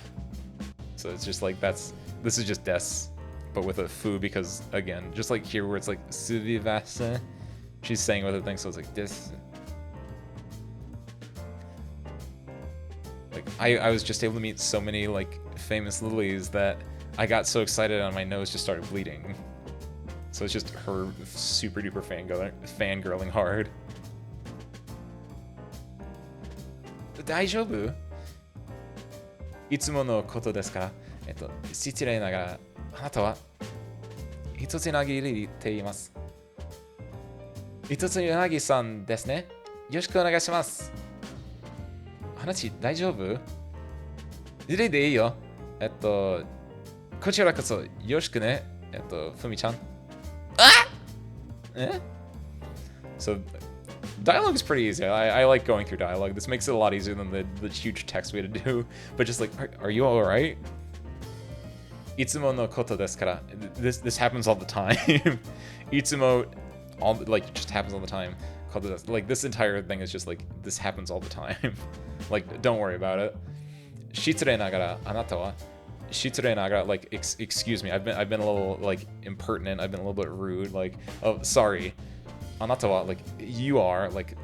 So it's just like, this is just des, but with a fu, because again, just like here where it's like suvivase. She's saying other things, so it's like this. Like I was just able to meet so many like famous lilies that I got so excited and my nose just started bleeding. So it's just her super duper fangirling hard. 大丈夫? いつものことですから、失礼ながら、あなたは一つなぎりって言います。一つなぎさんですね。よろしくお願いします。話大丈夫？リレーでいいよ。こちらこそよろしくね。ふみちゃん。あ！Eh? So, dialogue is pretty easy. I like going through dialogue. This makes it a lot easier than the huge text we had to do. But just like, are you alright? いつものことですから。This happens all the time. いつも like just happens all the time. Like this entire thing is just like, this happens all the time. Like, don't worry about it. Shitsure nagara anata wa shitsure nagara, like excuse me, I've been a little like impertinent, I've been a little bit rude, like, oh sorry. Anata wa, like you are, like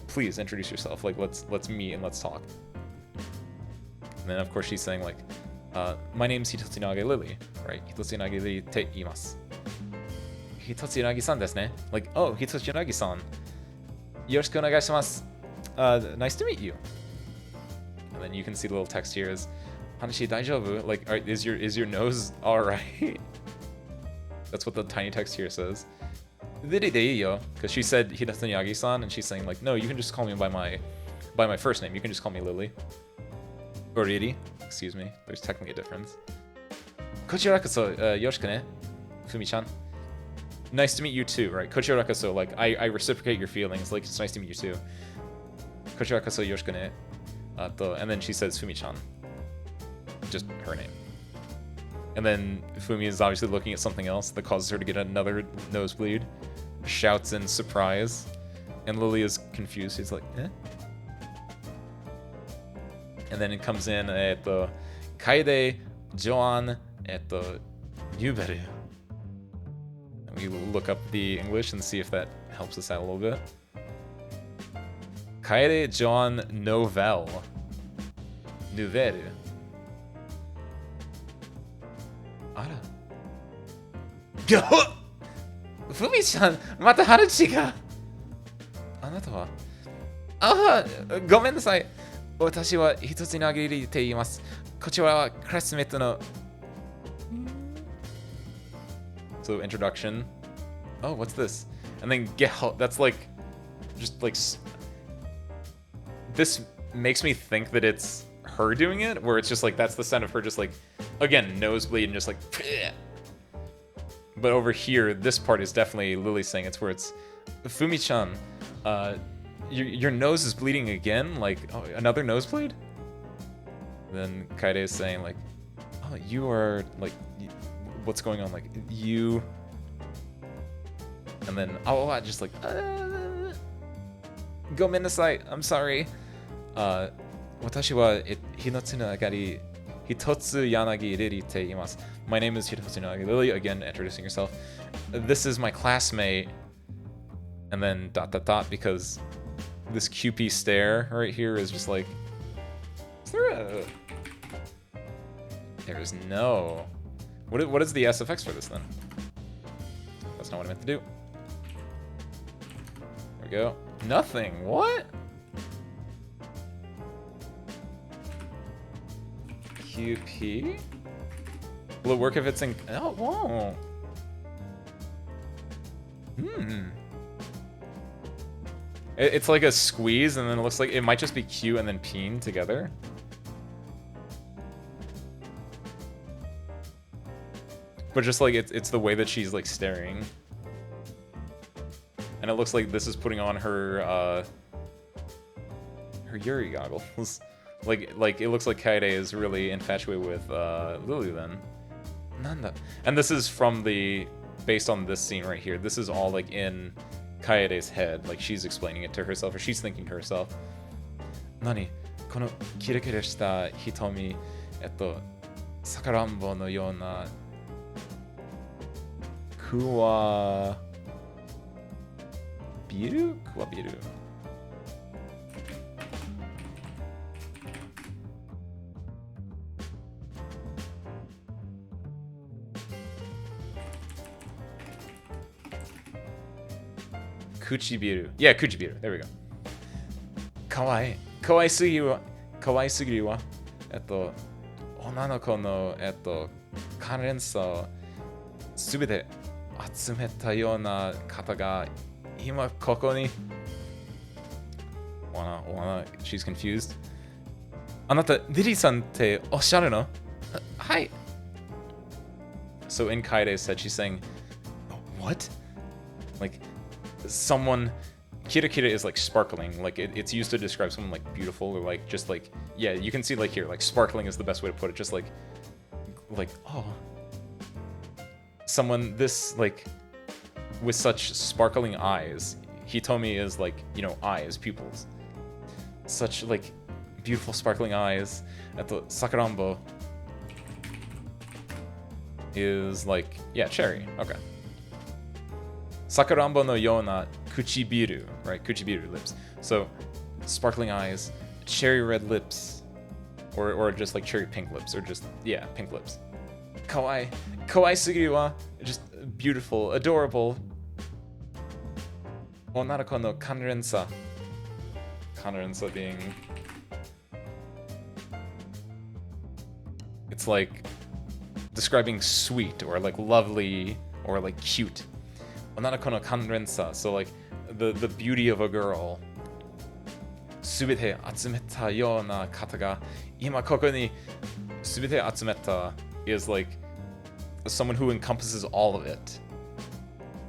please introduce yourself, like let's meet and let's talk. And then of course she's saying like, my name's Hitotsunage Lily, right? Hitotsunage Lily te imasu. Hitotsunagi-san desu ne. Like, oh, Hitotsunagi-san. Yoroshiku onegai shimasu. Nice to meet you. And then you can see the little text here is, Hanashi daijoubu? Like, is your nose alright? That's what the tiny text here says. Riri de ii yo, because she said Hitotsunagi-san, and she's saying like, no, you can just call me by my first name. You can just call me Lily. Or Riri. Excuse me. There's technically a difference. Kochira koso yoroshiku ne, Fumi-chan. nice to meet you too, right? Kochirakaso, like, I reciprocate your feelings, like, it's nice to meet you too. Kochirakaso yoshiko ne. And then she says Fumi-chan. Just her name. And then Fumi is obviously looking at something else that causes her to get another nosebleed. Shouts in surprise. And Lily is confused. He's like, eh? And then it comes in, Kaede, Joan, Yuberu. And we look up the English and see if that helps us out a little bit. Kaede, Joan, Nouvelle. Ara. Fumi-chan, mata haruchi ga. Anata wa? Ah, gomen nasai. Watashi wa hitotsu ni agiri te iimasu. Kochira wa classmate no. So introduction. Oh, what's this? And then Gehal. That's like, just like. This makes me think that it's her doing it, where it's just like that's the sound of her just like, again, nosebleed and just like. But over here, this part is definitely Lily saying it's where it's Fumi-chan. Your nose is bleeding again, like oh, another nosebleed. Then Kaede is saying like, oh, you are like, what's going on? Like you. And then oh, just like, gomen nasai, I'm sorry. Watashi wa hinotsu no agari hitotsu yanagi riri te iimasu. My name is Hitotsu no Agari Lily. Again, introducing yourself. This is my classmate. And then ... because this QP stare right here is just like, is there a? There is no. What is the SFX for this then? That's not what I meant to do. There we go. Nothing. What? QP? Will it work if it's in... Oh, it won't. It's like a squeeze, and then it looks like it might just be Q and then peen together. But just like it's the way that she's like staring. And it looks like this is putting on her her Yuri goggles. like it looks like Kaede is really infatuated with Lily then. Nanda. And this is from based on this scene right here. This is all like in Kaede's head. Like she's explaining it to herself, or she's thinking to herself. Nani? Kono kirakira shita hitomi, sakarambo no yona kuwa biru? Kuwa biru. Kuchibiru. Yeah, Kuchibiru. There we go. Kawaii. Kawaii sugiru wa, onanoko no, kanrensa subete atsumeta yona kata ga ima koko ni. She's confused. Anata, Riri-san te osharu no? Hi. So in Kaede said, she's saying, what? Like, someone, Kira is like sparkling, like it's used to describe someone like beautiful, or like just like, yeah, you can see like here, like sparkling is the best way to put it, just like oh, someone this like with such sparkling eyes. Hitomi is like, you know, eyes, pupils, such like beautiful sparkling eyes. At the Sakarambo is like, yeah, cherry. Okay. Sakarambo no yona kuchibiru, right? Kuchibiru, lips. So, sparkling eyes, cherry red lips, or just like cherry pink lips, or just, yeah, pink lips. Kawaii. Kawaii sugiru wa, just beautiful, adorable. Onaroko no kanrensa. Kanrensa being... It's like describing sweet, or like lovely, or like cute. Onaroko no kanrensa, so like the beauty of a girl. Subete atsumeta yona kata ga ima koko ni. Subete atsumeta is like someone who encompasses all of it.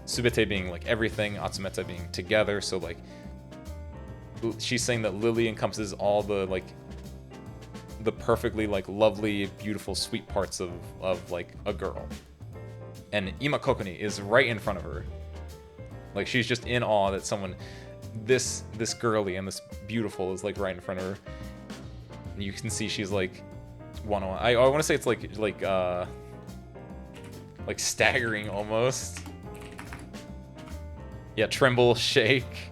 Subete being like everything, Atsumeta being together. So like she's saying that Lily encompasses all the like the perfectly like lovely, beautiful, sweet parts of like a girl. And Ima Kokoni is right in front of her. Like she's just in awe that someone this girly and this beautiful is like right in front of her. And you can see she's like one-on-one. I want to say it's like staggering almost. Yeah, tremble, shake.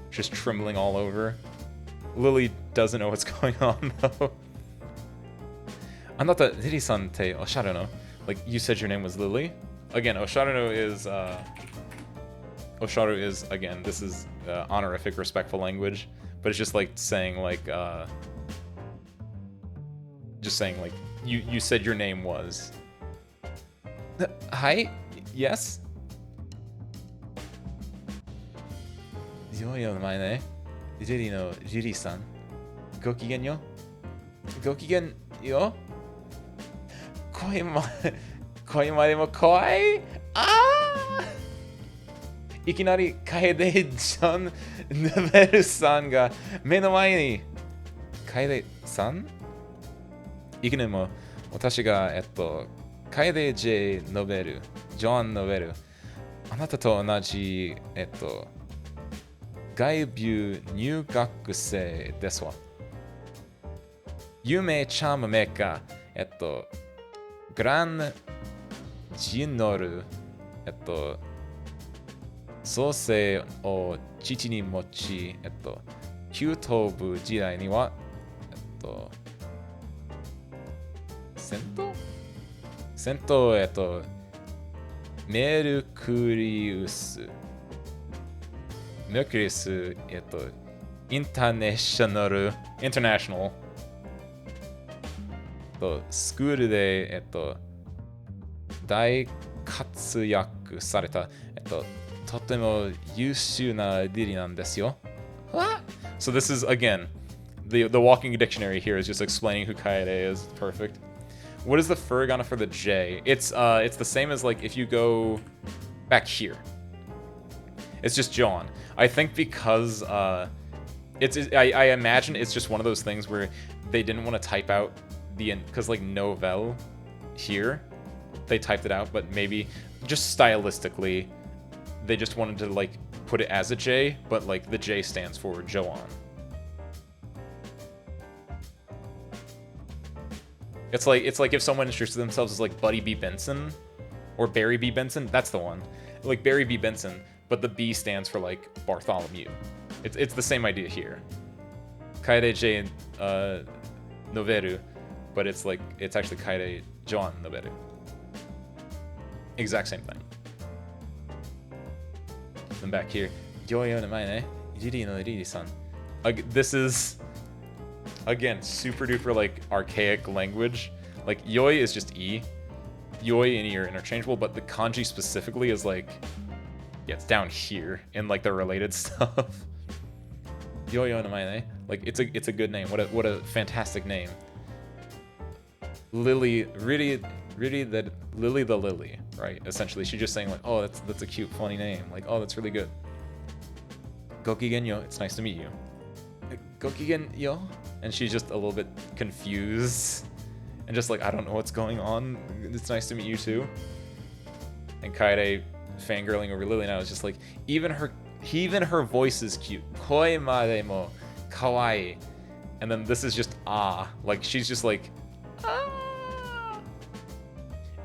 Just trembling all over. Lily doesn't know what's going on though. Anata Riri-san te osharu no? Like you said your name was Lily? Again, osharu no is Osharu is, again, this is honorific, respectful language, but it's just like saying like, you said your name was. Hi? Yes? Yoの前ね。リリのリリさん。ご機嫌よ。ご機嫌よ。声までも怖い。ああ。いきなり楓ジョン・ヌベルさんが目の前に。楓さん？いきなりも私が楓 J ノベル、ジョン・ノベル。あなたと同じ外部入学生ですわ。夢チャームメーカー、グランジノル、創生を父に持ち、中東部時代には、戦闘、メルクリウス、インターネーショナル、スクールで、大活躍された、とても優秀なリリなんですよ。So this is, again, the walking dictionary here is just explaining who Kaede is. Perfect. What is the furigana for the J? It's the same as like if you go back here. It's just John. I think because I imagine it's just one of those things where they didn't want to type out because like novel here, they typed it out, but maybe just stylistically, they just wanted to like put it as a J, but like the J stands for Joan. It's like if someone introduces themselves as like Buddy B. Benson or Barry B. Benson, that's the one. Like Barry B. Benson, but the B stands for like Bartholomew. It's the same idea here. Kaede J Noveru, but it's actually Kaede Joan Noveru. Exact same thing. Then back here, Yoyo no mae ne, Riri no Riri-san. This is, again, super duper like archaic language. Like Yoi is just E. Yoi and E are interchangeable, but the kanji specifically is like, yeah, it's down here in like the related stuff. Yoyo no mae ne. Like it's a good name. What a fantastic name. Lily, really that Lily the Lily, right? Essentially, she's just saying like, oh, that's a cute, funny name. Like, oh, that's really good. Gokigen yo, it's nice to meet you. Gokigen yo, and she's just a little bit confused and just like, I don't know what's going on. It's nice to meet you too. And Kaede fangirling over Lily now is just like, even her voice is cute. Koi made mo kawaii. And then this is just like she's just like ah.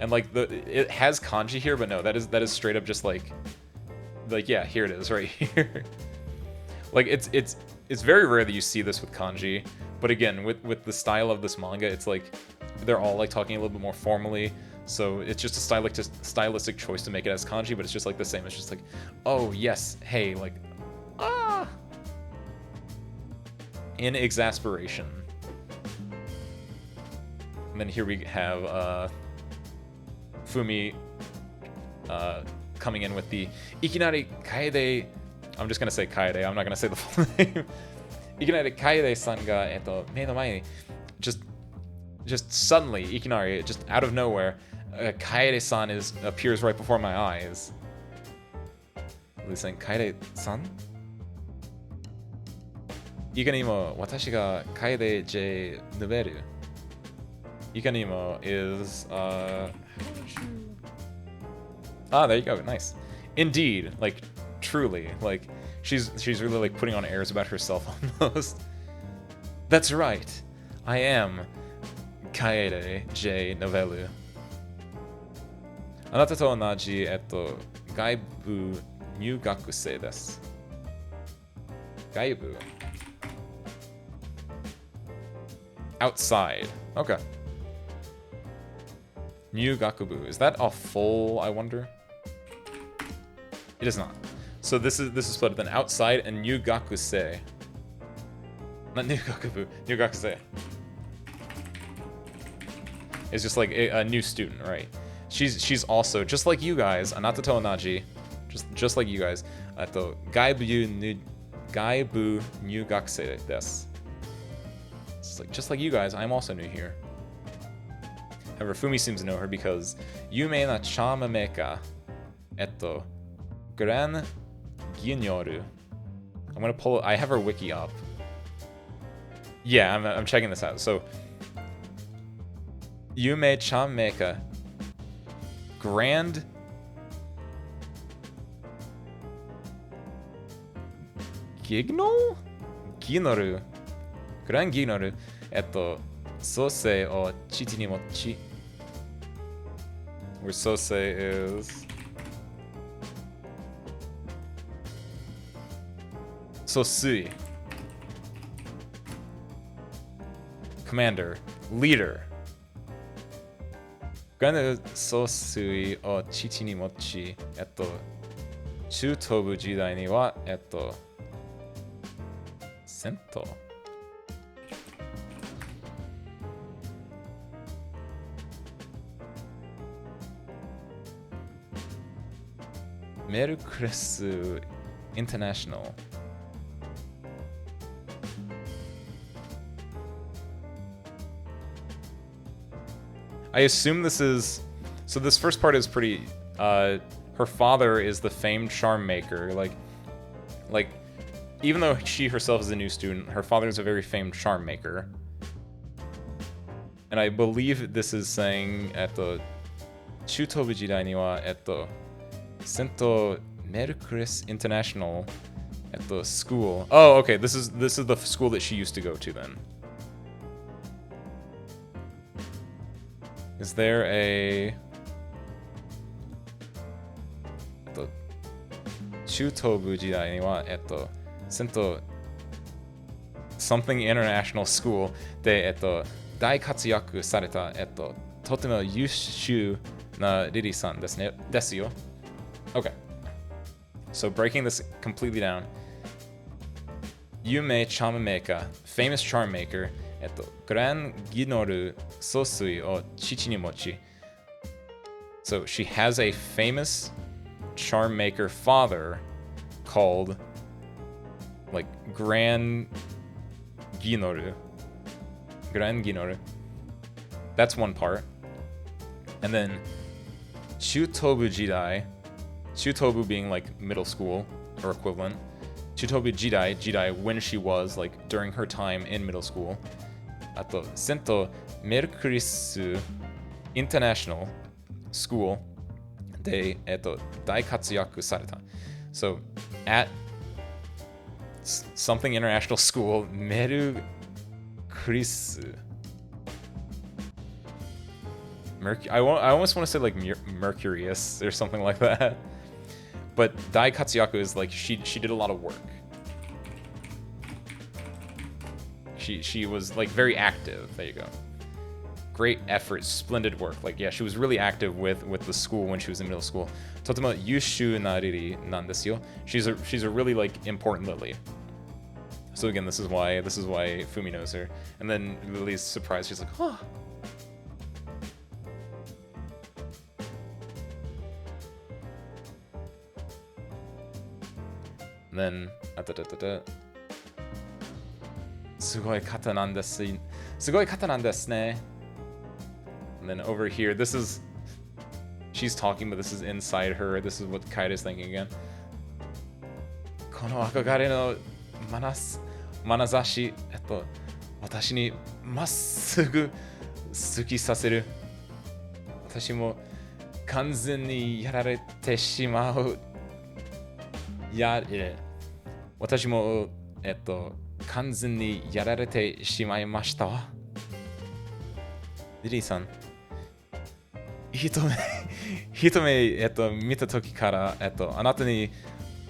And like it has kanji here, but no, that is straight up just like yeah, here it is right here. Like it's very rare that you see this with kanji, but again, with the style of this manga, it's like they're all like talking a little bit more formally, so it's just a stylistic choice to make it as kanji, but it's just like the same. It's just like, oh yes, hey, like in exasperation. And then here we have Fumi coming in with the Ikinari Kaede. I'm just gonna say Kaede, I'm not gonna say the full name. Ikinari Kaede-san ga mei no mae ni, just suddenly, Ikinari, just out of nowhere, Kaede-san appears right before my eyes. Listen, Kaede-san? いかにも私がKaede J ヌベル。いかにも is there you go, nice. Indeed, like truly, like she's really like putting on airs about herself almost. That's right. I am Kaede J ノベル。あなたと同じ外部入学生です。外部 outside. Okay. Nyugakubu. Is that a full, I wonder? It is not. So this is split then outside and Nyugakusei. Not Nyugakubu, Nyugakusei. It's just like a new student, right? She's also just like you guys, Anata to Onaji, just like you guys, Gaibu Nyugakusei desu. It's like just like you guys, I'm also new here. However, Fumi seems to know her because Yume na chama meka Gran Ginyoru. I'm gonna pull. I have her wiki up. Yeah, I'm checking this out. So Yume chama meka Grand Gigno Ginoru. Gran Ginoru, Sosei o Chichi ni mochi. Where Sosei is Sosui. Commander, leader. Gran Sosui o Chichi ni mochi. Chutobu jidai ni wa, Sento. Mercrest International. I assume this is... So this first part is pretty... her father is the famed charm maker. Like, even though she herself is a new student, her father is a very famed charm maker. And I believe this is saying at the Chutobu jidai ni wa Sento Mercrest International at the school. Oh, okay. This is the school that she used to go to then. Is there a Chutobu jidai ni wa Sento something international school de dai katsuyaku sareta totemo yushu na riri-san desu yo. Okay. So breaking this completely down. Yume Chamameka, famous charm maker, Gran Ginoru Sosui o Chichi ni mochi. So she has a famous charm maker father called like Gran Ginoru. Gran Ginoru. That's one part. And then Chutobu jidai. Chutobu being like middle school or equivalent. Chutobu jidai when she was like during her time in middle school. Sento Mercrest International School de dai katsuyaku sareta. So at something international school, Mercrest. I almost want to say like Mercurius or something like that. But Dai Katsuyaku is like she did a lot of work. She was like very active. There you go. Great effort, splendid work. Like yeah, she was really active with the school when she was in middle school. Totemo yushu na riri nan desu yo. She's a really like important lily. So again, this is why Fumi knows her. And then Lily's surprised. She's like, oh. And then, Sugoi kata nan desu ne. And then over here, this is she's talking, but this is inside her. This is what Kaida's thinking again. この憧れの眼差し、私にまっすぐ好きさせる。私も完全にやられてしまう。私も、完全にやられてしまいましたわ。リリーさん、一目、見たときから、あなたに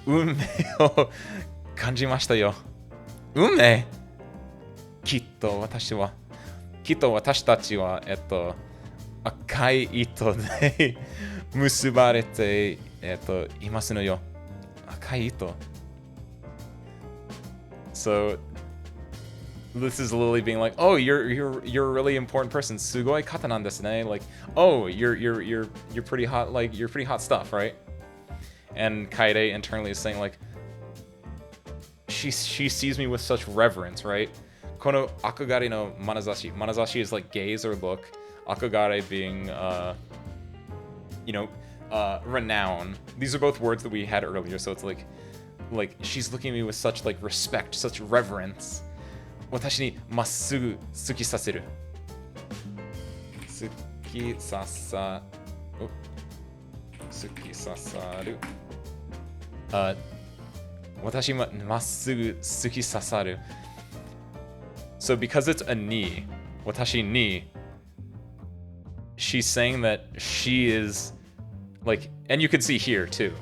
運命を感じましたよ。運命？きっと私たちは、赤い糸で結ばれて、いますのよ。赤い糸。So this is Lily being like, "Oh, you're a really important person. Sugoi kata nan desu ne." Like, "Oh, you're pretty hot. Like, you're pretty hot stuff, right?" And Kaede internally is saying like, she sees me with such reverence, right? Kono akagare no manazashi. Manazashi is like gaze or look. Akagare being, renown. These are both words that we had earlier, so it's like she's looking at me with such like respect, such reverence. 私にまっすぐ好きさせる。好きささる。私まっすぐ好きささる。So because it's a ni, 私に she's saying that she is like, and you can see here too,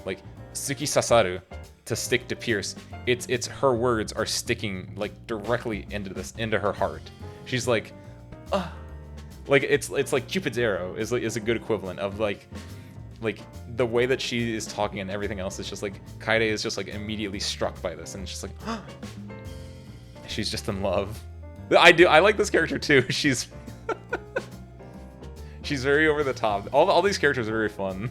like 好きささる to stick to pierce. It's her words are sticking like directly into her heart. She's like, like it's like Cupid's arrow is a good equivalent of like the way that she is talking and everything else is just like Kaede is just like immediately struck by this and it's just like she's just in love. I like this character too. She's she's very over the top. All these characters are very fun.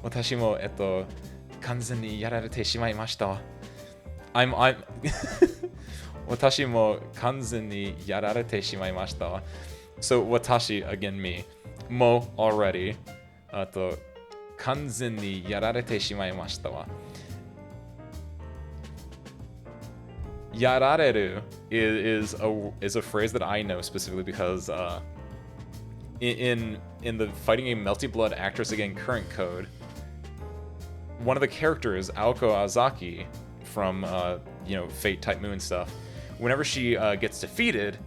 私も完全にやられてしまいました。I'm 私も完全にやられてしまいました。So 私 again me. Mo already. 完全にやられてしまいましたわ。やられる is a phrase that I know specifically because in the fighting game Melty Blood Actress Again Current Code, one of the characters, Aoko Azaki, from Fate Type Moon stuff, whenever she gets defeated,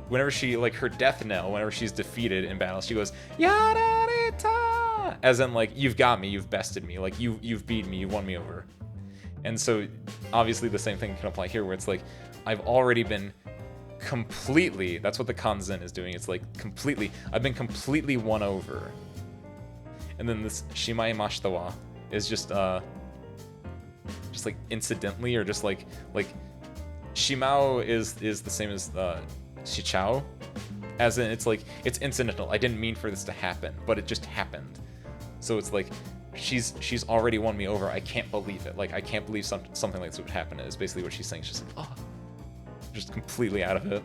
whenever she like her death knell, whenever she's defeated in battle, she goes Yarareta, as in like you've got me, you've bested me, like you've beaten me, you won me over. And so obviously the same thing can apply here, where it's like I've already been completely. That's what the kanzen is doing. It's like completely. I've been completely won over. And then this shimaimashita wa is just like incidentally or just like shimao is the same as shichao, as in it's like it's incidental. I didn't mean for this to happen, but it just happened. So it's like she's already won me over. I can't believe it. Like I can't believe something like this would happen. Is basically what she's saying. She's like, oh, just completely out of it.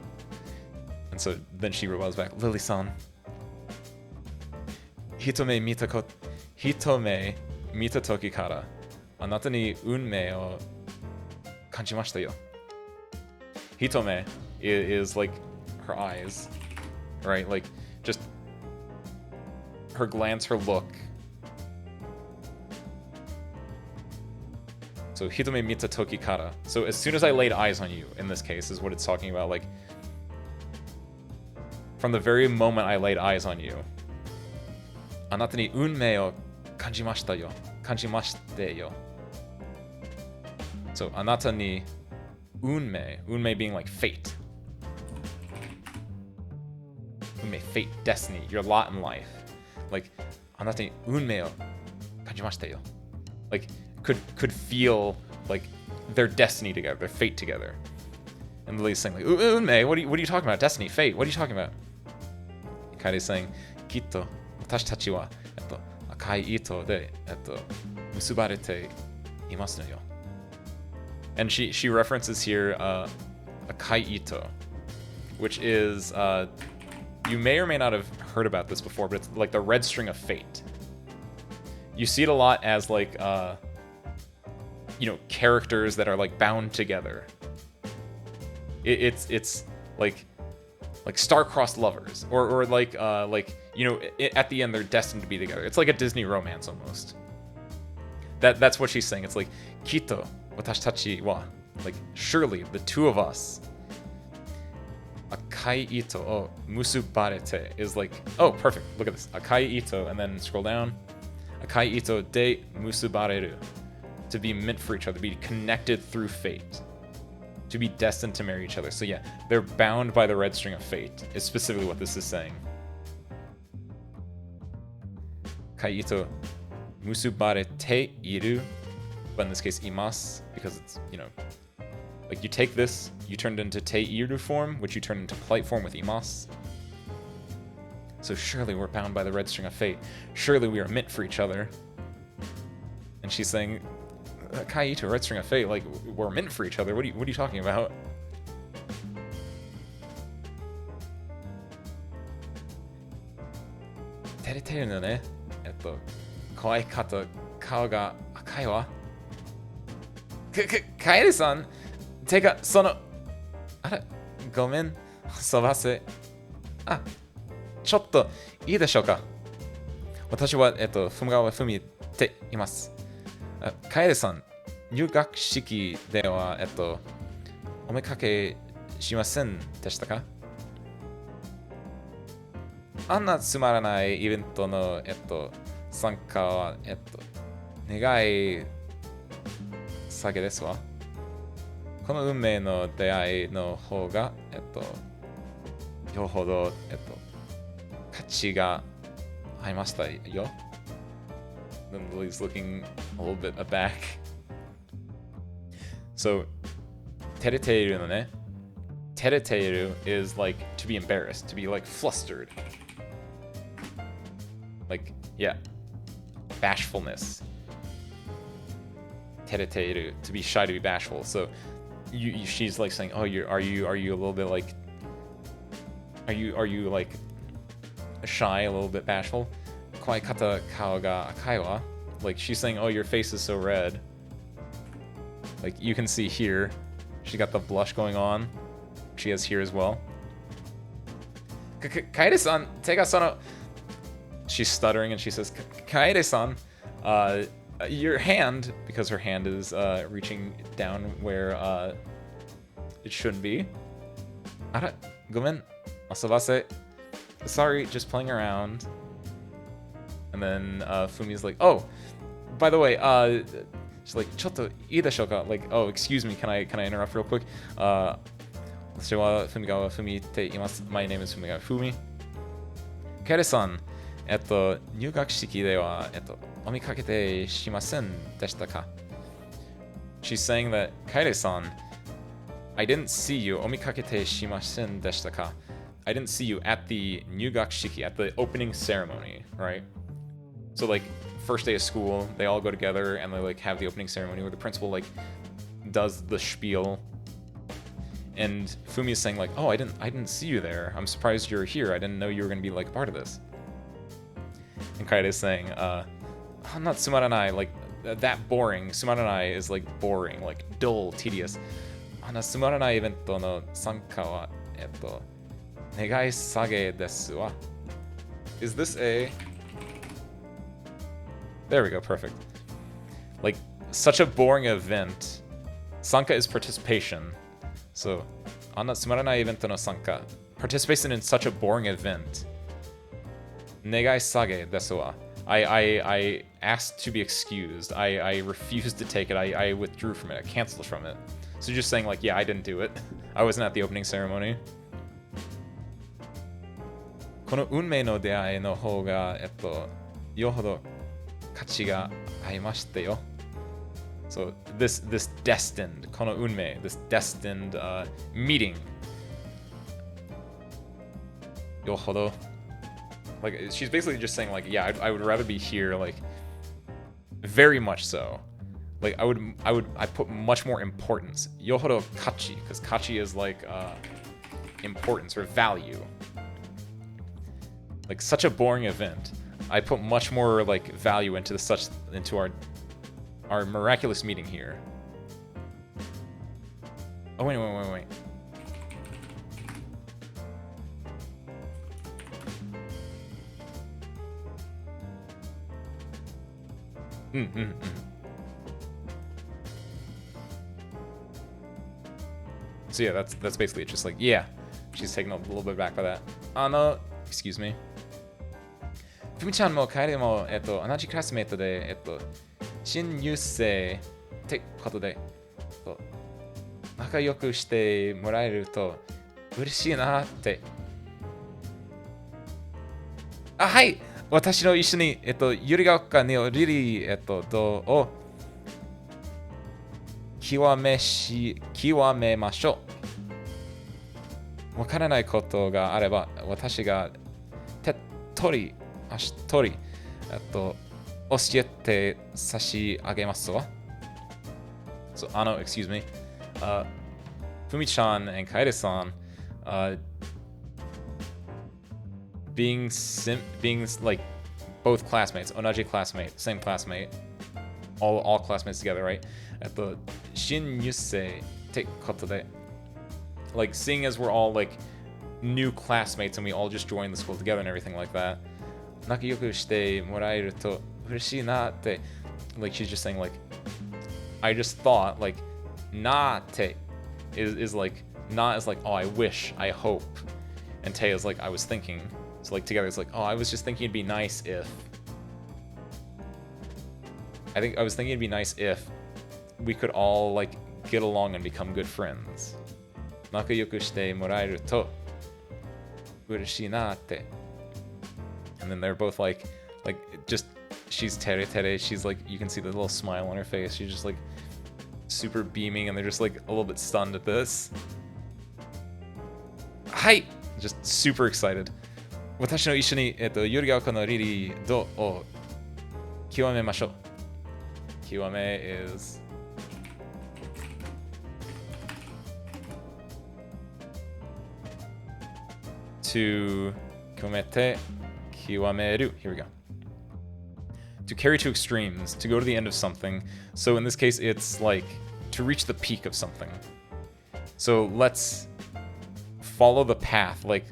And so then she rebels back. Lily-san, hitome mita toki kara anata ni unmei o kanjimashita yo. Hitome is like her eyes, right? Like just her glance, her look. So hitome mita toki kara. So as soon as I laid eyes on you, in this case, is what it's talking about. Like from the very moment I laid eyes on you, anata ni unmei o kanjimashita yo. Kanjimashite yo. So anata ni unmei being like fate. Unmei, fate, destiny, your lot in life. Like anata ni unmei o kanjimashite yo. Like could feel like their destiny together, their fate together. And Lily's saying like, Unmei, what are you talking about? Destiny, fate, what are you talking about? Kaide's saying, Kitto, watashi tachi wa, akai ito de, musubarete imasu no yo. And she references here akai ito, which is You may or may not have heard about this before, but it's like the red string of fate. You see it a lot as like, you know, characters that are like bound together. It's like star-crossed lovers, or like you know, at the end they're destined to be together. It's like a Disney romance almost. That's what she's saying. It's like Kito watashitachi wa, like surely the two of us. Akai ito o musubarete is like, oh perfect. Look at this. Akai ito, and then scroll down. Akai ito de musubareru, to be meant for each other, be connected through fate, to be destined to marry each other. So yeah, they're bound by the red string of fate, is specifically what this is saying. Kaito musubarete iru, but in this case imasu, because it's, you know, like you take this, you turn it into te iru form, which you turn into polite form with imasu. So surely we're bound by the red string of fate. Surely we are meant for each other. And she's saying, Kaito, red string of fate, like we're meant for each other. What are you talking about? Tereteru no ne, kawaii kata kao ga akai wa. Kaede-san, teka sono, ara, gomen, sobase. Ah, ちょっといいでしょうか。私はFumigawa Fumiています。楓さん、入学式ではおめかけしませんでしたか？あんなつまらないイベントの参加は願い下げですわ。この運命の出会いの方がよほど価値がありましたよ。Then Lily's looking a little bit aback. So, tereteru no ne. Tereteru is like to be embarrassed, to be like flustered. Like, yeah, bashfulness. Tereteru, to be shy, to be bashful. So, she's like saying, "Oh, are you a little bit like, are you like shy, a little bit bashful?" Kawaii kata kao ga akai wa. Like she's saying, "Oh, your face is so red." Like you can see here, she got the blush going on. She has here as well. Kaede-san, teka sono. She's stuttering and she says, "Kaede-san, your hand," because her hand is reaching down where it shouldn't be. Ara, gomen, asobase. Sorry, just playing around. And then Fumi's like, "Oh, by the way, she's like, ちょっといいでしょうか?" Like, "Oh, excuse me, can I interrupt real quick? 私はFumigawa Fumiています。My name is Fumigawa Fumi. Kaede-san, 入学式ではお見かけしませんでしたか?" She's saying that, Kaede-san, I didn't see you. お見かけしませんでしたか? I didn't see you at the Nyugakshiki, at the opening ceremony, right? So like first day of school, they all go together and they like have the opening ceremony where the principal like does the spiel. And Fumi is saying like, "Oh, I didn't see you there. I'm surprised you're here. I didn't know you were gonna be like part of this." And Kaede is saying, "I'm not sumaranai, like that boring. Sumaranai is like boring, like dull, tedious. Ana sumaranai evento no sanka wa negai sage desu wa." Is this a... There we go, perfect. Like, such a boring event. Sanka is participation. So, Anna sumaranai evento no sanka. Participation in such a boring event. Negai sage desu wa. I asked to be excused. I refused to take it. I withdrew from it. I canceled from it. So just saying like, yeah, I didn't do it. I wasn't at the opening ceremony. この運命の出会いの方がよほど価値がありましたよ。So this destined この運命 this destined meeting よほど like she's basically just saying like, yeah, I would rather be here, like very much so. Like I put much more importance. Yohodo kachi, because kachi is like importance or value. Like, such a boring event. I put much more, like, value into our miraculous meeting here. Oh, wait. So yeah, that's basically it. Just like, yeah, she's taken a little bit back by that. Excuse me. ふみちゃんも楓も、同じクラスメートで、新入生ってことで、仲良くしてもらえると嬉しいなって。あ、はい。私の一緒に、ゆりが丘のリリー、を極めましょう。わからないことがあれば、私が手っ取り、足取り、教えて差し上げますわ。So, excuse me. Fumi-chan and Kaede-san, being like both classmates, onaji classmate, same classmate, all classmates together, right? At the shin yusei te koto de, like seeing as we're all like new classmates and we all just joined the school together and everything like that. Nakayoku shite moraeru to ureshii na te, like she's just saying like, I just thought like na te is like, na is like, oh, I wish, I hope, and te is like, I was thinking. So like together it's like, oh, I was just thinking it'd be nice if. I was thinking it'd be nice if we could all like get along and become good friends. Nakayoku shite moraeru to ureshii na te. And then they're both like just, she's tere tere, she's like, you can see the little smile on her face, she's just like super beaming and they're just like a little bit stunned at this. Hi! Just super excited. 私の一緒に、ゆりが丘のリリードを極めましょう。極め is to 極めて極める. Here we go. To carry to extremes, to go to the end of something. So in this case, it's like to reach the peak of something. So let's follow the path. Like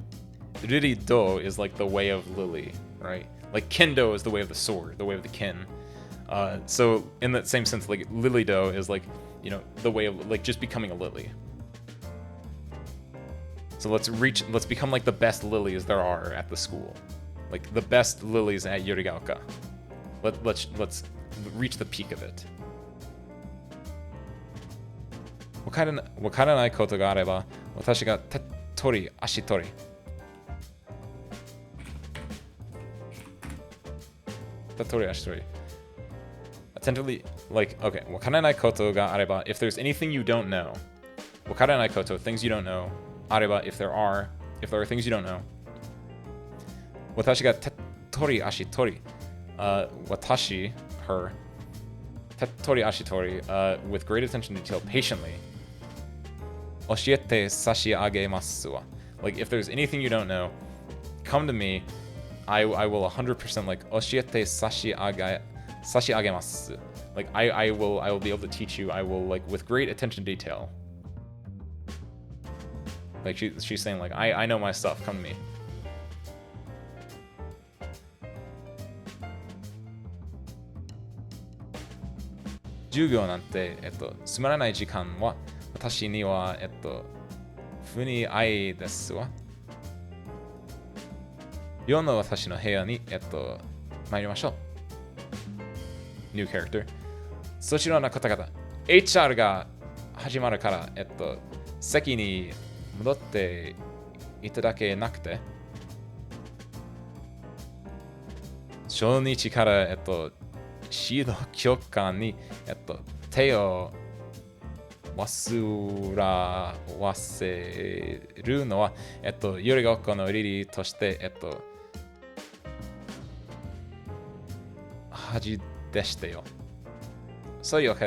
Riri-do is like the way of lily, right? Like Kendo is the way of the sword, the way of the kin. So in that same sense, like Lily-do is like, you know, the way of like just becoming a lily. So let's become like the best lilies there are at the school. Like the best lilies at Yurigaoka. Let's reach the peak of it. わからないことがあれば、私が手っ取り足取り。手っ取り足取り。Attentively, like, okay, わからないことがあれば, if there's anything you don't know, わからないこと, things you don't know, あれば, if there are things you don't know, 私が手っ取り足取り。Watashi, her, tettori ashitori, with great attention to detail, patiently. Oshiete sashiagemasu wa. Like, if there's anything you don't know, come to me. I will 100% like oshiete sashiagemasu. Like, I will be able to teach you. I will, like, with great attention to detail. Like, she's saying, like, I know my stuff. Come to me. 授業なんて、つまらない時間は私には、不に愛ですわ。夜の私の部屋に、参りましょう。New character. そちらの方々、HR が始まるから、席に戻っていただけなくて、初日から、指導教官に、手を忘れるのは、よりが丘のリリーとして、恥でしたよ。そうよ、カ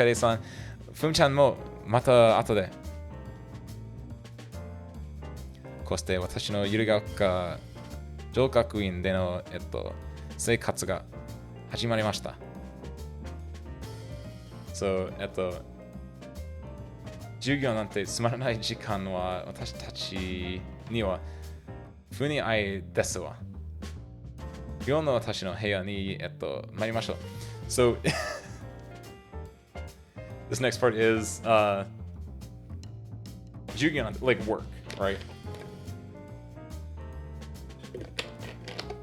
レさん。ふみちゃんもまた後で。こうして私のゆりが丘上学院での、生活が始まりました。そう、授業なんてつまらない時間は私たちには不に愛ですわ。今日の私の部屋に、参りましょう。So, this next part is, 授業なんて like work, right?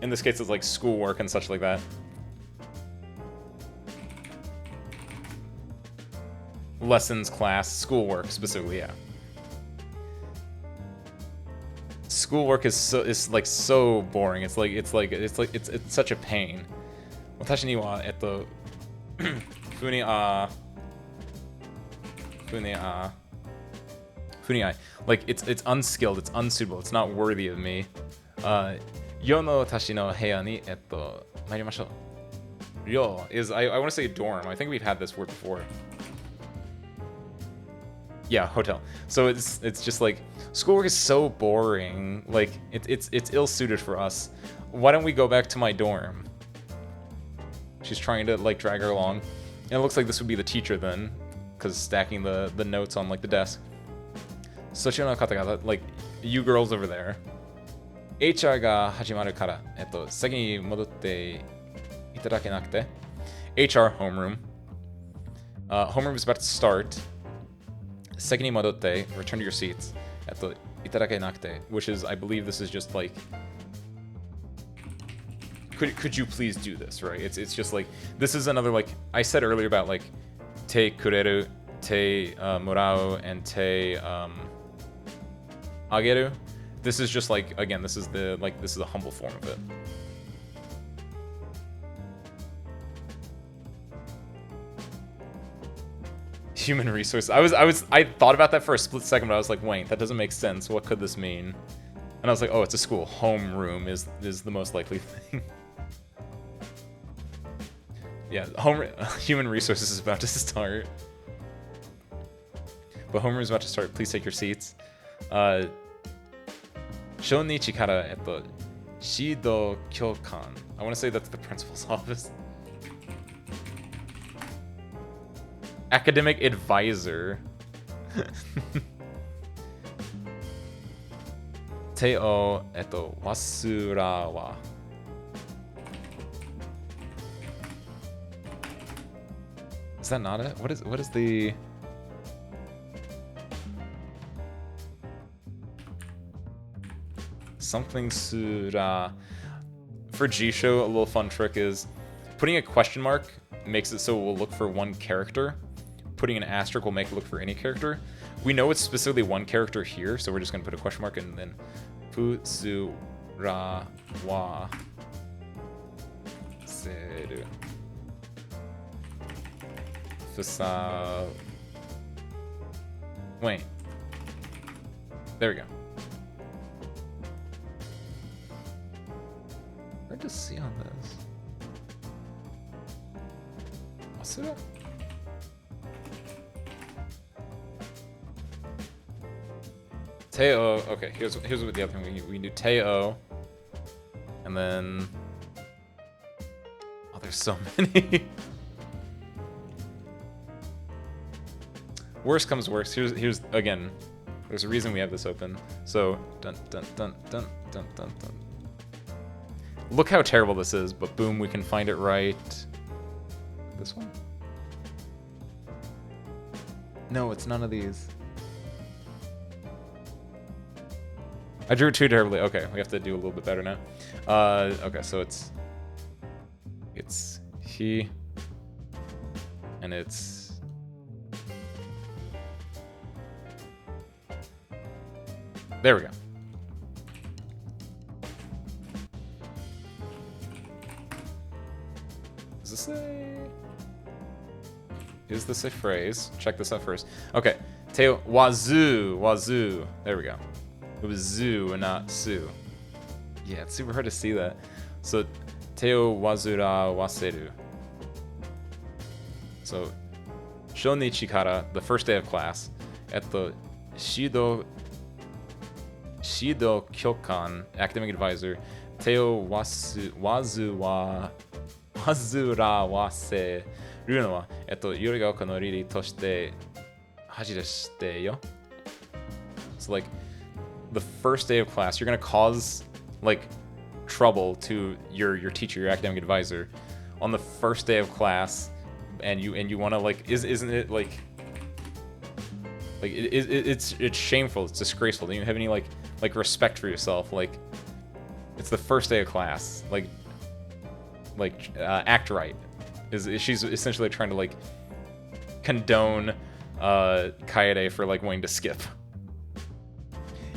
In this case, it's like schoolwork and such like that. Lessons, class, schoolwork specifically, yeah. Schoolwork is like so boring. It's such a pain. 私にはふにあlike it's unskilled, it's unsuitable, it's not worthy of me. 世の私の部屋に参りましょう。Ryo is I want to say dorm. I think we've had this word before. Yeah, hotel. So it's just like schoolwork is so boring. Like it's ill-suited for us. Why don't we go back to my dorm? She's trying to like drag her along. And it looks like this would be the teacher then, because stacking the notes on like the desk. Sochi no kata ga, like you girls over there. HR が始まるから、先に戻っていただけなくて。HR homeroom. Homeroom is about to start. 先に戻って return to your seats. いただけなくて, which is, I believe this is just like, could you please do this, right? It's just like, this is another, like, I said earlier about like, te kureru, te morau, and te ageru. This is just like, again, this is a humble form of it. Human resource. I thought about that for a split second, but I was like, wait, that doesn't make sense. What could this mean? And I was like, oh, it's a school. Homeroom is the most likely thing. Yeah, human resources is about to start. But homeroom is about to start. Please take your seats. Shonichi kara, Shido Kyokan. I want to say that's the principal's office. Academic advisor. Te o, wasurawa. Is that not it? What is the... Something sura. For Jisho, a little fun trick is putting a question mark makes it so we'll look for one character. Putting an asterisk will make it look for any character. We know it's specifically one character here, so we're just going to put a question mark and then Fusura wa seru. Fusa. Wait. There we go. Hard to see on this. Wasura? Teo. Okay, here's what the other thing we do. Teo, and then oh, there's so many. Worst comes worst. Here's again. There's a reason we have this open. So dun dun dun dun dun dun dun. Look how terrible this is, but boom, we can find it right. This one? No, it's none of these. I drew it too terribly. Okay, we have to do a little bit better now. Okay, so it's he, and it's there we go. Is this a phrase? Check this out first. Okay, Teo wazoo. There we go. It was zoo and not su. Yeah, it's super hard to see that. So, Teo wazura waseru. So, Shonichi kara, the first day of class, at the Shido Kyokan, academic advisor, 手を煩わせるのは、よりが丘のリリーとして恥でしてよ。So like the first day of class, you're gonna cause like trouble to your teacher, your academic advisor, on the first day of class, and you want to like isn't it like it's shameful, it's disgraceful. Do you have any like respect for yourself? Like it's the first day of class. Act right. She's essentially trying to like condone Kaede for like wanting to skip.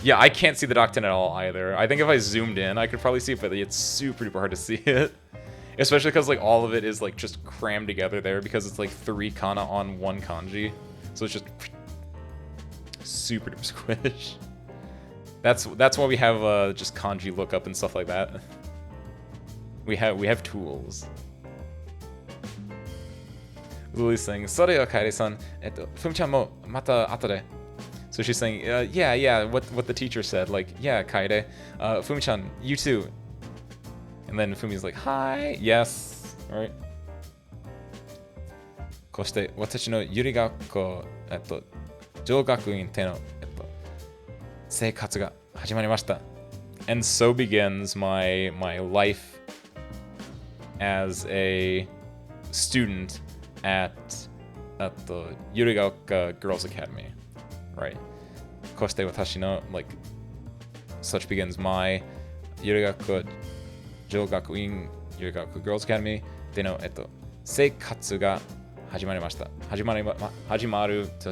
Yeah, I can't see the Docten at all either. I think if I zoomed in, I could probably see it, but it's super duper hard to see it. Especially because like all of it is like just crammed together there because it's like 3 kana on 1 kanji. So it's just super duper squish. That's why we have just kanji lookup and stuff like that. We have tools. Lily's saying, "Sorry, Kaede-san. Fumi-chan mo mata ato de." So she's saying, yeah, what the teacher said, like, yeah, Kaede, Fumi-chan, you too. And then Fumi's like, hi, yes, all right. こうして私のゆり学校、上学院での、生活が始まりました。And so begins my life as a student at the Yurigaoka Girls Academy. Right. こうして私の like such begins my ゆり学校上学院ゆり学校 Girls Academy での生活が始まりました。始まる to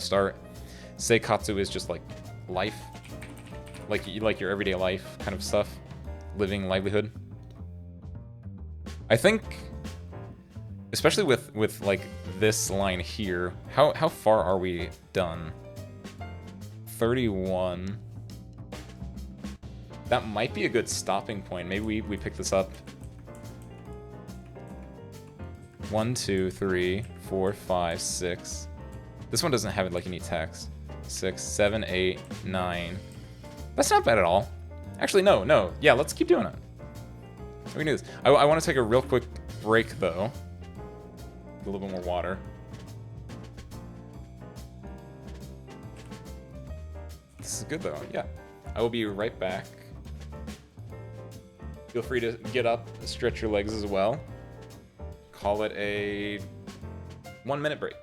start. 生活 is just like life, like your everyday life kind of stuff, living livelihood. I think, especially with like this line here, how far are we done? 31. That might be a good stopping point. Maybe we pick this up. 1, 2, 3, 4, 5, 6. This one doesn't have like any text. 6, 7, 8, 9. That's not bad at all. Actually, no. Yeah, let's keep doing it. We can do this. I want to take a real quick break though. A little bit more water. This is good though, yeah. I will be right back. Feel free to get up, stretch your legs as well. Call it a 1-minute break.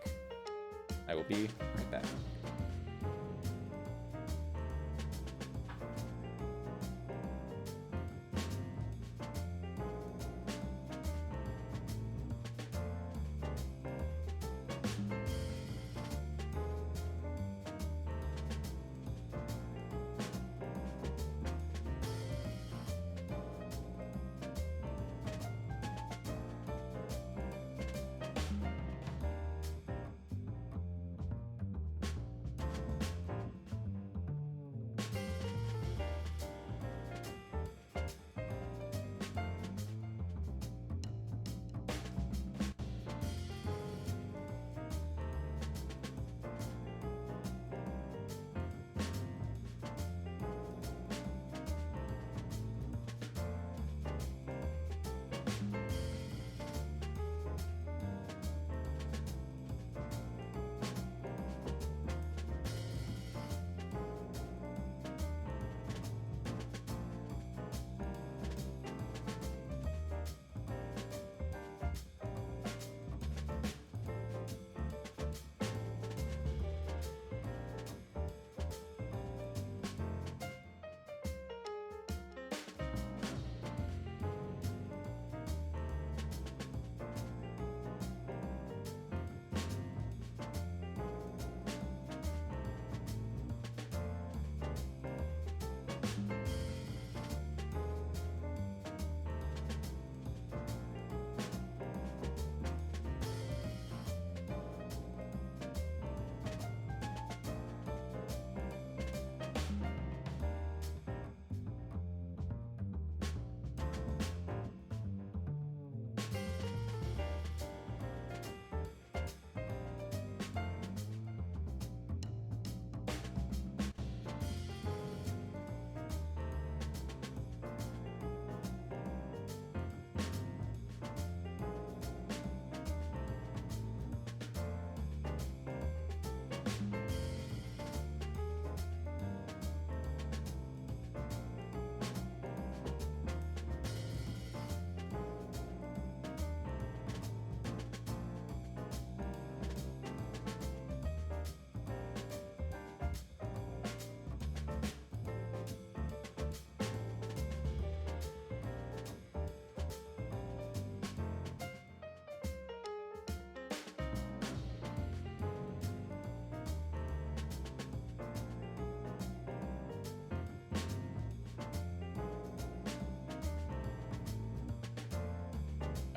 I will be right back.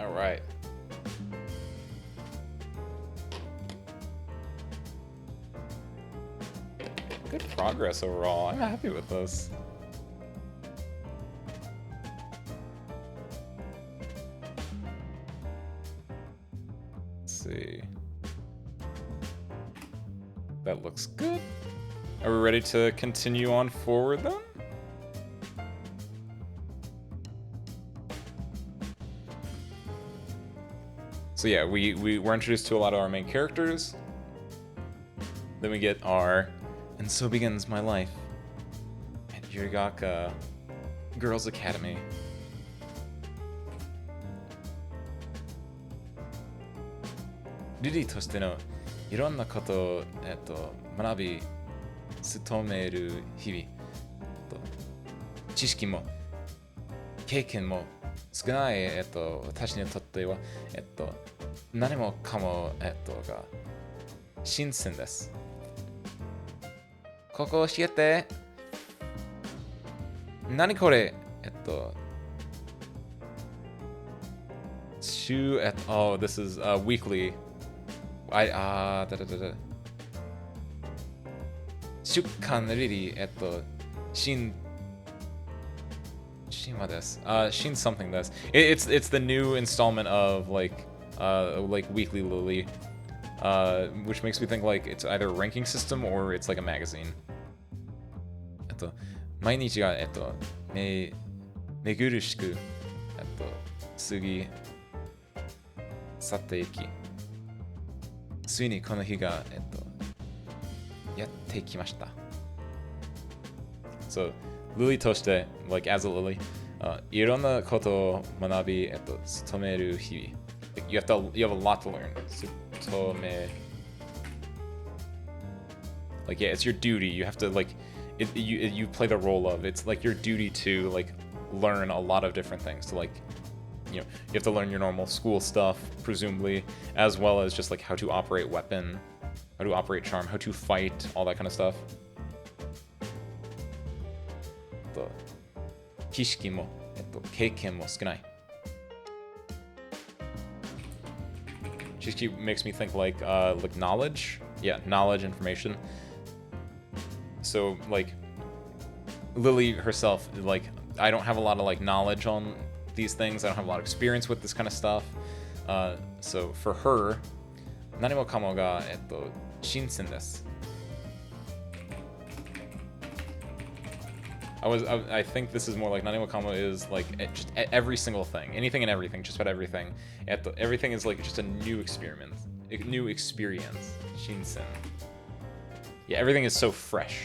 All right. Good progress overall. I'm happy with this. Let's see. That looks good. Are we ready to continue on forward then? So yeah, we were introduced to a lot of our main characters. Then we get our, and so begins my life at Yurigaka Girls Academy. Riri としてのいろんなことを、学び、努める日々、知識も経験も少ない、私にとっては、何もかも、が新鮮です。ここ教えて。何これ週、oh, this is weekly. 週刊リリー、新話です。新 something です。It's the new installment of like Weekly Lily, which makes me think like it's either a ranking system or it's like a magazine. 毎日がめぐるしく過ぎ去っていき、ついにこの日がやってきました。So, Lily として like as a Lily, いろんなことを学び努める日々。Like, you have a lot to learn. 努め like yeah, it's your duty. You have to like you play the role of, it's like your duty to like learn a lot of different things, to like, you know, you have to learn your normal school stuff presumably, as well as just like how to operate weapon, how to operate charm, how to fight, all that kind of stuff. 知識も経験も少ない。知識 makes me think like knowledge, yeah, knowledge, information. So like Lily herself, like I don't have a lot of like knowledge on these things. I don't have a lot of experience with this kind of stuff. So for her, 何もかもが新鮮です。I think this is more like 何もかも is like just every single thing, anything and everything, just about everything. Everything is like just a new experience, shinsen. Yeah, everything is so fresh.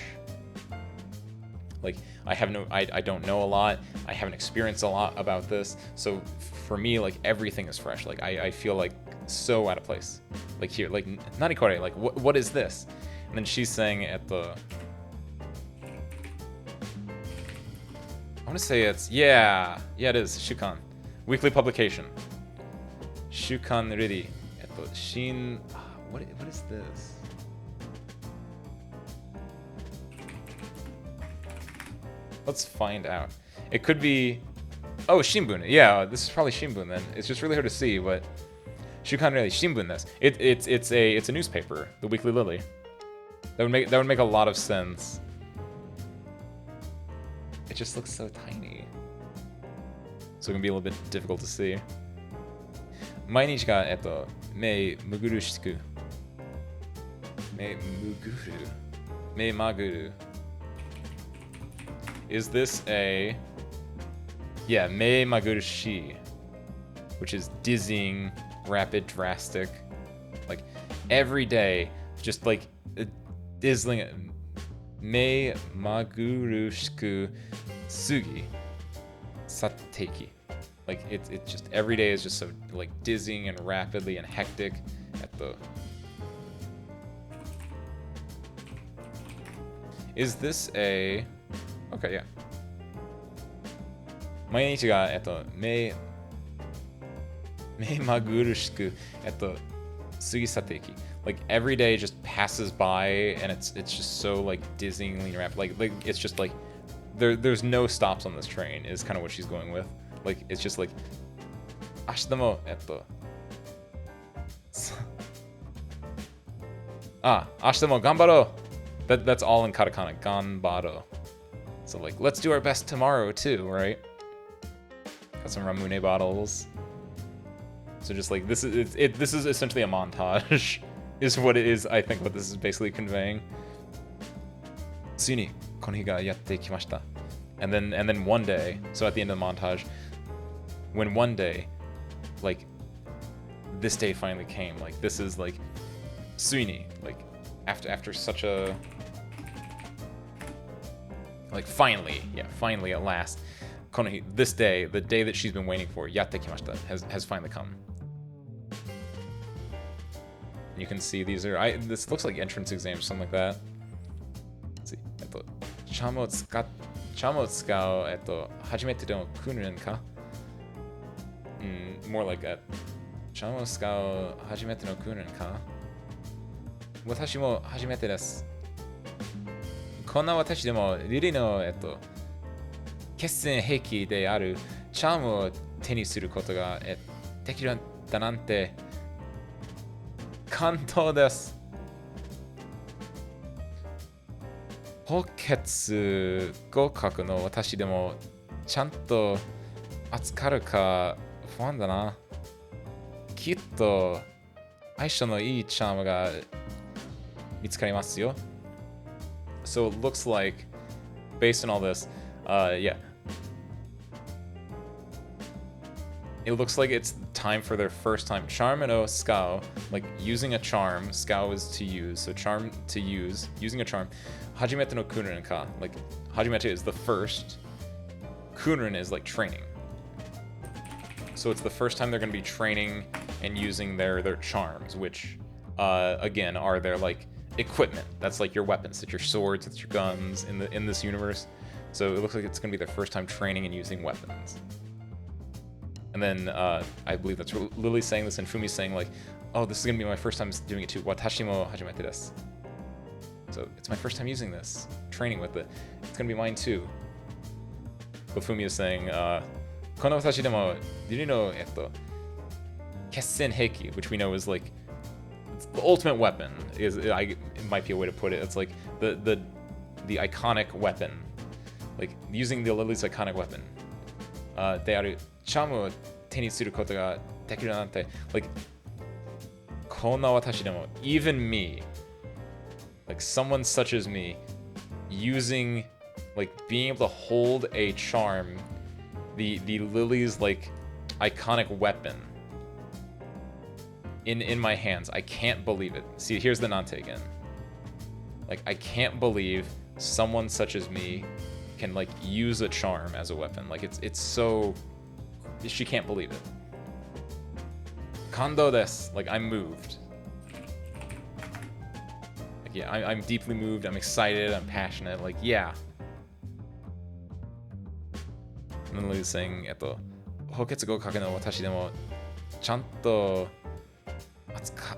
Like I don't know a lot. I haven't experienced a lot about this. So for me, like everything is fresh. Like I feel like so out of place. Like here, like nanikore, like what is this? And then she's saying I want to say it's, yeah, it is, Shukan. Weekly publication. Shukan Riri. Shin, what is this? Let's find out. It could be, oh, Shinbun. Yeah, this is probably Shinbun then. It's just really hard to see, but Shukan Riri, Shinbun this. It's a newspaper, the Weekly Lily. That would make a lot of sense. It just looks so tiny. So it can be a little bit difficult to see. 毎日が目むぐるしく目まぐる Is this a, yeah, 目まぐるし which is dizzying, rapid, drastic, like every day, just like dizzling. 目まぐるしく過ぎ去っていき like it's just every day is just so like dizzying and rapidly and hectic at the. Is this a, okay, yeah. 毎日が目まぐるしく過ぎ去っていき like every day just passes by and it's just so like dizzyingly rapid, like it's just like there's no stops on this train is kind of what she's going with. Like it's just like 明日も明日も頑張ろう. That's all in katakana. Ganbaro. So like, let's do our best tomorrow too, right? Got some ramune bottles. So just like this is this is essentially a montage, is what it is. I think what this is basically conveying. ついにこの日がやってきました. And then one day, so at the end of the montage, when one day, like this day finally came, like this is like ついに, like after such a, like finally at last, この日, this day, the day that she's been waiting for, やってきました, has finally come. You can see these are, this looks like entrance exams, something like that. Let's see. チャームを使う、初めての訓練か? More like that. チャームを使う初めての訓練か? 私も初めてです。こんな私でもリリの、決戦兵器であるチャームを手にすることが、できるんだなんて感動です。補欠合格の私でもちゃんと扱るか不安だな。きっと相性のいいチャームが見つかりますよ。So it looks like, based on all this, yeah. It looks like it's time for their first time. Charm and Skao, like using a charm. Skao is to use, so charm to use, using a charm. Hajimete no Kunin ka, like Hajimete is the first. Kunin is like training. So it's the first time they're going to be training and using their charms, which again are their like equipment. That's like your weapons, that's your swords, that's your guns in this universe. So it looks like it's going to be their first time training and using weapons. And then I believe that's Lily's saying this, and Fumi's saying like, oh, this is going to be my first time doing it too. Watashi mo hajimete desu. So it's my first time using this, training with it. It's going to be mine too. But Fumi is saying, kono watashi demo riri no kessen heiki, which we know is like the ultimate weapon. It might be a way to put it. It's like the iconic weapon, like using the Lily's iconic weapon. They are charm手にすることができるなんて, like こんな私でも, even me, like someone such as me, using, like being able to hold a charm, the Lily's like iconic weapon in my hands. I can't believe it. See, here's the Nante again. Like I can't believe someone such as me can like use a charm as a weapon. Like it's so, she can't believe it. Kando desu, like I'm moved. Like yeah, I'm deeply moved, I'm excited, I'm passionate, like yeah. And then Lily's saying, 補欠合格の私でもちゃんと扱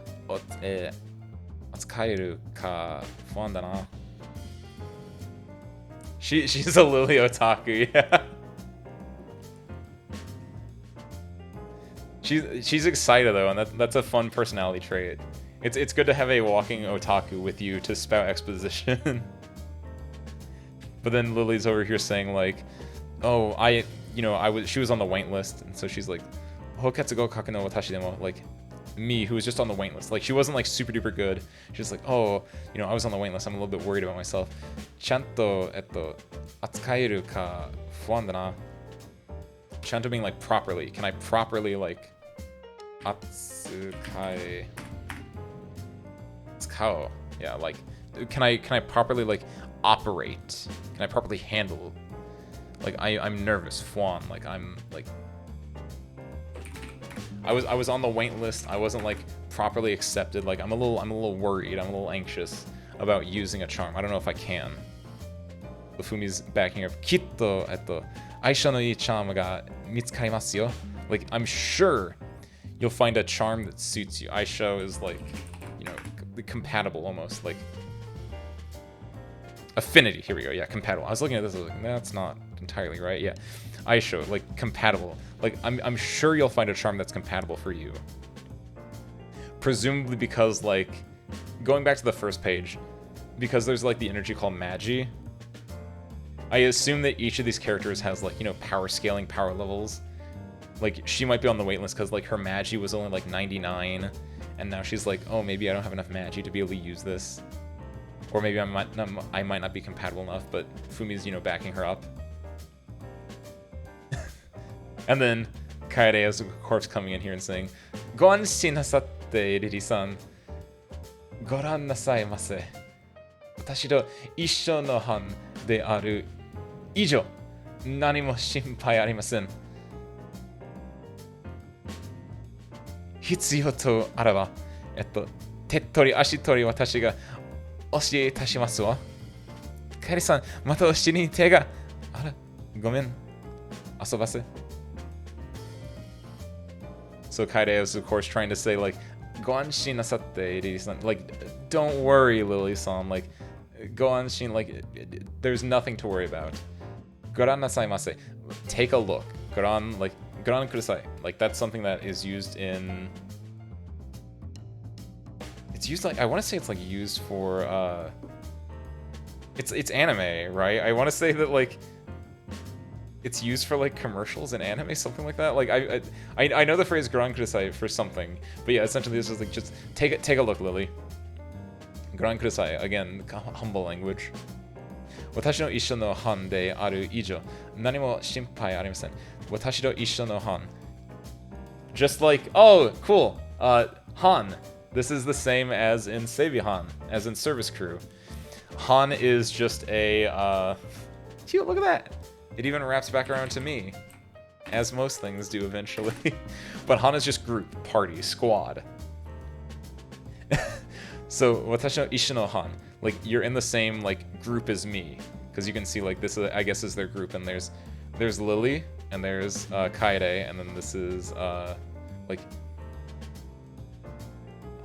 えるか不安だな。She's a Lily otaku, yeah. She's excited though, and that's a fun personality trait. It's good to have a walking otaku with you to spout exposition. But then Lily's over here saying like, oh, she was on the wait list, and so she's like, Hoketsu go kaku no watashi demo, like me, who was just on the wait list. Like she wasn't like super duper good. She's like, oh, I was on the wait list. I'm a little bit worried about myself. Chanto atsukaeru ka fuan da na. Chanto being like properly. Can I properly like atsukao? Yeah, like can I properly like operate? Can I properly handle? Like I'm nervous, fuan. Like I'm like I was on the wait list. I wasn't like properly accepted. Like I'm a little worried. I'm a little anxious about using a charm. I don't know if I can. Fumi's backing up. Kitto aisha no ii charm ga mitsukarimasu yo. Like I'm sure you'll find a charm that suits you. Aisha is like, compatible almost, like affinity. Here we go. Yeah, compatible. I was looking at this. I was like, that's not. entirely, right? Yeah. Aisho, like compatible. Like I'm sure you'll find a charm that's compatible for you. Presumably because like going back to the first page, because there's like the energy called Magi. I assume that each of these characters has like, you know, power scaling, power levels. Like she might be on the waitlist because like her Magi was only like 99, and now she's like, oh, maybe I don't have enough Magi to be able to use this, or maybe I might not be compatible enough. But Fumi's, you know, backing her up. And then Kaede has a corpse coming in here and saying, "Go anshin nasatte, Riri-san. Goran nasaimasu. Watashi to issho no han de aru ijo. Nani mo shinpai arimasen. Hitsuyo to araba, tettori ashitori watashi ga oshie itashimasu wa. Kaede-san, mata oshiri ni te ga. Ara, gomen. Asobase." So Kaede is, of course, trying to say, like, "Go anshin nasatte, Riri-san." Like, don't worry, Lily-san. Like, go anshin, like, there's nothing to worry about. Goran nasaimasu. Take a look. Goran, like, goran kudasai. Like, that's something that is used in... It's used, like, I want to say it's, like, used for, It's anime, right? I want to say that, like... It's used for like commercials and anime, something like that. Like I know the phrase "Goran kudasai" for something, but yeah, essentially this is like just take a look, Lily. Goran kudasai, again, humble language. Watashi no issho no han de aru ijo, nani mo shinpai arimasen. Watashi no issho no han. Just like, oh, cool. Han. This is the same as in Seibi-han, as in service crew. Han is just a Cute, look at that. It even wraps back around to me, as most things do eventually. But Han is just group, party, squad. So watashi no issho no Han, like you're in the same like group as me, because you can see like this I guess is their group, and there's Lily and there's Kaede, and then this is like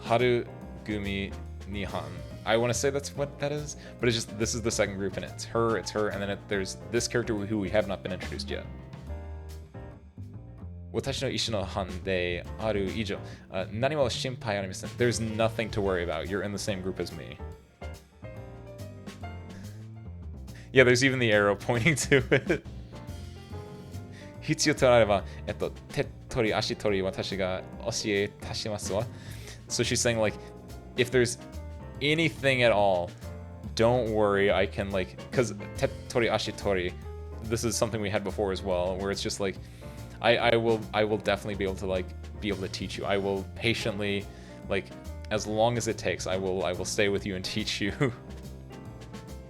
Haru Gumi Nihan. I want to say that's what that is, but it's just, this is the second group, and it's her, and then there's this character who we have not been introduced yet. Watashi no issho no han de aru ijo. Nani mo shinpai arimasen. There's nothing to worry about. You're in the same group as me. Yeah, there's even the arrow pointing to it. Hitsuyo to areba, tettori ashitori watashi ga oshie tashimasu wa. So she's saying like, if there's anything at all, don't worry, I can like, because tettori ashitori, this is something we had before as well, where it's just like, I will definitely be able to teach you. I will patiently, like, as long as it takes, I will stay with you and teach you.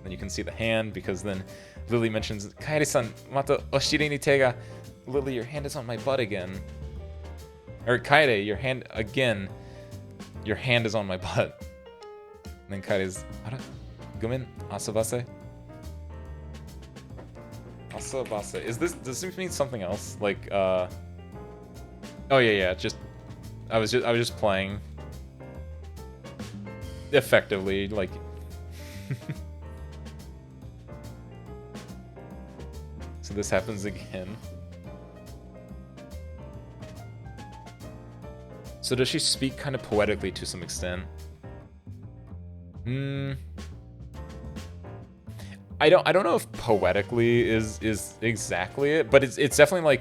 Then you can see the hand, because then Lily mentions, Kaede-san, mata oshiri ni te ga. Lily, your hand is on my butt again. Or Kaede, your hand again. Your hand is on my butt. And then Kaede's, ara, gomen, asobase. Asobase. Does this mean something else? Like, oh yeah, just, I was just playing. Effectively, like. So this happens again. So does she speak kind of poetically to some extent? I don't know if poetically is exactly it, but it's definitely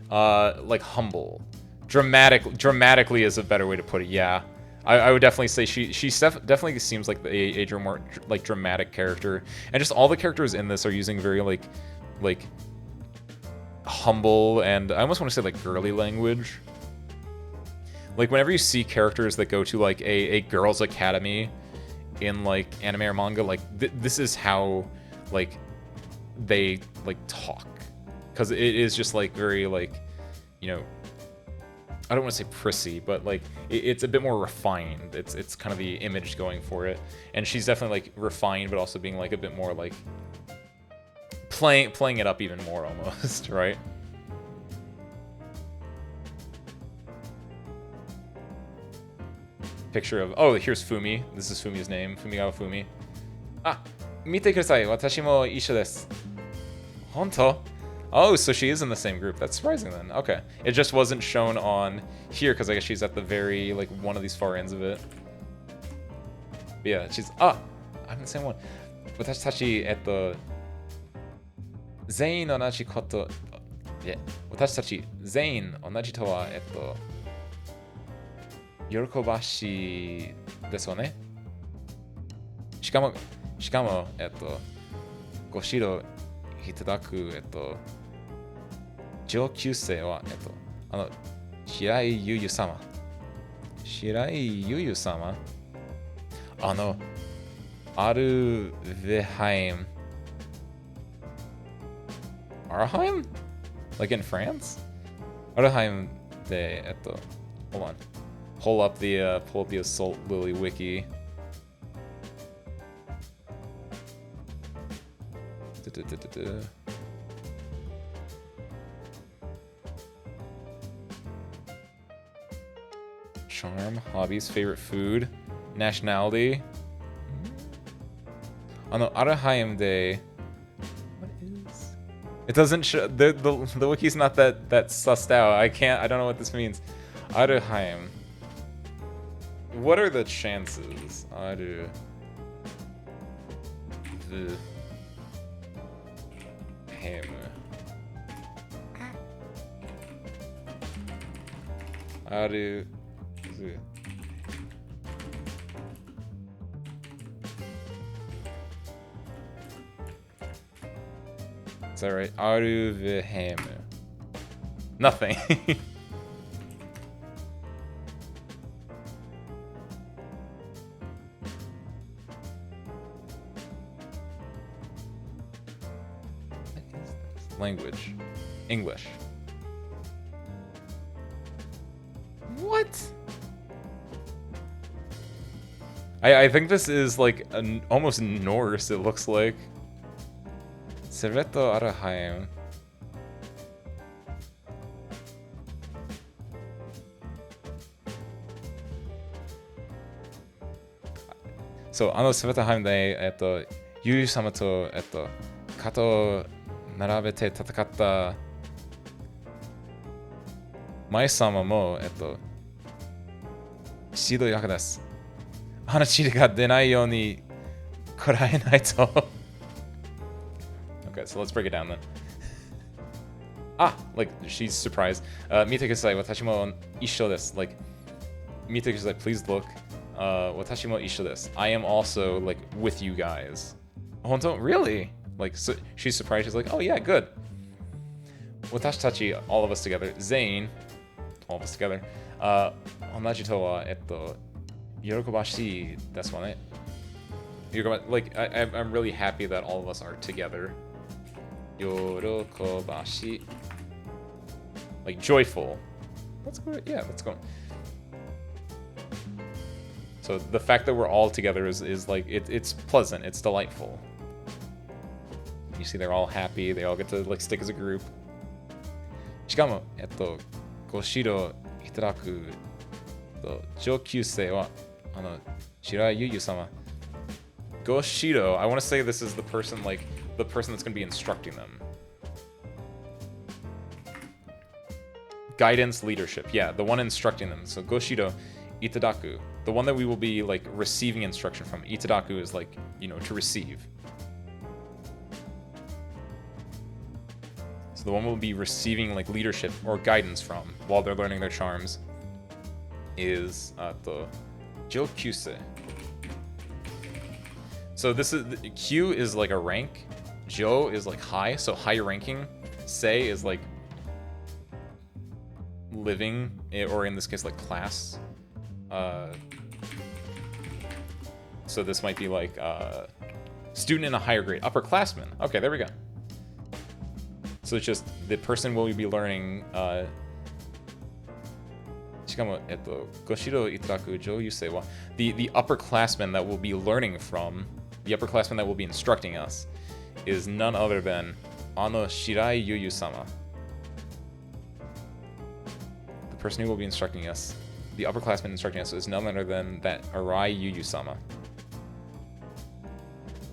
like humble. Dramatically is a better way to put it. Yeah. I would definitely say she definitely seems like a more like dramatic character, and just all the characters in this are using very like humble, and I almost want to say like girly language. Like whenever you see characters that go to like a girls' academy in like anime or manga, like this is how like they like talk, because it is just like very like, you know, I don't want to say prissy, but like it's a bit more refined. It's kind of the image going for it, and she's definitely like refined, but also being like a bit more like playing it up even more almost, right? Picture of, oh, here's Fumi. This is Fumi's name, Fumigawa Fumi. Ah, mite kudasai, watashi mo issho desu. Honto? Oh, so she is in the same group. That's surprising then. Okay. It just wasn't shown on here because I guess she's at the very, like, one of these far ends of it. But yeah, she's... Ah! I'm the same one. 私たち、全員同じこと、私たち全員同じとは、喜ばしいですよね。しかも、ご指導いただく、上級生は、白井ゆゆ様。白井ゆゆ様アルヴェハイム。Arheim? Like in France? Arheim de hold on. Pull up the Assault Lily wiki. Charm, hobbies, favorite food, nationality. Arheim de It doesn't show the wiki's not that sussed out. I don't know what this means. Arheim. What are the chances? Arheim. Is that right? Aruvehemu. Nothing. Language. English. What? I think this is like almost Norse, it looks like. Serveto Arheim. So, Serveto Arheim de, Yu-sama to, kata o narabete tatakatta Mai-sama mo, 指導役です。話が出ないようにこらえないと。Okay, so let's break it down then. Like, she's surprised. Mitake is like, watashi mo issho desu. Like, Mitake is like, please look. Watashi mo issho desu. I am also, like, with you guys. Honto? Really? Like, so she's surprised. She's like, oh yeah, good. Watashi tachi, all of us together. Zain, all of us together. Onaji to wa, yorokobashi desu wa ne. Like, I'm really happy that all of us are together. Yorokobashi. Like, joyful. Let's go. Yeah, let's go. So the fact that we're all together is like, it's pleasant. It's delightful. You see they're all happy. They all get to, like, stick as a group. Shikamo, go shiro itadaku joukyusei wa, Shirai Yuyu-sama. Go Shido. I want to say this is the person, like, the person that's going to be instructing them. Guidance, leadership. Yeah, the one instructing them. So Go Shido Itadaku. The one that we will be, like, receiving instruction from. Itadaku is, like, you know, to receive. So the one we'll be receiving, like, leadership or guidance from while they're learning their charms is the Jokyusei. So this is, Q is like a rank, Jo is like high, so high ranking, Sei is like living, or in this case like class. So this might be like student in a higher grade, upperclassman. Okay, there we go. So it's just the person will be learning, the upperclassman that we'll be learning from, the upperclassman that will be instructing us, is none other than Shirai Yuyu-sama. The person who will be instructing us, the upperclassman instructing us, is none other than that Arai Yuyu-sama.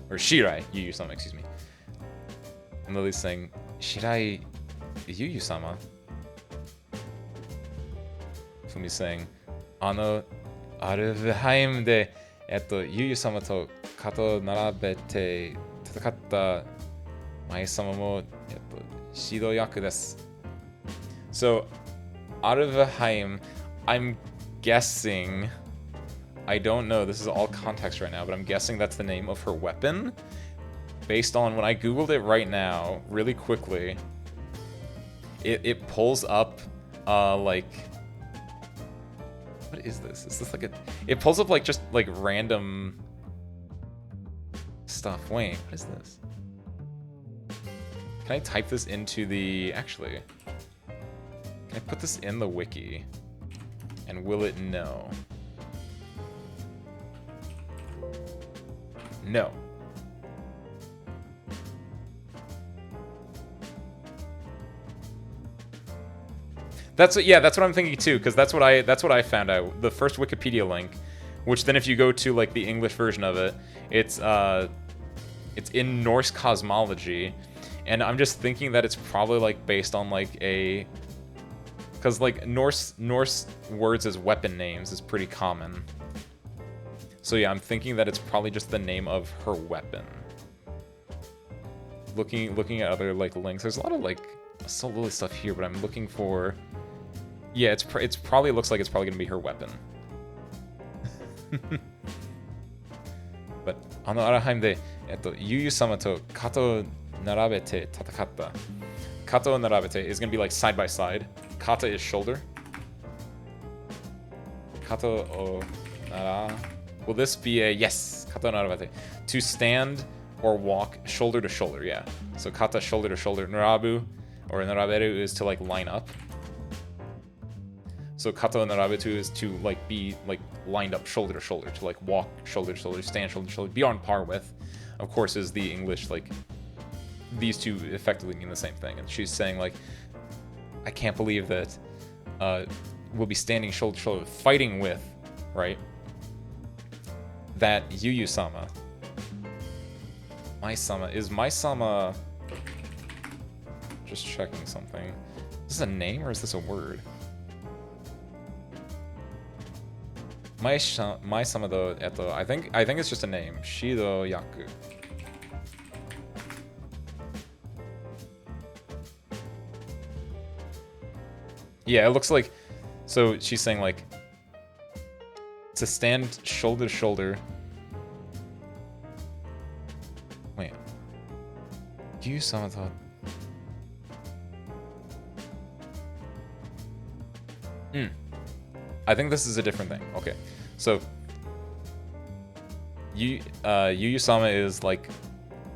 Or Shirai Yuyu-sama, excuse me. And Lily's saying, Shirai Yuyu-sama. Fumi's saying, Aruheim de, Yuyu-sama to kato narabete tatakatta Mai-sama mo, shido-yaku desu. So, Aruheim, I'm guessing, I don't know, this is all context right now, but I'm guessing that's the name of her weapon. Based on when I googled it right now, really quickly, it pulls up, like, what is this? Is this like it pulls up like just like random stuff. Wait, what is this? Can I type this into the, actually, can I put this in the wiki? And will it know? No. That's what, yeah, that's what I'm thinking too, because that's what I found out. The first Wikipedia link, which then if you go to like the English version of it, it's in Norse cosmology, and I'm just thinking that it's probably like based on like a, because like Norse words as weapon names is pretty common. So yeah, I'm thinking that it's probably just the name of her weapon. Looking at other like links, there's a lot of like so little stuff here, but I'm looking for. Yeah, it's probably looks like it's probably gonna be her weapon. But Araheim de Yuyu-sama to kato narabete tatakatta. Kato narabete is gonna be like side by side. Kata is shoulder. Kato o nara. Will this be a yes? Kato narabete, to stand or walk shoulder to shoulder. Yeah. So kata, shoulder to shoulder. Narabu or naraberu is to like line up. So kato narabetu is to like be like lined up shoulder to shoulder, to like walk shoulder to shoulder, stand shoulder to shoulder, be on par with. Of course, is the English, like these two effectively mean the same thing. And she's saying like, I can't believe that we'll be standing shoulder to shoulder, fighting with, right? That Yuyu-sama. Mai-sama. Is Mai-sama... Just checking something. Is this a name or is this a word? Mai-sama though, I think it's just a name. Shido-yaku. Yeah, it looks like... So she's saying like... To stand shoulder to shoulder... Wait. Yuyu-sama thought... I think this is a different thing. Okay, so Yuyu-sama is like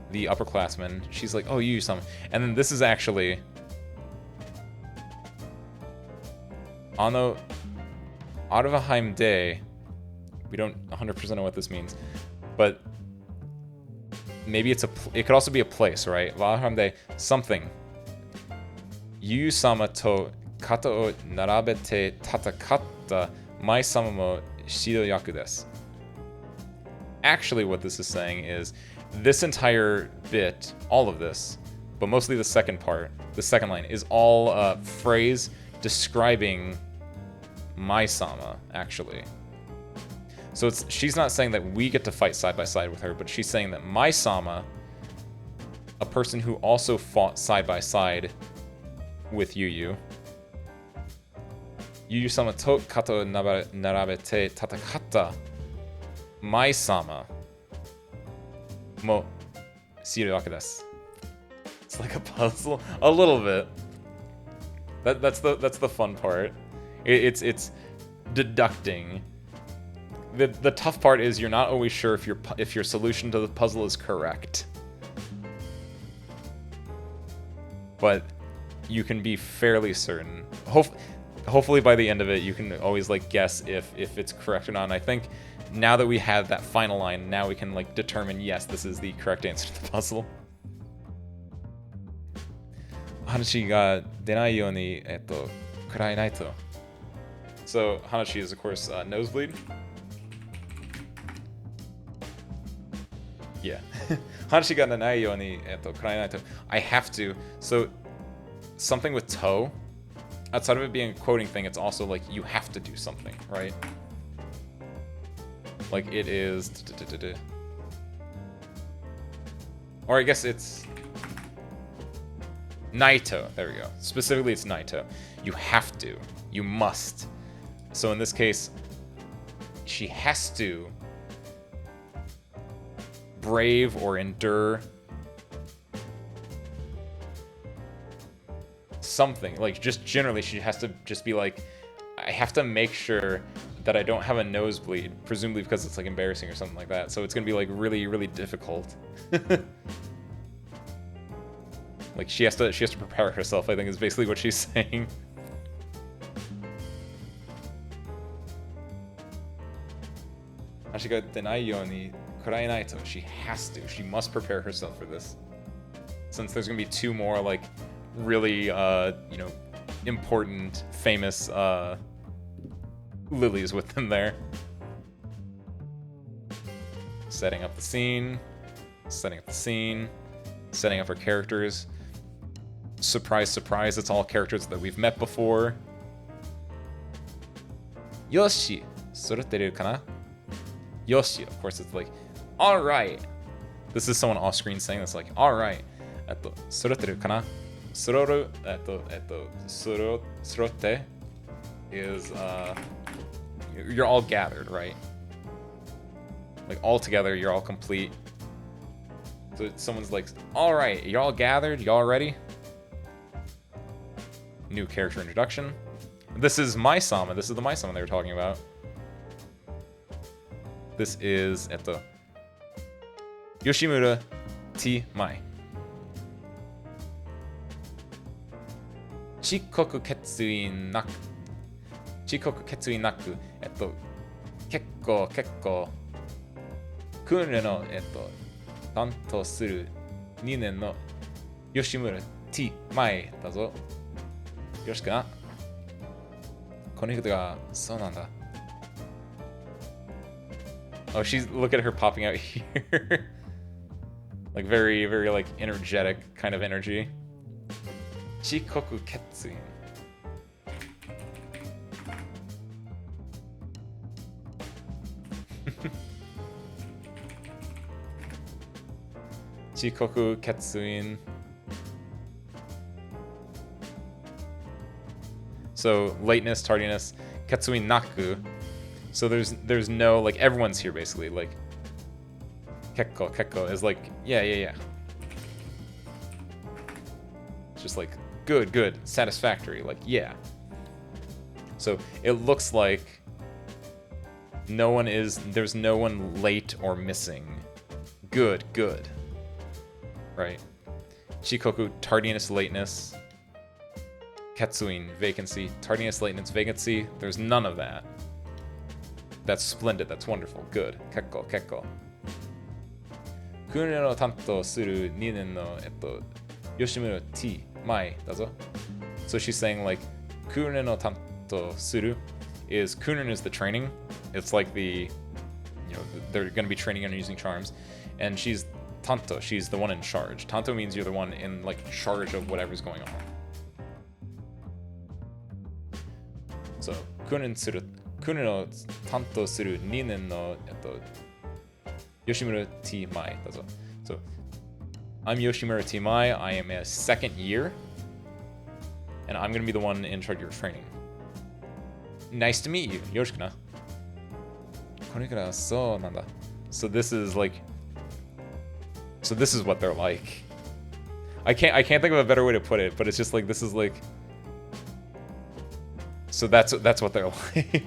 the upperclassman. She's like, oh, Yuyu-sama, and then this is actually Ano Arvaheim de. We don't 100% know what this means, but maybe it's it could also be a place, right? Arvaheim de something. Yuyu-sama to kata o narabete tatakatta Mai-sama mo shido-yaku desu. Actually, what this is saying is this entire bit, all of this, but mostly the second part, the second line, is all phrase describing Mai-sama, actually. So she's not saying that we get to fight side by side with her, but she's saying that Mai-sama, a person who also fought side by side with Yuyu-sama to kato narabete tatakatta Mai-sama mo shido-yaku desu. It's like a puzzle, a little bit. That's the fun part. It's deducting. The tough part is you're not always sure if your solution to the puzzle is correct. But you can be fairly certain. Hopefully by the end of it, you can always like guess if it's correct or not. And I think now that we have that final line, now we can like determine, yes, this is the correct answer to the puzzle. Hanashi ga denai you ni kurai nai to. So Hanashi is of course nosebleed. Yeah. Hanashi ga nanai you ni kurai nai to. I have to. So something with to, outside of it being a quoting thing, it's also like you have to do something, right? Like it is, or I guess it's Naito. There we go. Specifically, it's Naito. You have to. You must. So in this case, she has to brave or endure something. Like, just generally, she has to just be like, I have to make sure that I don't have a nosebleed, presumably because it's like embarrassing or something like that. So it's gonna be like really, really difficult. Like she has to prepare herself, I think is basically what she's saying. She has to. She must prepare herself for this. Since there's gonna be two more like really you know, important, famous lilies with them there. Setting up the scene, setting up the scene, setting up our characters. Surprise, surprise, it's all characters that we've met before. Yoshi, soroteru kana? Yoshi, of course, it's like, alright. This is someone off screen saying this, like, alright. Soroteru kana? Sororu, sorote is, you're all gathered, right? Like, all together, you're all complete. So someone's like, alright, you're all gathered, y'all ready? New character introduction. This is Mai-sama. This is the Mai-sama they were talking about. This is Yoshimura T. Mai. Chikoku ketsui naku. Chikoku ketsui naku. Kekko. Kunren no, tanto suru 2年の Yoshimura T. Mai だぞ。よろしくな。この人がそうなんだ。Oh, look at her popping out here. Like very, very like energetic kind of energy. Chikoku ketsui. Chikoku ketsuin. So lateness, tardiness, ketsuin naku. So there's no, like, everyone's here basically, like kekko is like yeah. It's just like good, satisfactory, like yeah. So it looks like there's no one late or missing. Good. Right. Chikoku, tardiness, lateness. Ketsuin, vacancy. Tardiness, lateness, vacancy. There's none of that. That's splendid. That's wonderful. Good. Kekko. Kunren no tanto suru 2年の Yoshimura T. Mai だぞ. So she's saying like Kunren no tanto suru is Kunren is the training. It's like the, you know, they're going to be training and using charms, and she's Tanto, she's the one in charge. Tanto means you're the one in like charge of whatever's going on. So, Kunen no tanto suru 2年の Yoshimura T. Mai だぞ. So, I'm Yoshimura T. Mai. I am a second year, and I'm going to be the one in charge of your training. Nice to meet you. Yoroshiku na. So this is like, so this is what they're like. I can't think of a better way to put it, but it's just like, this is like, so that's what they're like.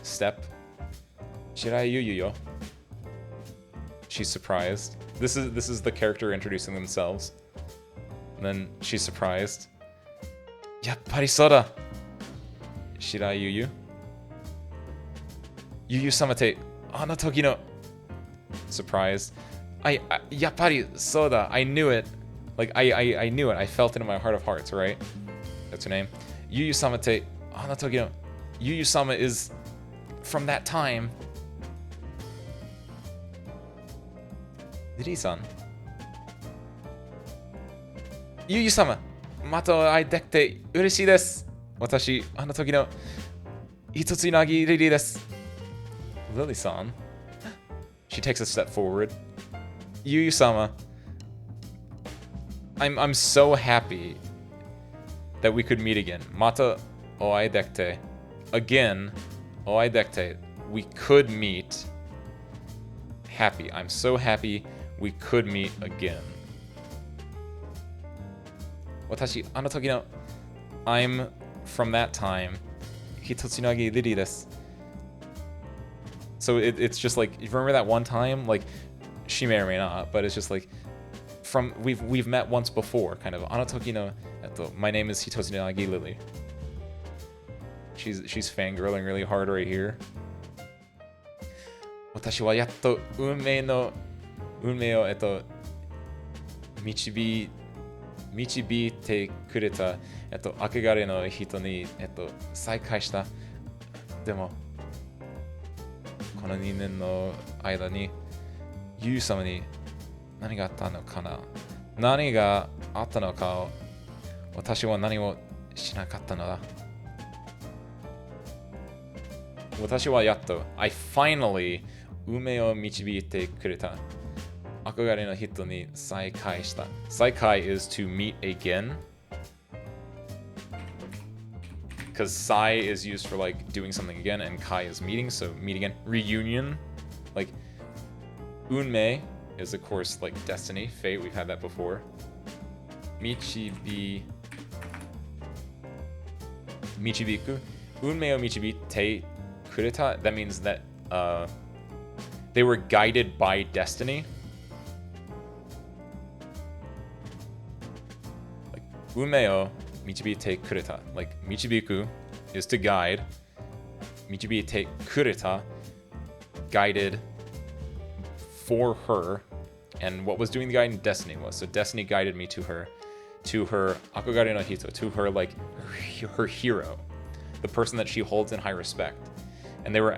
Step. Shirai Yuyu yo. She's surprised. This is the character introducing themselves. And then she's surprised. Yappari soda. Shirai Yuyu. Yuyu-sama te ano toki no. Surprised. Yappari soda. I knew it. Like I knew it. I felt it in my heart of hearts, right? That's her name. Yuyu-sama te ano toki no. Yu-Yu-sama is from that time. Lily-san. Yu-Yu-sama, また会いたくて嬉しいです。私、あの時の一つなぎリリーです。Lily-san. She takes a step forward. Yu-Yu-sama. I'm so happy that we could meet again. Mata oaidekte. Again, oaidekte. We could meet. Happy. I'm so happy we could meet again. Watashi, ano toki no. I'm from that time. Hitotsunagi Lily desu. So it's just like, you remember that one time? Like, she may or may not, but it's just like, we've met once before, kind of. Ano toki no, my name is Hitotsunagi Lily. She's fangirling really hard right here. Watashi wa yatto unmei o michibite kureta akugare no hito ni saikai shita. Demo この2年の間にユウ様に何があったのかな、何があったのかを私は何もしなかったのだ。私はやっと I finally 運命を導いてくれた憧れの人に再会した。再会 is to meet again, because sai is used for like doing something again and kai is meeting, so meet again. Reunion, like unmei is of course like destiny, fate, we've had that before. Michibiku, unmei o michibite kureta, that means that they were guided by destiny. Like unmei o michibite kureta, like michibiku is to guide, michibite kureta, guided for her, and what was doing the guiding? Destiny was. So destiny guided me to her akugare no hito, to her like her hero, the person that she holds in high respect. And they were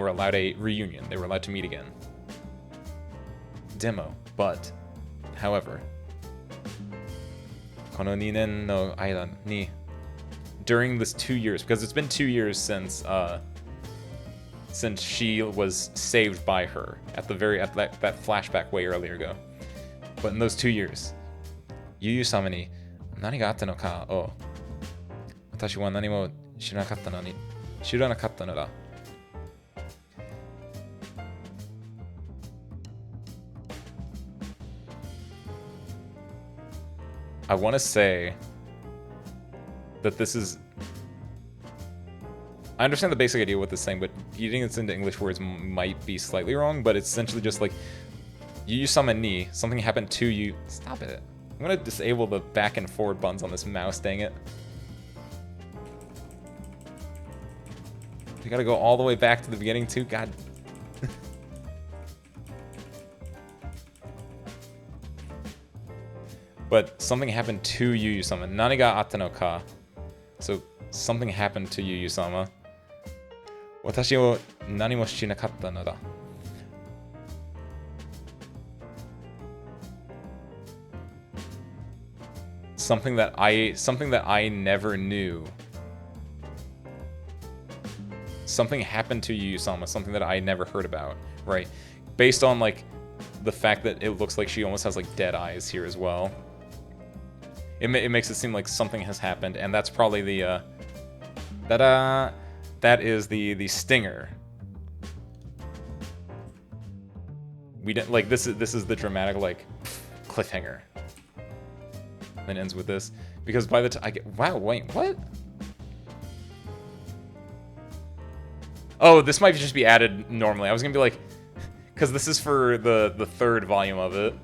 allowed a reunion. They were allowed to meet again. Demo, but however, この2年の間に during this 2 years, because it's been 2 years since she was saved by her at that flashback way earlier ago. But in those 2 years, Yu-Yu-samaに何があったのかを私は何も知らなかったのだ。I want to say that this is... I understand the basic idea of what this is saying, but getting this into English words might be slightly wrong, but it's essentially just like, Yu-Yu-sama ni, something happened to you... Stop it. I'm going to disable the back and forward buttons on this mouse, dang it. You gotta go all the way back to the beginning too? God. But something happened to Yu-Yu-sama. Nani ga atta no ka. So something happened to Yu-Yu-sama. Watashi wo nani mo shinakatta no da. Something that I never knew. Something happened to Yu-Yu-sama, something that I never heard about, right? Based on like the fact that it looks like she almost has like dead eyes here as well. It makes it seem like something has happened, and that's probably the that is the stinger. We didn't like this is the dramatic like cliffhanger. Then ends with this, because by the time I get, wow, wait, what? Oh, this might just be added normally. I was gonna be like, because this is for the third volume of it.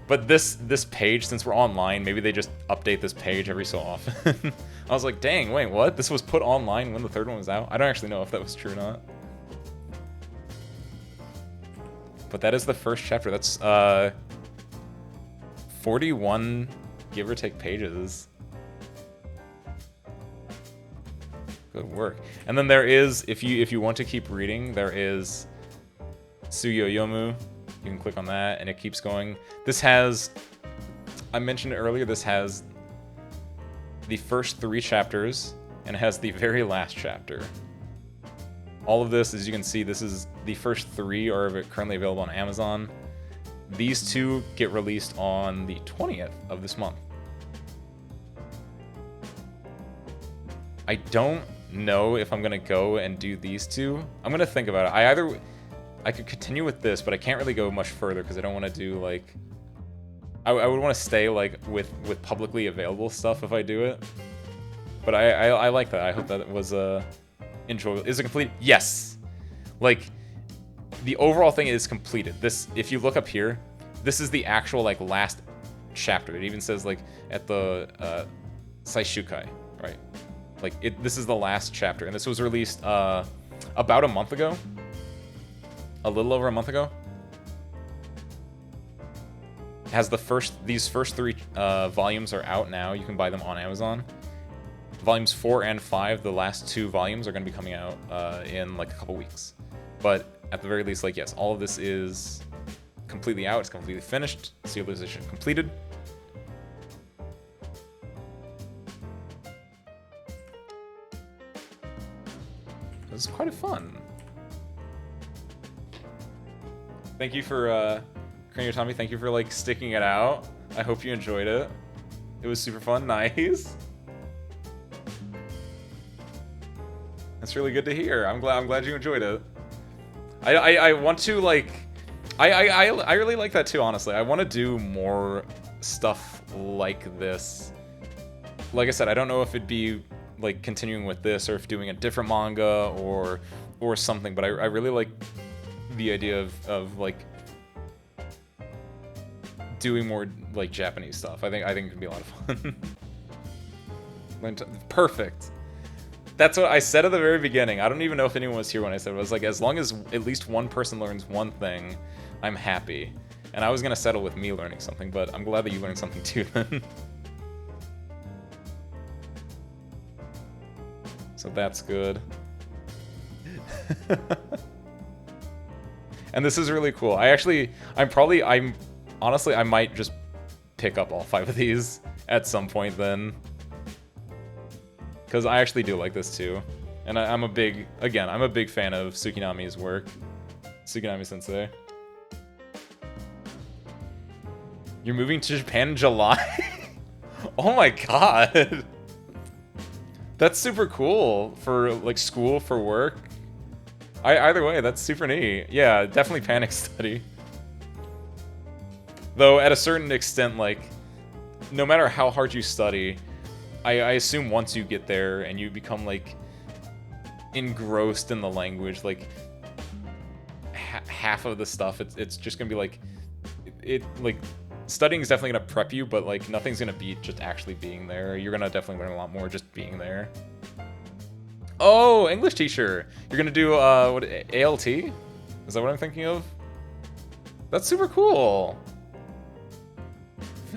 But this page, since we're online, maybe they just update this page every so often. I was like, dang, wait, what? This was put online when the third one was out? I don't actually know if that was true or not. But that is the first chapter. That's 41, give or take, pages. Good work. And then there is, if you want to keep reading, there is Tsuyoyomu. You can click on that, and it keeps going. This has, I mentioned it earlier, this has the first 3 chapters, and it has the very last chapter. All of this, as you can see, this is the first 3 are currently available on Amazon. These 2 get released on the 20th of this month. I don't know if I'm gonna go and do these 2. I'm gonna think about it. I could continue with this, but I can't really go much further because I don't want to do like. I would want to stay like with publicly available stuff if I do it. But I like that. I hope that it was enjoyable. Is it complete? Yes. Like the overall thing is completed. This, if you look up here, this is the actual like last chapter. It even says like at the Saishukai, right? Like this is the last chapter, and this was released about a month ago. A little over a month ago. It has these first 3 volumes are out now. You can buy them on Amazon. Volumes 4 and 5, the last 2 volumes are going to be coming out in like a couple weeks. But at the very least, like yes, all of this is completely out. It's completely finished. Serialization completed. This is quite fun. Thank you for Cranial Tommy. Thank you for like sticking it out. I hope you enjoyed it. It was super fun. Nice. That's really good to hear. I'm glad you enjoyed it. I want to like I really like that too, honestly. I want to do more stuff like this. Like I said, I don't know if it'd be like continuing with this or if doing a different manga or something, but I really like the idea of like doing more like Japanese stuff. I think it can be a lot of fun. Perfect. That's what I said at the very beginning. I don't even know if anyone was here when I said it. I was like, as long as at least one person learns one thing, I'm happy. And I was gonna settle with me learning something, but I'm glad that you learned something too then. So that's good. And this is really cool. Honestly, I might just pick up all 5 of these at some point then. Because I actually do like this too. And I'm a big fan of Tsukinami's work. Tsukinami-sensei. You're moving to Japan in July? Oh my god. That's super cool for like school, for work. Either way, that's super neat. Yeah, definitely Panic Study. Though at a certain extent, like, no matter how hard you study, I assume once you get there and you become like engrossed in the language, like half of the stuff, it's just gonna be like like studying is definitely gonna prep you, but like nothing's gonna beat just actually being there. You're gonna definitely learn a lot more just being there. Oh, English teacher. You're gonna do what, ALT? Is that what I'm thinking of? That's super cool.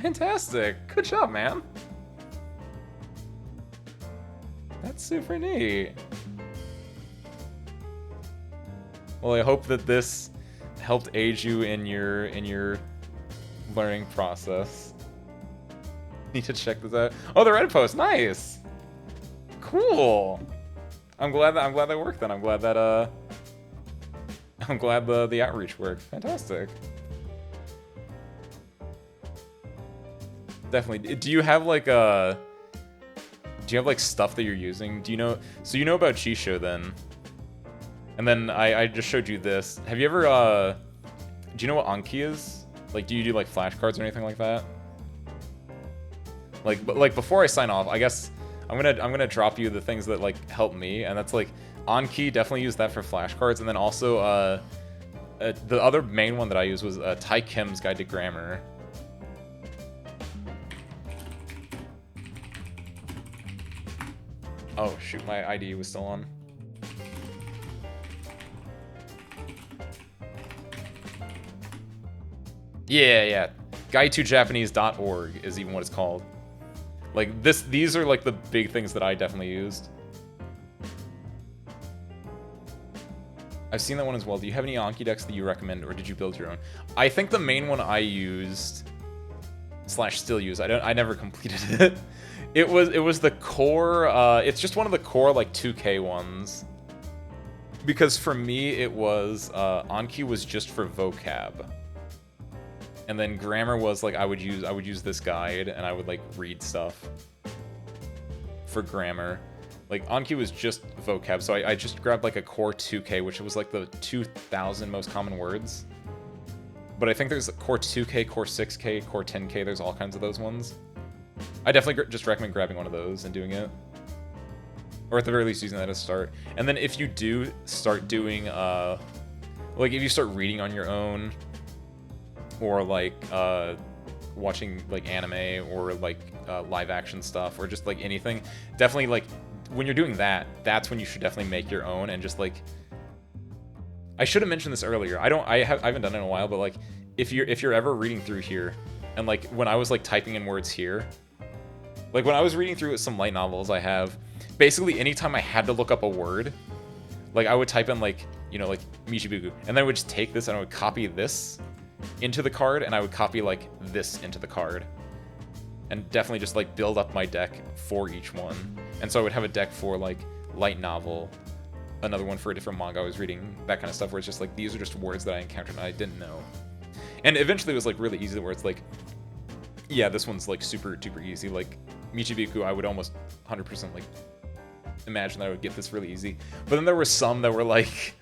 Fantastic. Good job, man. That's super neat. Well, I hope that this helped aid you in your learning process. Need to check this out. Oh, the Reddit post. Nice. Cool. I'm glad that worked then. I'm glad the outreach worked. Fantastic. Definitely. Do you have like stuff that you're using? Do you know? So you know about Chisho then? And then I just showed you this. Have you ever do you know what Anki is? Like, do you do like flashcards or anything like that? Like, but like before I sign off, I guess I'm gonna drop you the things that like help me, and that's like Anki. Definitely use that for flashcards, and then also the other main one that I used was Tai Kim's Guide to Grammar. Oh shoot, my ID was still on. Yeah. Guide2Japanese.org is even what it's called. Like these are like the big things that I definitely used. I've seen that one as well. Do you have any Anki decks that you recommend, or did you build your own? I think the main one I used / still use. I never completed it. It was the core. It's just one of the core like 2K ones. Because for me it was Anki was just for vocab. And then grammar was like I would use this guide and I would like read stuff for grammar. Like Anki was just vocab, so I just grabbed like a core 2K, which was like the 2,000 most common words. But I think there's core 2K, core 6K, core 10K. There's all kinds of those ones. I definitely just recommend grabbing one of those and doing it, or at the very least using that as a start. And then if you do start doing like if you start reading on your own, or like watching like anime or like live action stuff or just like anything, definitely like when you're doing that, that's when you should definitely make your own. And just like, I should have mentioned this earlier. I haven't done it in a while, but like if you're ever reading through here, and like when I was like typing in words here, like when I was reading through some light novels I have, basically anytime I had to look up a word, like I would type in like, you know, like Michibuku, and then I would just take this and I would copy this into the card, and I would copy like this into the card, and definitely just like build up my deck for each one. And so I would have a deck for like light novel, another one for a different manga I was reading, that kind of stuff, where it's just like these are just words that I encountered and I didn't know. And eventually it was like really easy, where it's like, yeah, this one's like super duper easy. Like Michibiku, I would almost 100% like imagine that I would get this really easy. But then there were some that were like,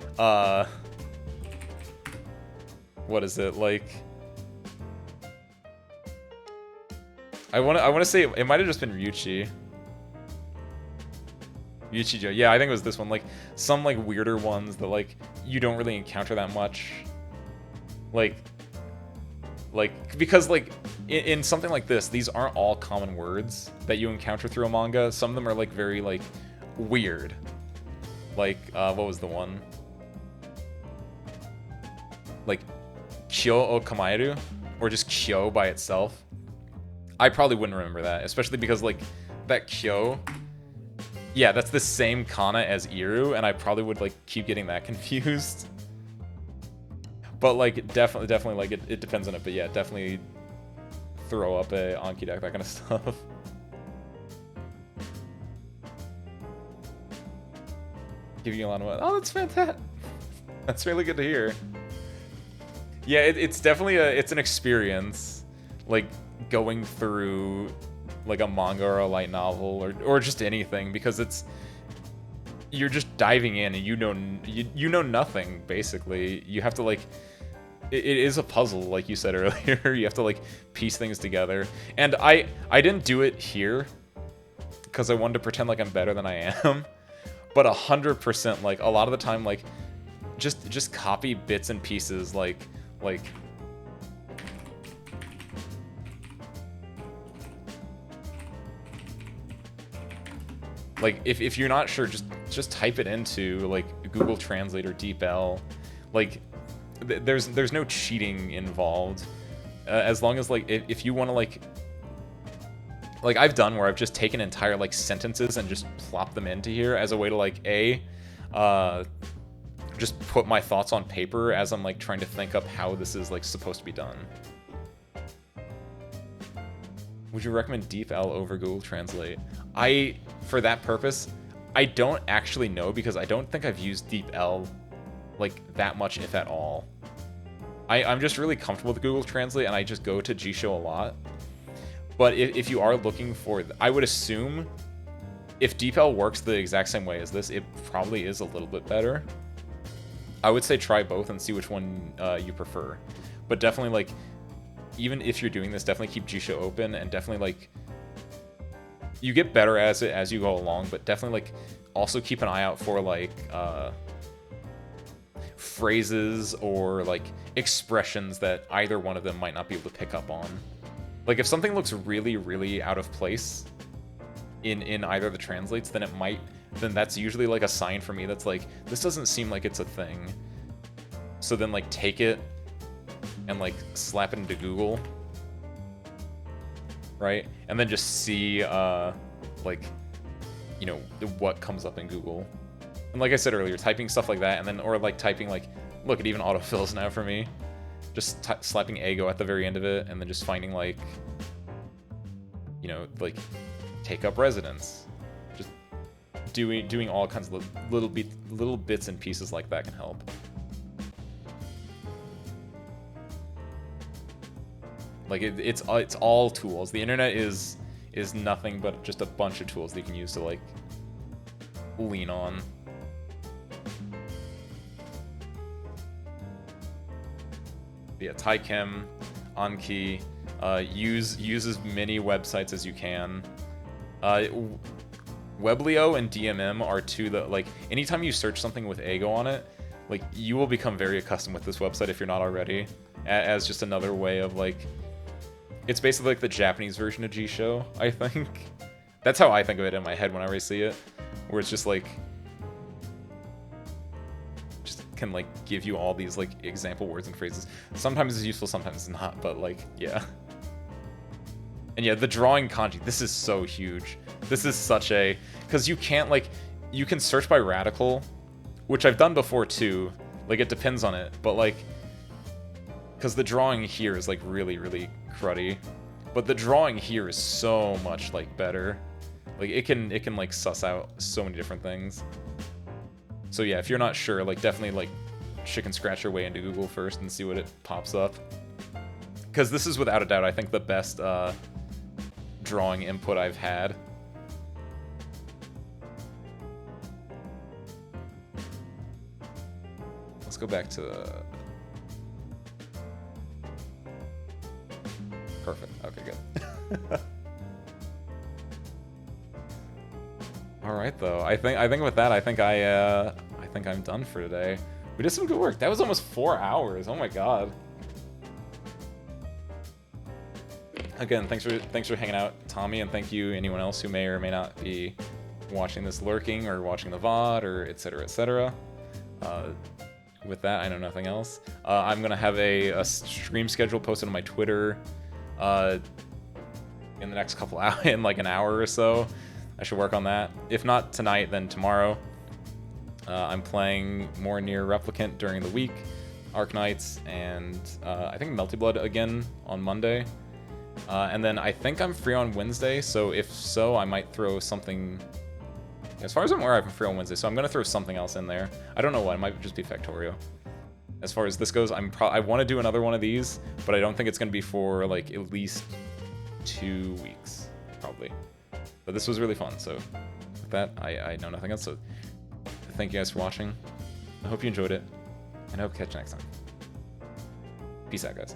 what is it, like, I want to say it might have just been Ryuchi. Ryuchijo. Yeah, I think it was this one. Like some like weirder ones that like you don't really encounter that much. Like because like in something like this, these aren't all common words that you encounter through a manga. Some of them are like very like weird. Like what was the one? Like Kyo o Kamaeru, or just Kyo by itself. I probably wouldn't remember that, especially because like that Kyo, yeah, that's the same kana as Iru, and I probably would like keep getting that confused. But like definitely like it depends on it. But yeah, definitely throw up a Anki deck, that kind of stuff. Giving you a lot of, oh, that's fantastic. That's really good to hear. Yeah, it's definitely it's an experience, like going through like a manga or a light novel or just anything, because you're just diving in and you know nothing basically. You have to like it is a puzzle, like you said earlier. You have to like piece things together. And I didn't do it here because I wanted to pretend like I'm better than I am. But 100%, like a lot of the time, like just copy bits and pieces, like if you're not sure, just type it into like Google Translate or DeepL. Like there's no cheating involved, as long as like if you want to like I've done where I've just taken entire like sentences and just plop them into here as a way to like just put my thoughts on paper as I'm like trying to think up how this is like supposed to be done. Would you recommend DeepL over Google Translate? For that purpose, I don't actually know, because I don't think I've used DeepL like that much, if at all. I'm just really comfortable with Google Translate, and I just go to Jisho a lot. But if you are looking for, I would assume if DeepL works the exact same way as this, it probably is a little bit better. I would say try both and see which one you prefer. But definitely, like, even if you're doing this, definitely keep Jisho open, and definitely like you get better as you go along. But definitely like also keep an eye out for like phrases or like expressions that either one of them might not be able to pick up on. Like if something looks really, really out of place in either of the translates, then that's usually like a sign for me that's like, this doesn't seem like it's a thing. So then like take it and like slap it into Google, right? And then just see like, you know, what comes up in Google. And like I said earlier, typing stuff like that, and then, or like typing like, look, it even autofills now for me. Just slapping ego at the very end of it, and then just finding like, you know, like take up residence. Just doing all kinds of little bits and pieces like that can help. Like it's all tools. The internet is nothing but just a bunch of tools that you can use to like lean on. Yeah, Tychem, Anki, use as many websites as you can. Weblio and DMM are two that, like, anytime you search something with Ego on it, like, you will become very accustomed with this website if you're not already, as just another way of, like, it's basically like the Japanese version of G-Show, I think. That's how I think of it in my head whenever I see it, where it's just, like, can like give you all these like example words and phrases. Sometimes it's useful, sometimes it's not, but like, yeah. And yeah, the drawing kanji, this is so huge. This is such a, because you can't like, you can search by radical, which I've done before too. Like it depends on it, but like, because the drawing here is like really cruddy, but the drawing here is so much like better. Like it can like suss out so many different things. So yeah, if you're not sure, like definitely like chicken scratch your way into Google first and see what it pops up. Because this is without a doubt, I think, the best drawing input I've had. Let's go back to... Perfect. Okay, good. All right, though. I think with that, I think I'm done for today. We did some good work. That was almost 4 hours. Oh my god. Again, thanks for hanging out, Tommy, and thank you anyone else who may or may not be watching this lurking or watching the VOD or etc. etc. With that, I know nothing else. I'm gonna have a stream schedule posted on my Twitter in the next couple hours, in like an hour or so. I should work on that. If not tonight, then tomorrow. I'm playing more Nier Replicant during the week, Arknights, and I think Melty Blood again on Monday. And then I think I'm free on Wednesday, so if so, I might throw something... As far as I'm aware, I'm free on Wednesday, so I'm going to throw something else in there. I don't know what, it might just be Factorio. As far as this goes, I want to do another one of these, but I don't think it's going to be for like at least 2 weeks, probably. But this was really fun, so with that, I know nothing else, so thank you guys for watching. I hope you enjoyed it, and I hope to catch you next time. Peace out, guys.